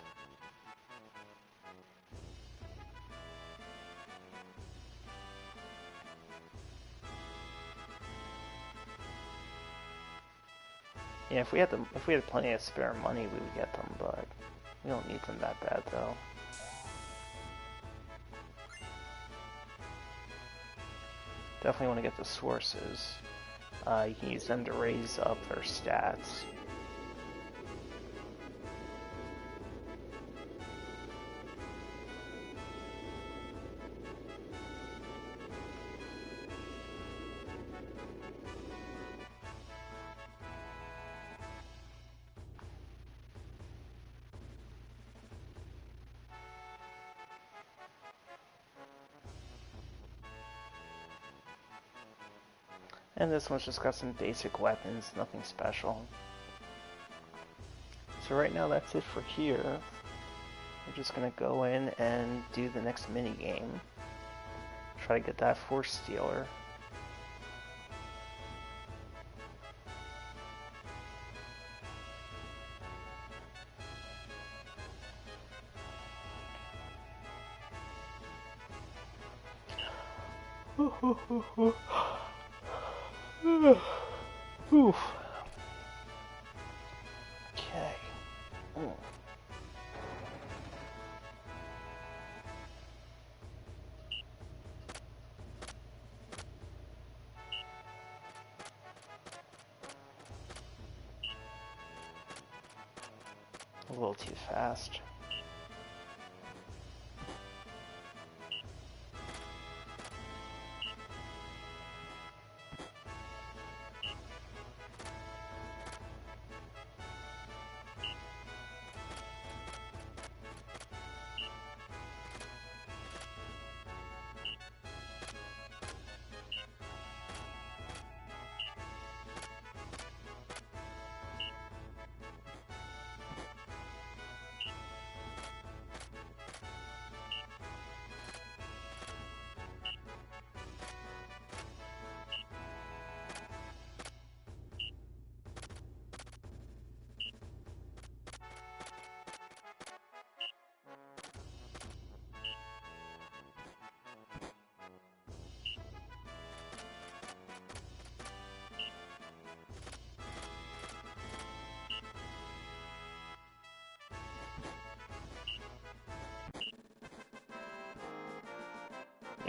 [SPEAKER 1] Yeah, if we had plenty of spare money, we would get them, but we don't need them that bad, though. Definitely want to get the sources. You can use them to raise up their stats. And this one's just got some basic weapons, nothing special. So right now that's it for here. We're just gonna go in and do the next mini game. Try to get that Force Stealer. Oof. Okay. A little too fast.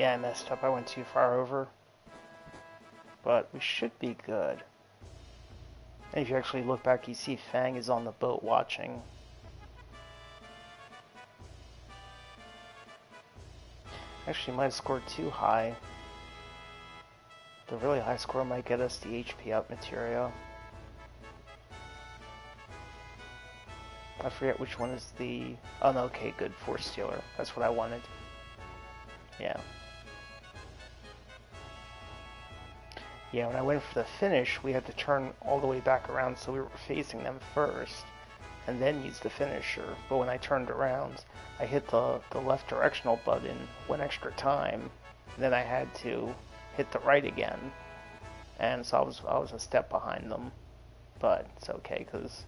[SPEAKER 1] Yeah, I messed up. I went too far over. But we should be good. And if you actually look back, you see Fang is on the boat watching. Actually, might have scored too high. The really high score might get us the HP up materia. I forget which one is the... Oh no, okay, good. Force Stealer. That's what I wanted. Yeah. Yeah, when I went for the finish, we had to turn all the way back around so we were facing them first, and then use the finisher. But when I turned around, I hit the left directional button one extra time, and then I had to hit the right again. And so I was a step behind them. But it's okay, because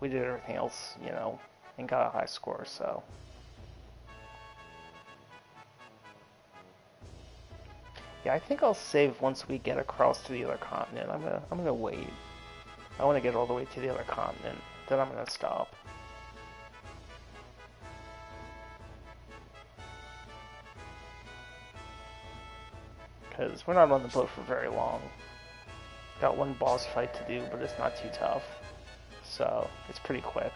[SPEAKER 1] we did everything else, you know, and got a high score, so... Yeah, I think I'll save once we get across to the other continent. I'm gonna wait. I want to get all the way to the other continent. Then I'm gonna stop. Because we're not on the boat for very long. Got one boss fight to do, but it's not too tough. So, it's pretty quick.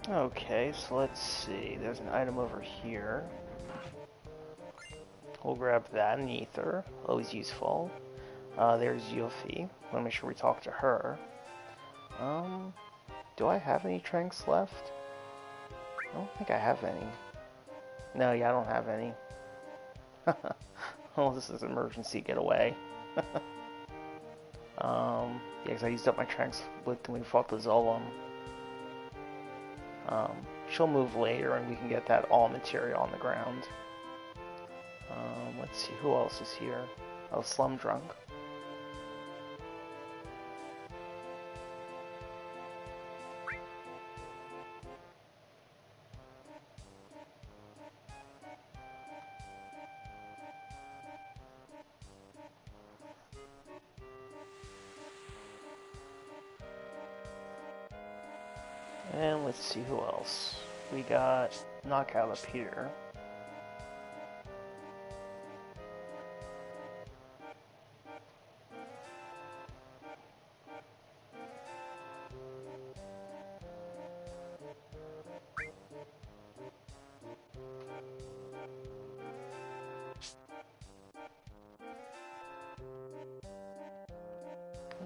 [SPEAKER 1] Okay, so let's see. There's an item over here. We'll grab that, an ether. Always useful. There's Yuffie. Want to make sure we talk to her. Do I have any tranks left? I don't think I have any. No, yeah, I don't have any. Oh, this is emergency getaway. Yeah, because I used up my tranks when we fought the Zolom. She'll move later and we can get that all material on the ground. Let's see, who else is here? Oh, Slum Drunk. And let's see who else. We got Knockout up here.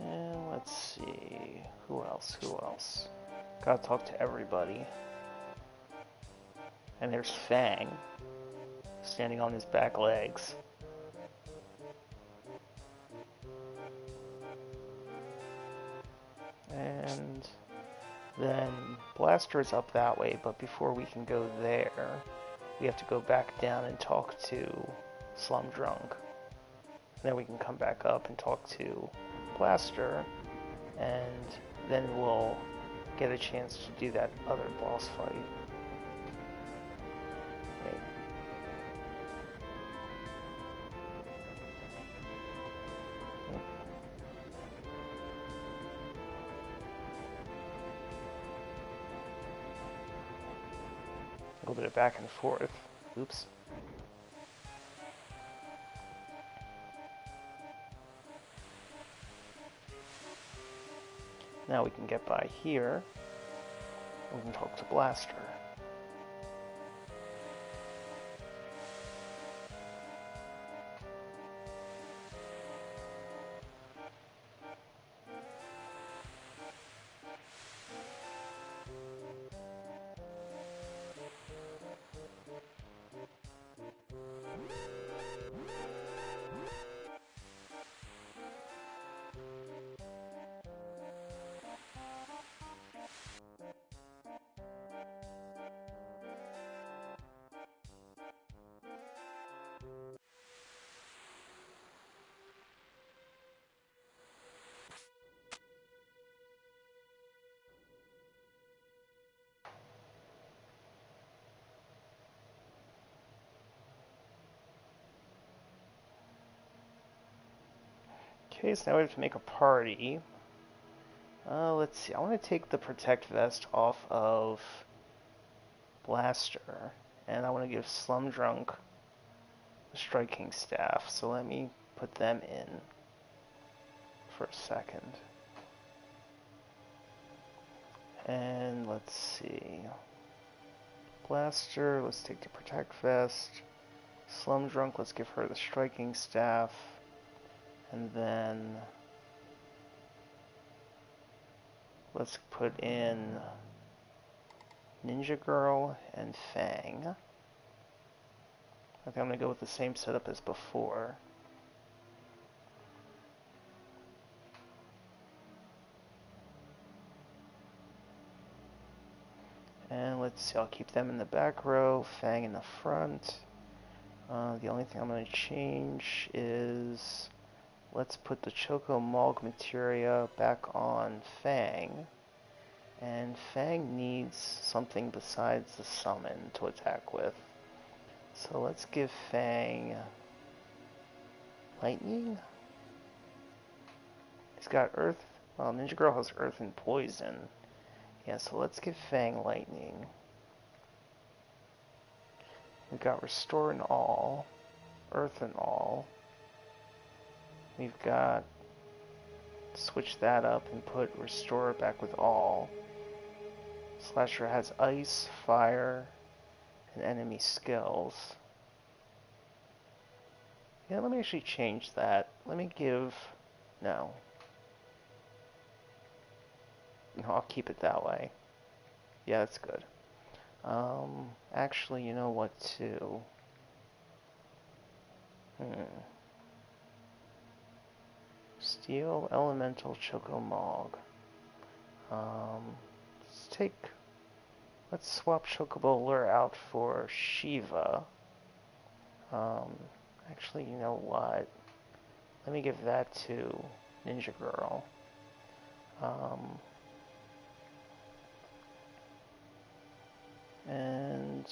[SPEAKER 1] And let's see, who else? Gotta talk to everybody. And there's Fang, standing on his back legs. Blaster is up that way, but before we can go there, we have to go back down and talk to Slum Drunk. Then we can come back up and talk to Blaster, and then we'll get a chance to do that other boss fight. Wait. A little bit of back and forth. Oops. Now we can get by here. We can talk to Blaster. Okay, so now we have to make a party. Let's see, I want to take the Protect Vest off of Blaster, and I want to give Slum Drunk the Striking Staff, so let me put them in for a second. And let's see, Blaster, let's take the Protect Vest. Slum Drunk, let's give her the Striking Staff. And then let's put in Ninja Girl and Fang. I think I'm going to go with the same setup as before. And let's see, I'll keep them in the back row, Fang in the front. The only thing I'm going to change is let's put the Choco Mog materia back on Fang. And Fang needs something besides the summon to attack with. So let's give Fang Lightning. He's got Earth. Well, Ninja Girl has Earth and Poison. Yeah, so let's give Fang Lightning. We've got Restore and All. Earth and All. We've got switch that up and put Restore back with All. Slasher has Ice, Fire, and enemy skills. Yeah, let me actually change that. Let me give... No, I'll keep it that way. Yeah, that's good. Actually, you know what, too? Steel, Elemental, Choco Mog. Let's swap Chocobo Lure out for Shiva. Actually, you know what? Let me give that to Ninja Girl. And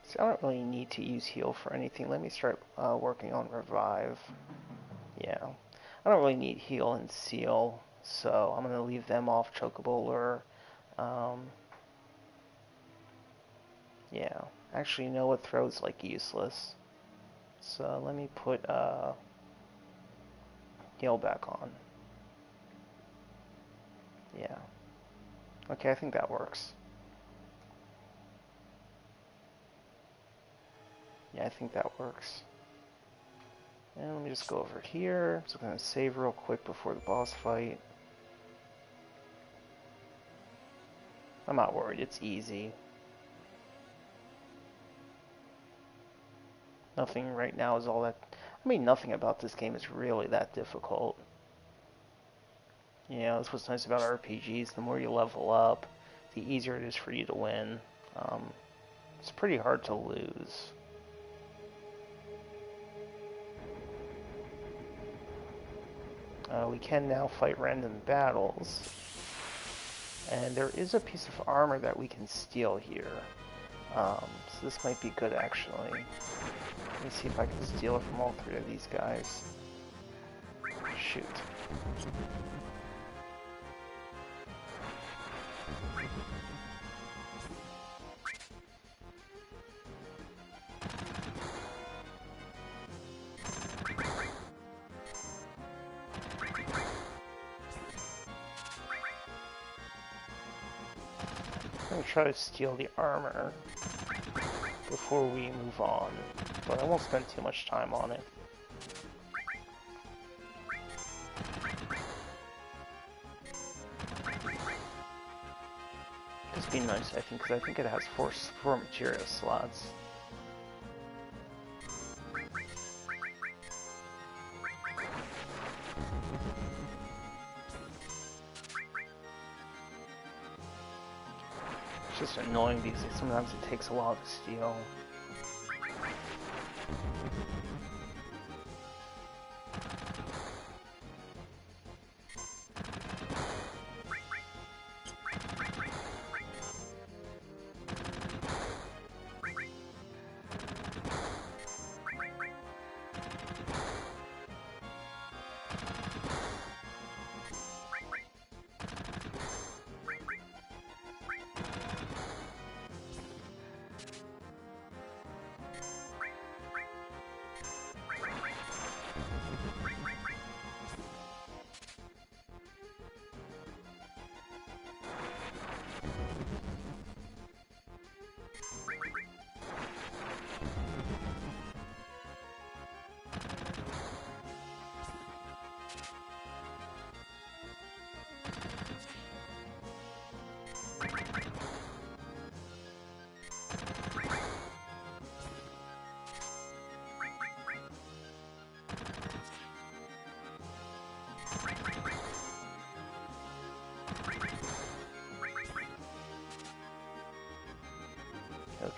[SPEAKER 1] so I don't really need to use heal for anything. Let me start working on revive. Yeah, I don't really need heal and seal, so I'm gonna leave them off Chocobo Lure. Yeah, actually, you know what? Throw's like useless. So let me put heal back on. Yeah. Okay, I think that works. Yeah, I think that works. And let me just go over here. So I'm going to save real quick before the boss fight. I'm not worried, it's easy. Nothing right now is all that... I I mean, nothing about this game is really that difficult. You know, that's what's nice about RPGs. The more you level up, the easier it is for you to win. It's pretty hard to lose. We can now fight random battles. And there is a piece of armor that we can steal here. So this might be good, actually. Let me see if I can steal it from all three of these guys. Shoot. I'm going to try to steal the armor before we move on, but I won't spend too much time on it. This would be nice, I think, because I think it has four materia slots. It's just annoying because sometimes it takes a while to steal.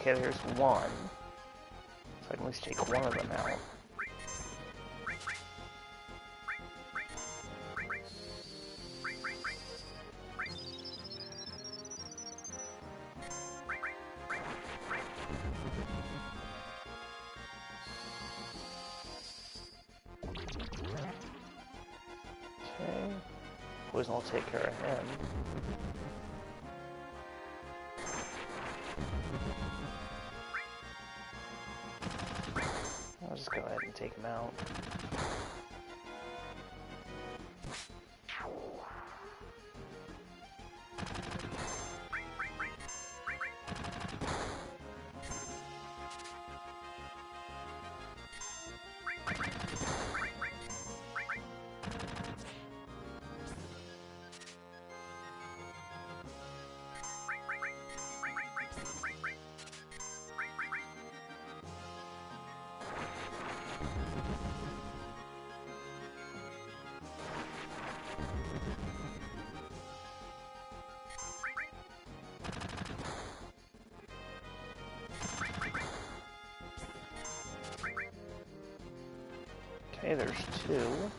[SPEAKER 1] Okay, there's one. So I can at least take one of them out. Okay. Poison will take care of him. I'll just go ahead and take him out. Okay, there's two.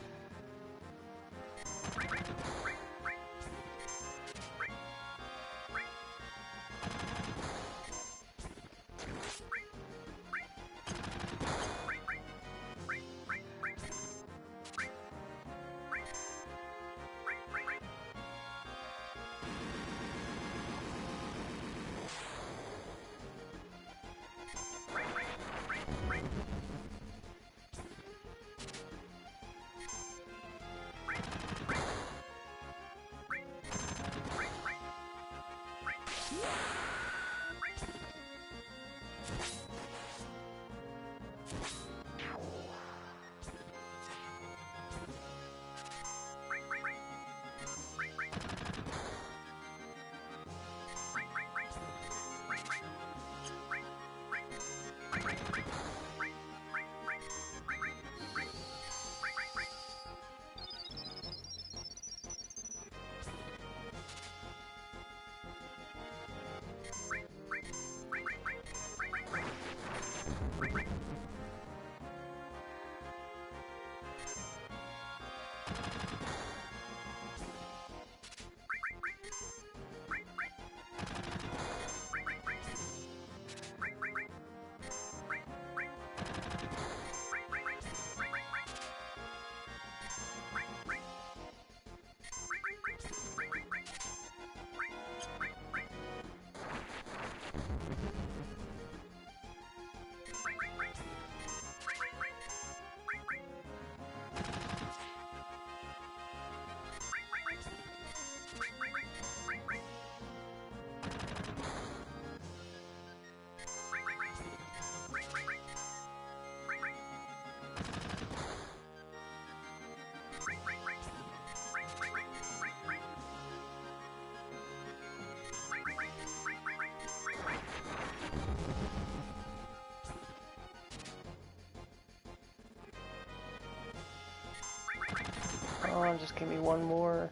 [SPEAKER 1] on, just give me one more.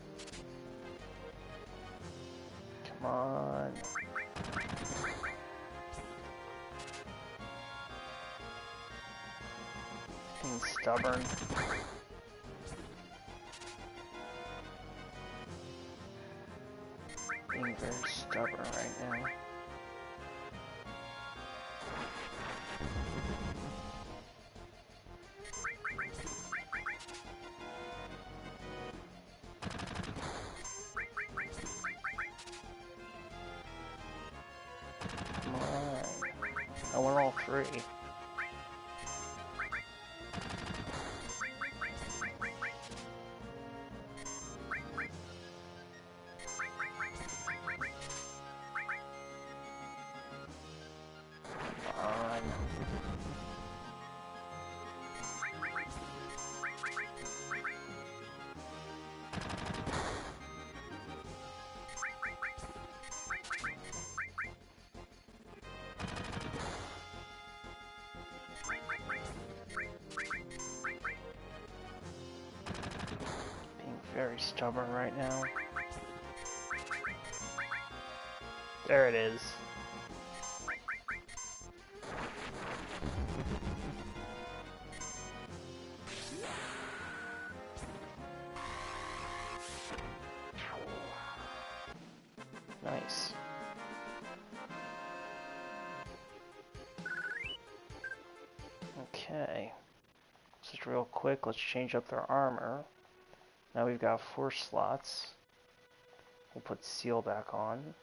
[SPEAKER 1] Come on. Being stubborn. Being very stubborn right now. Come on. I want all three. Very stubborn right now. There it is. Nice. Okay. Just real quick, let's change up their armor. Now we've got 4 slots. We'll put Seal back on.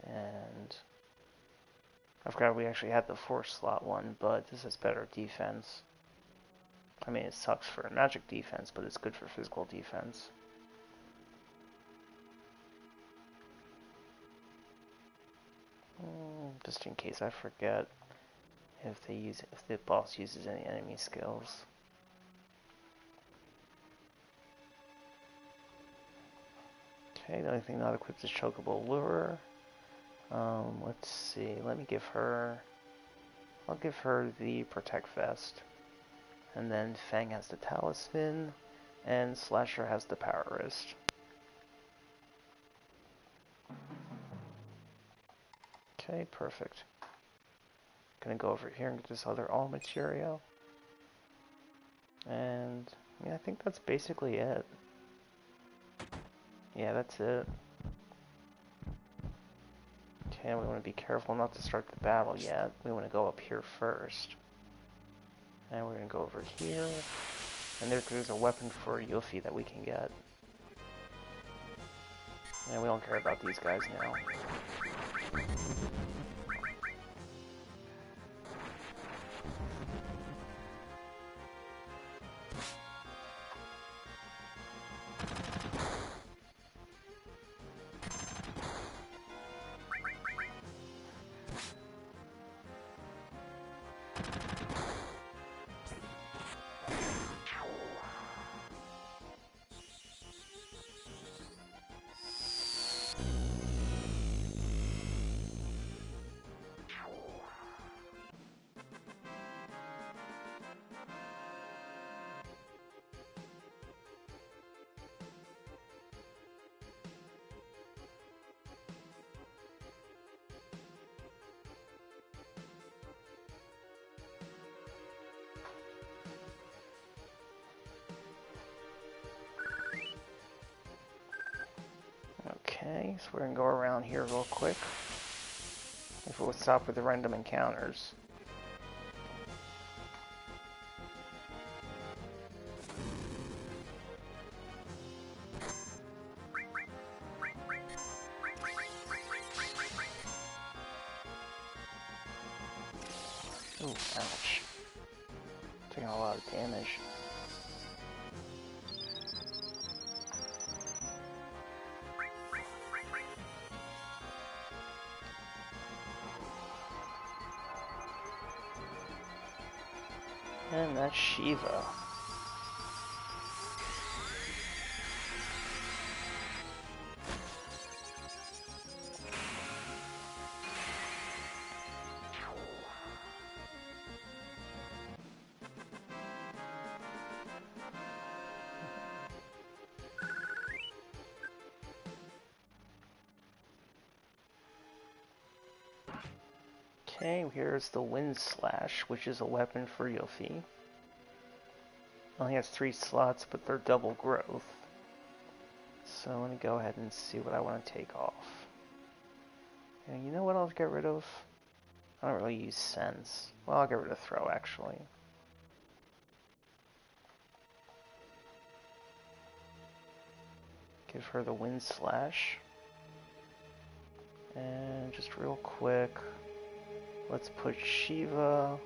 [SPEAKER 1] And I forgot we actually had the 4-slot one, but this is better defense. I mean, it sucks for magic defense, but it's good for physical defense. Just in case I forget if the boss uses any enemy skills. Okay, the only thing not equipped is Chocobo Lure. Let's see, let me give her... I'll give her the Protect Vest. And then Fang has the Talisman, and Slasher has the Power Wrist. Okay, perfect. Gonna go over here and get this other all material. And yeah, I think that's basically it. Yeah, that's it. Okay, we want to be careful not to start the battle yet. We want to go up here first. And we're going to go over here. And there's a weapon for Yuffie that we can get. And we don't care about these guys now. Okay, so we're going to go around here real quick. If we'll stop with the random encounters. Ooh, ouch. Taking a lot of damage. And that's Shiva. Okay, here's the Wind Slash, which is a weapon for Yuffie. Only has 3 slots, but they're double growth. So let me go ahead and see what I want to take off. And you know what I'll get rid of? I don't really use Sense. Well, I'll get rid of Throw, actually. Give her the Wind Slash. And just real quick, let's put Shiva.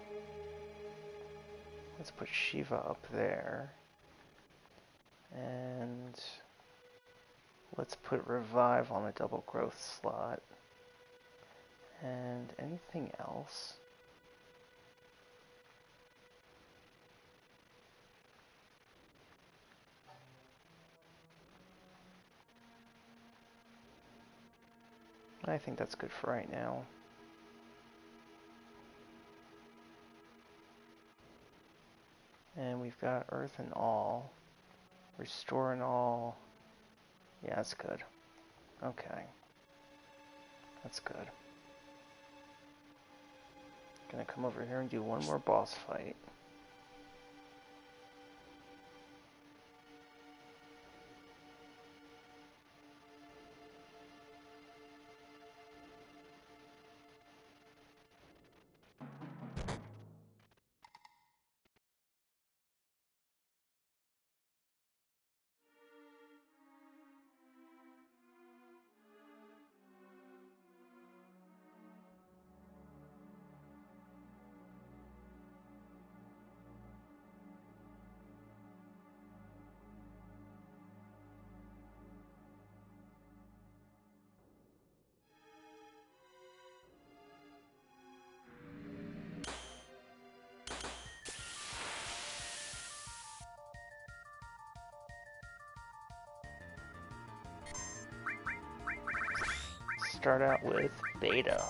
[SPEAKER 1] Let's put Shiva up there. And let's put Revive on the double growth slot. And anything else? I think that's good for right now. And we've got Earth and All. Restore and All. Yeah, that's good. Okay. That's good. Gonna come over here and do one more boss fight. Start out with Beta.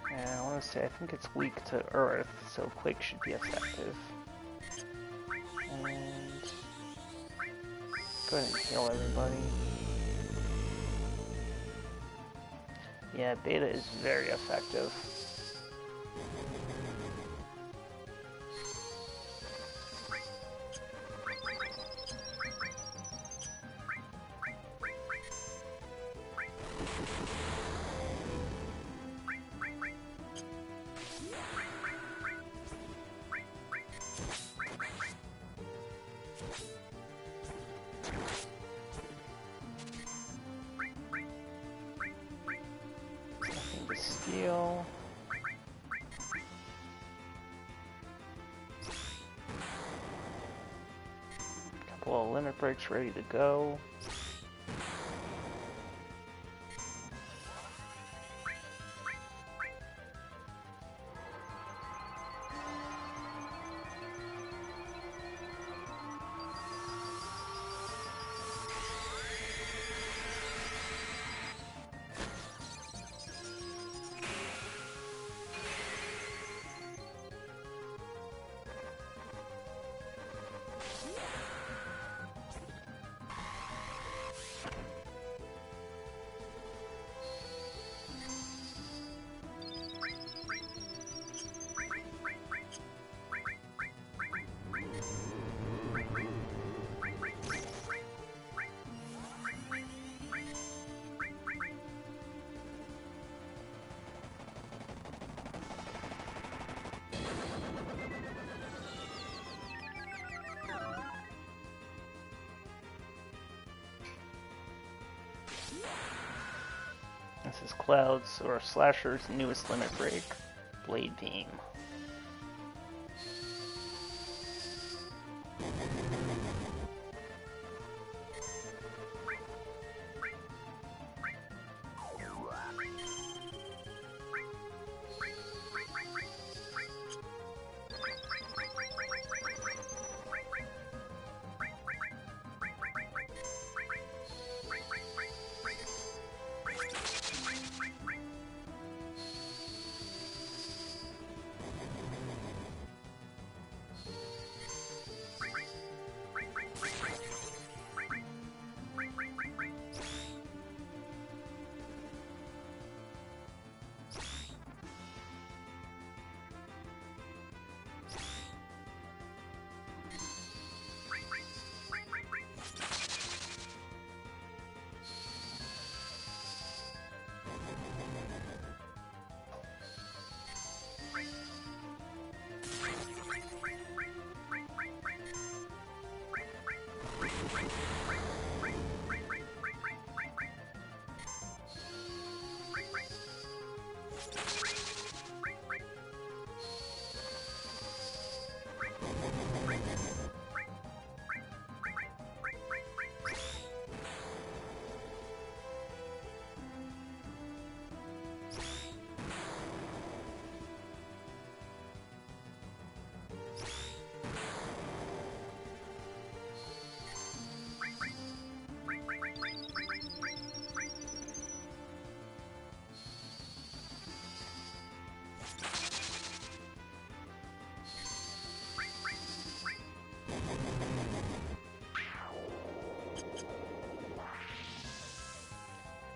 [SPEAKER 1] And I want to say I think it's weak to Earth, so Quake should be effective. And go ahead and heal everybody. Yeah, Beta is very effective. Nothing to steal. Couple of limit breaks ready to go. This is Cloud's or Slasher's newest limit break, Blade Beam.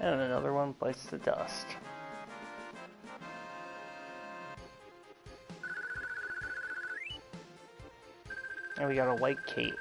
[SPEAKER 1] And another one bites the dust. And we got a white cape.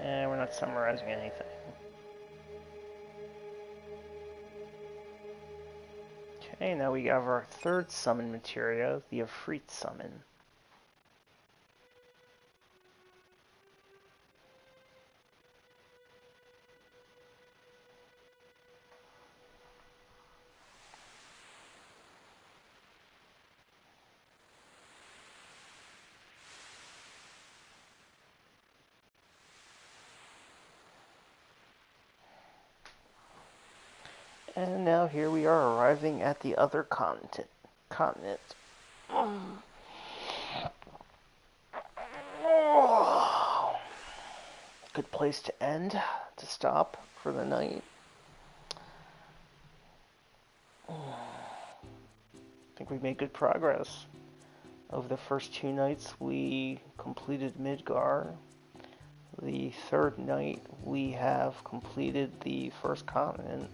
[SPEAKER 1] And we're not summarizing anything. Okay, now we have our third summon materia, the Efreet summon. And now here we are arriving at the other continent. Good place to end, to stop for the night. I think we made good progress. Over the first 2 nights, we completed Midgar. The third night, we have completed the first continent.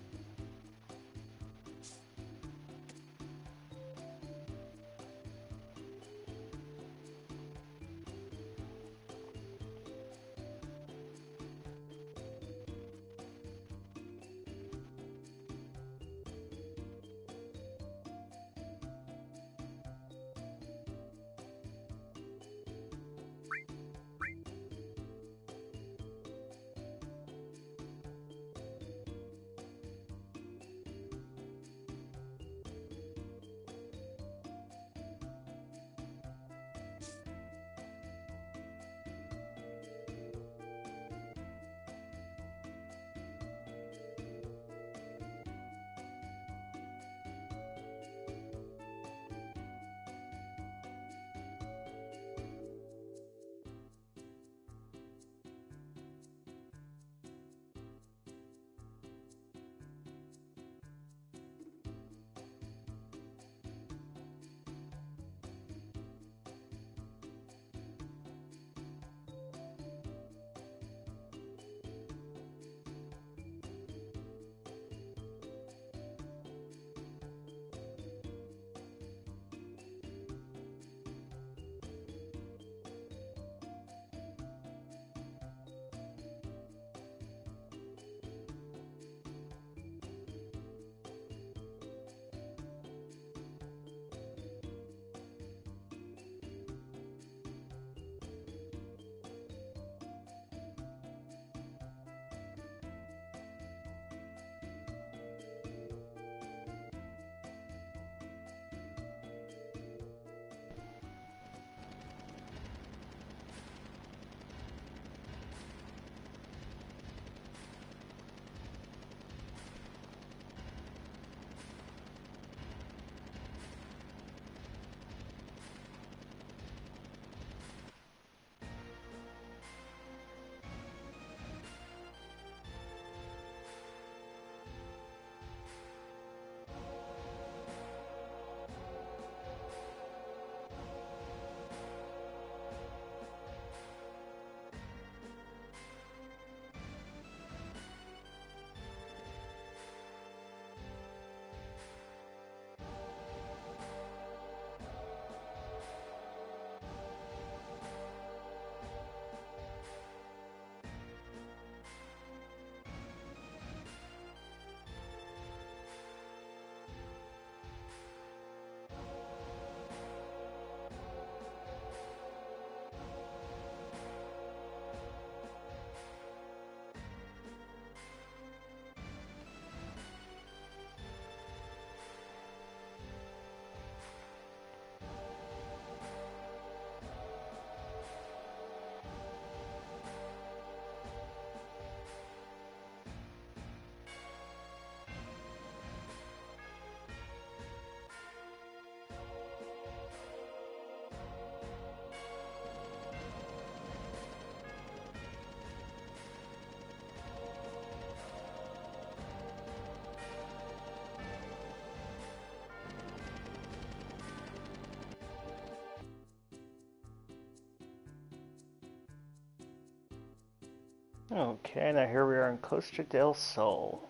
[SPEAKER 1] Okay, now here we are in Costa del Sol.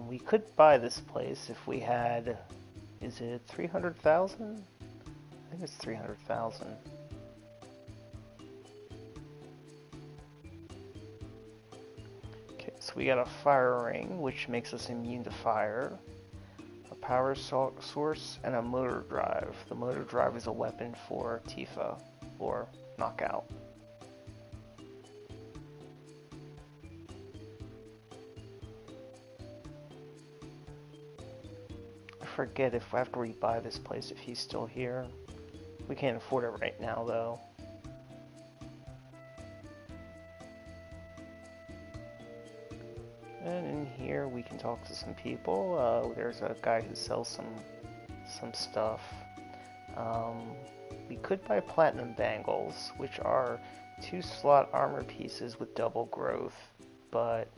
[SPEAKER 1] We could buy this place if we had, is it 300,000? I think it's 300,000. Okay, so we got a fire ring, which makes us immune to fire, a power source, and a motor drive. The motor drive is a weapon for Tifa, or knockout. I forget if after we buy this place if he's still here. We can't afford it right now though. And in here we can talk to some people. There's a guy who sells some stuff. We could buy platinum bangles, which are 2-slot armor pieces with double growth, but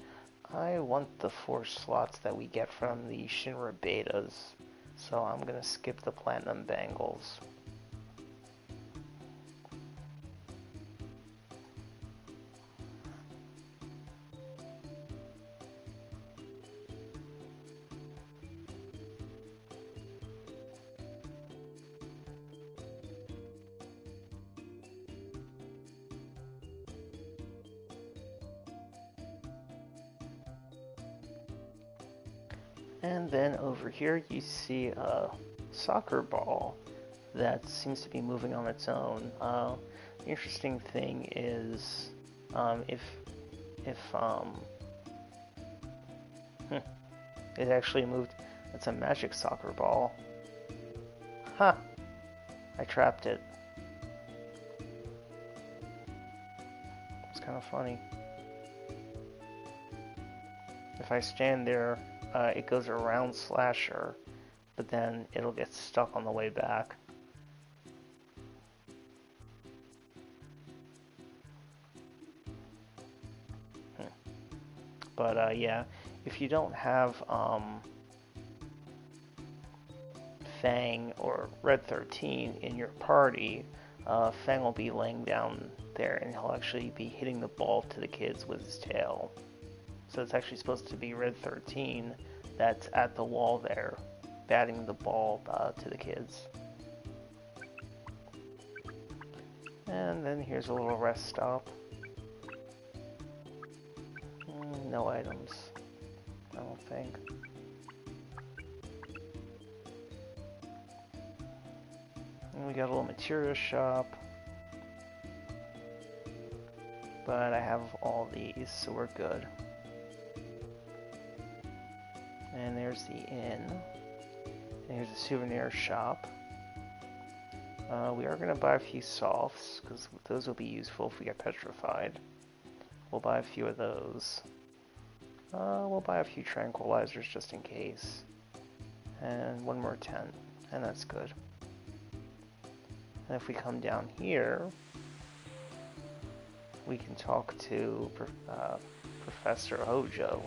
[SPEAKER 1] I want the 4 slots that we get from the Shinra betas, so I'm gonna skip the platinum bangles. And then over here you see a soccer ball that seems to be moving on its own. The interesting thing is if it actually moved. It's a magic soccer ball. Ha! Huh, I trapped it. It's kind of funny. If I stand there, it goes around Slasher, but then it'll get stuck on the way back. But yeah, if you don't have Fang or Red 13 in your party, Fang will be laying down there and he'll actually be hitting the ball to the kids with his tail. So it's actually supposed to be Red 13 that's at the wall there, batting the ball to the kids. And then here's a little rest stop. No items, I don't think. And we got a little material shop. But I have all these, so we're good. And there's the inn. And here's a souvenir shop. We are going to buy a few softs, because those will be useful if we get petrified. We'll buy a few of those. We'll buy a few tranquilizers just in case. And one more tent, and that's good. And if we come down here, we can talk to Professor Hojo.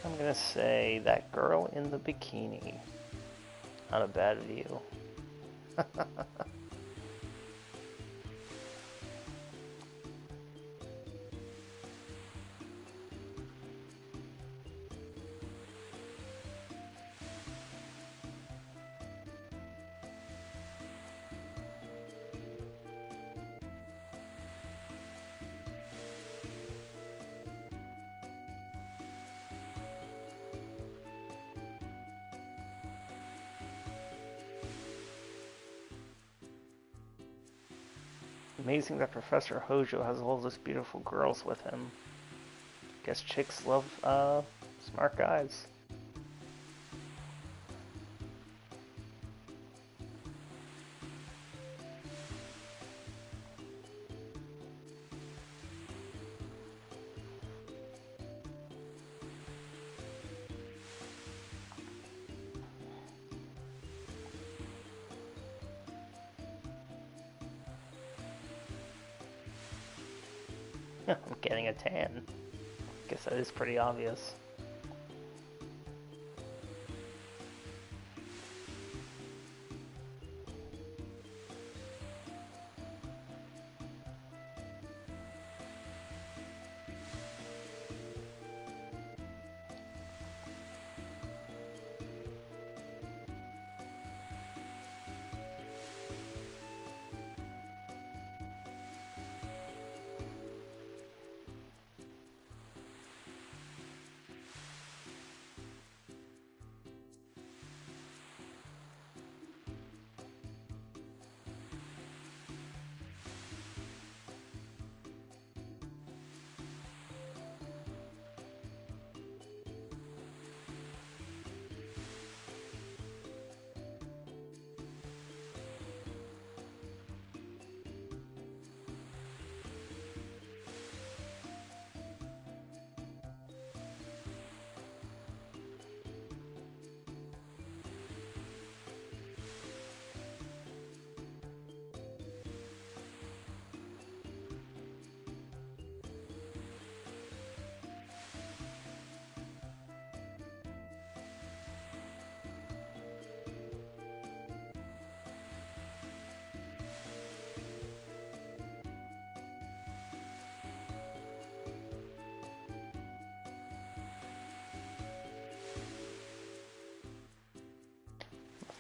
[SPEAKER 1] I'm gonna say that girl in the bikini. Not a bad view. Amazing that Professor Hojo has all those beautiful girls with him. Guess chicks love smart guys. I'm getting a tan. Guess that is pretty obvious.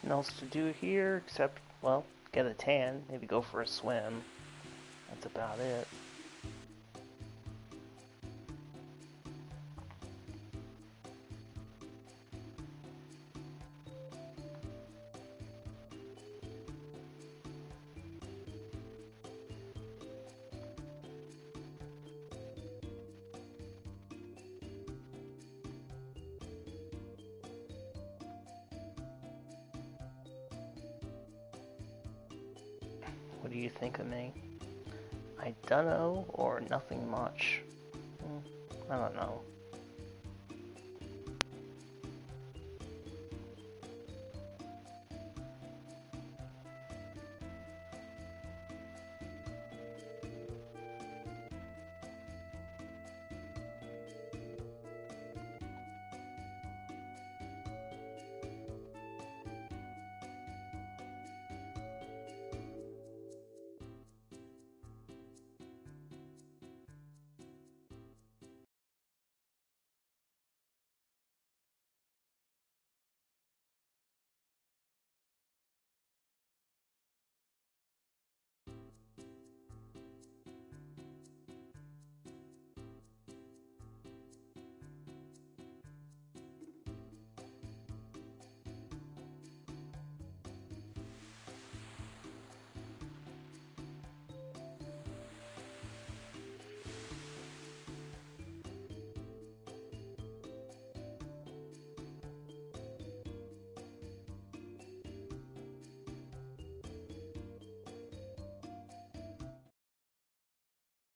[SPEAKER 1] Nothing else to do here except, well, get a tan, maybe go for a swim. That's about it. What do you think of me? I dunno or nothing much. I don't know.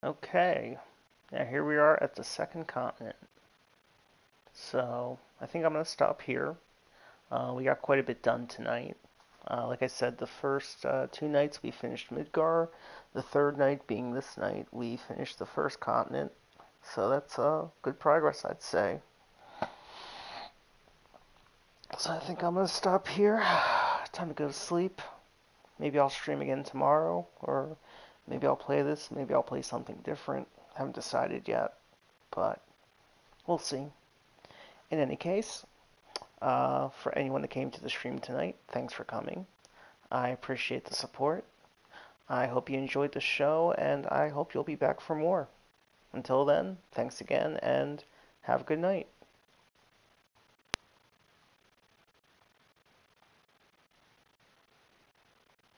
[SPEAKER 1] Okay, now here we are at the second continent. So I think I'm going to stop here. We got quite a bit done tonight. Like I said, the first 2 nights we finished Midgar. The third night being this night, we finished the first continent. So that's good progress, I'd say. So I think I'm going to stop here. Time to go to sleep. Maybe I'll stream again tomorrow, or maybe I'll play this, maybe I'll play something different. Haven't decided yet, but we'll see. In any case, for anyone that came to the stream tonight, thanks for coming. I appreciate the support. I hope you enjoyed the show, and I hope you'll be back for more. Until then, thanks again, and have a good night.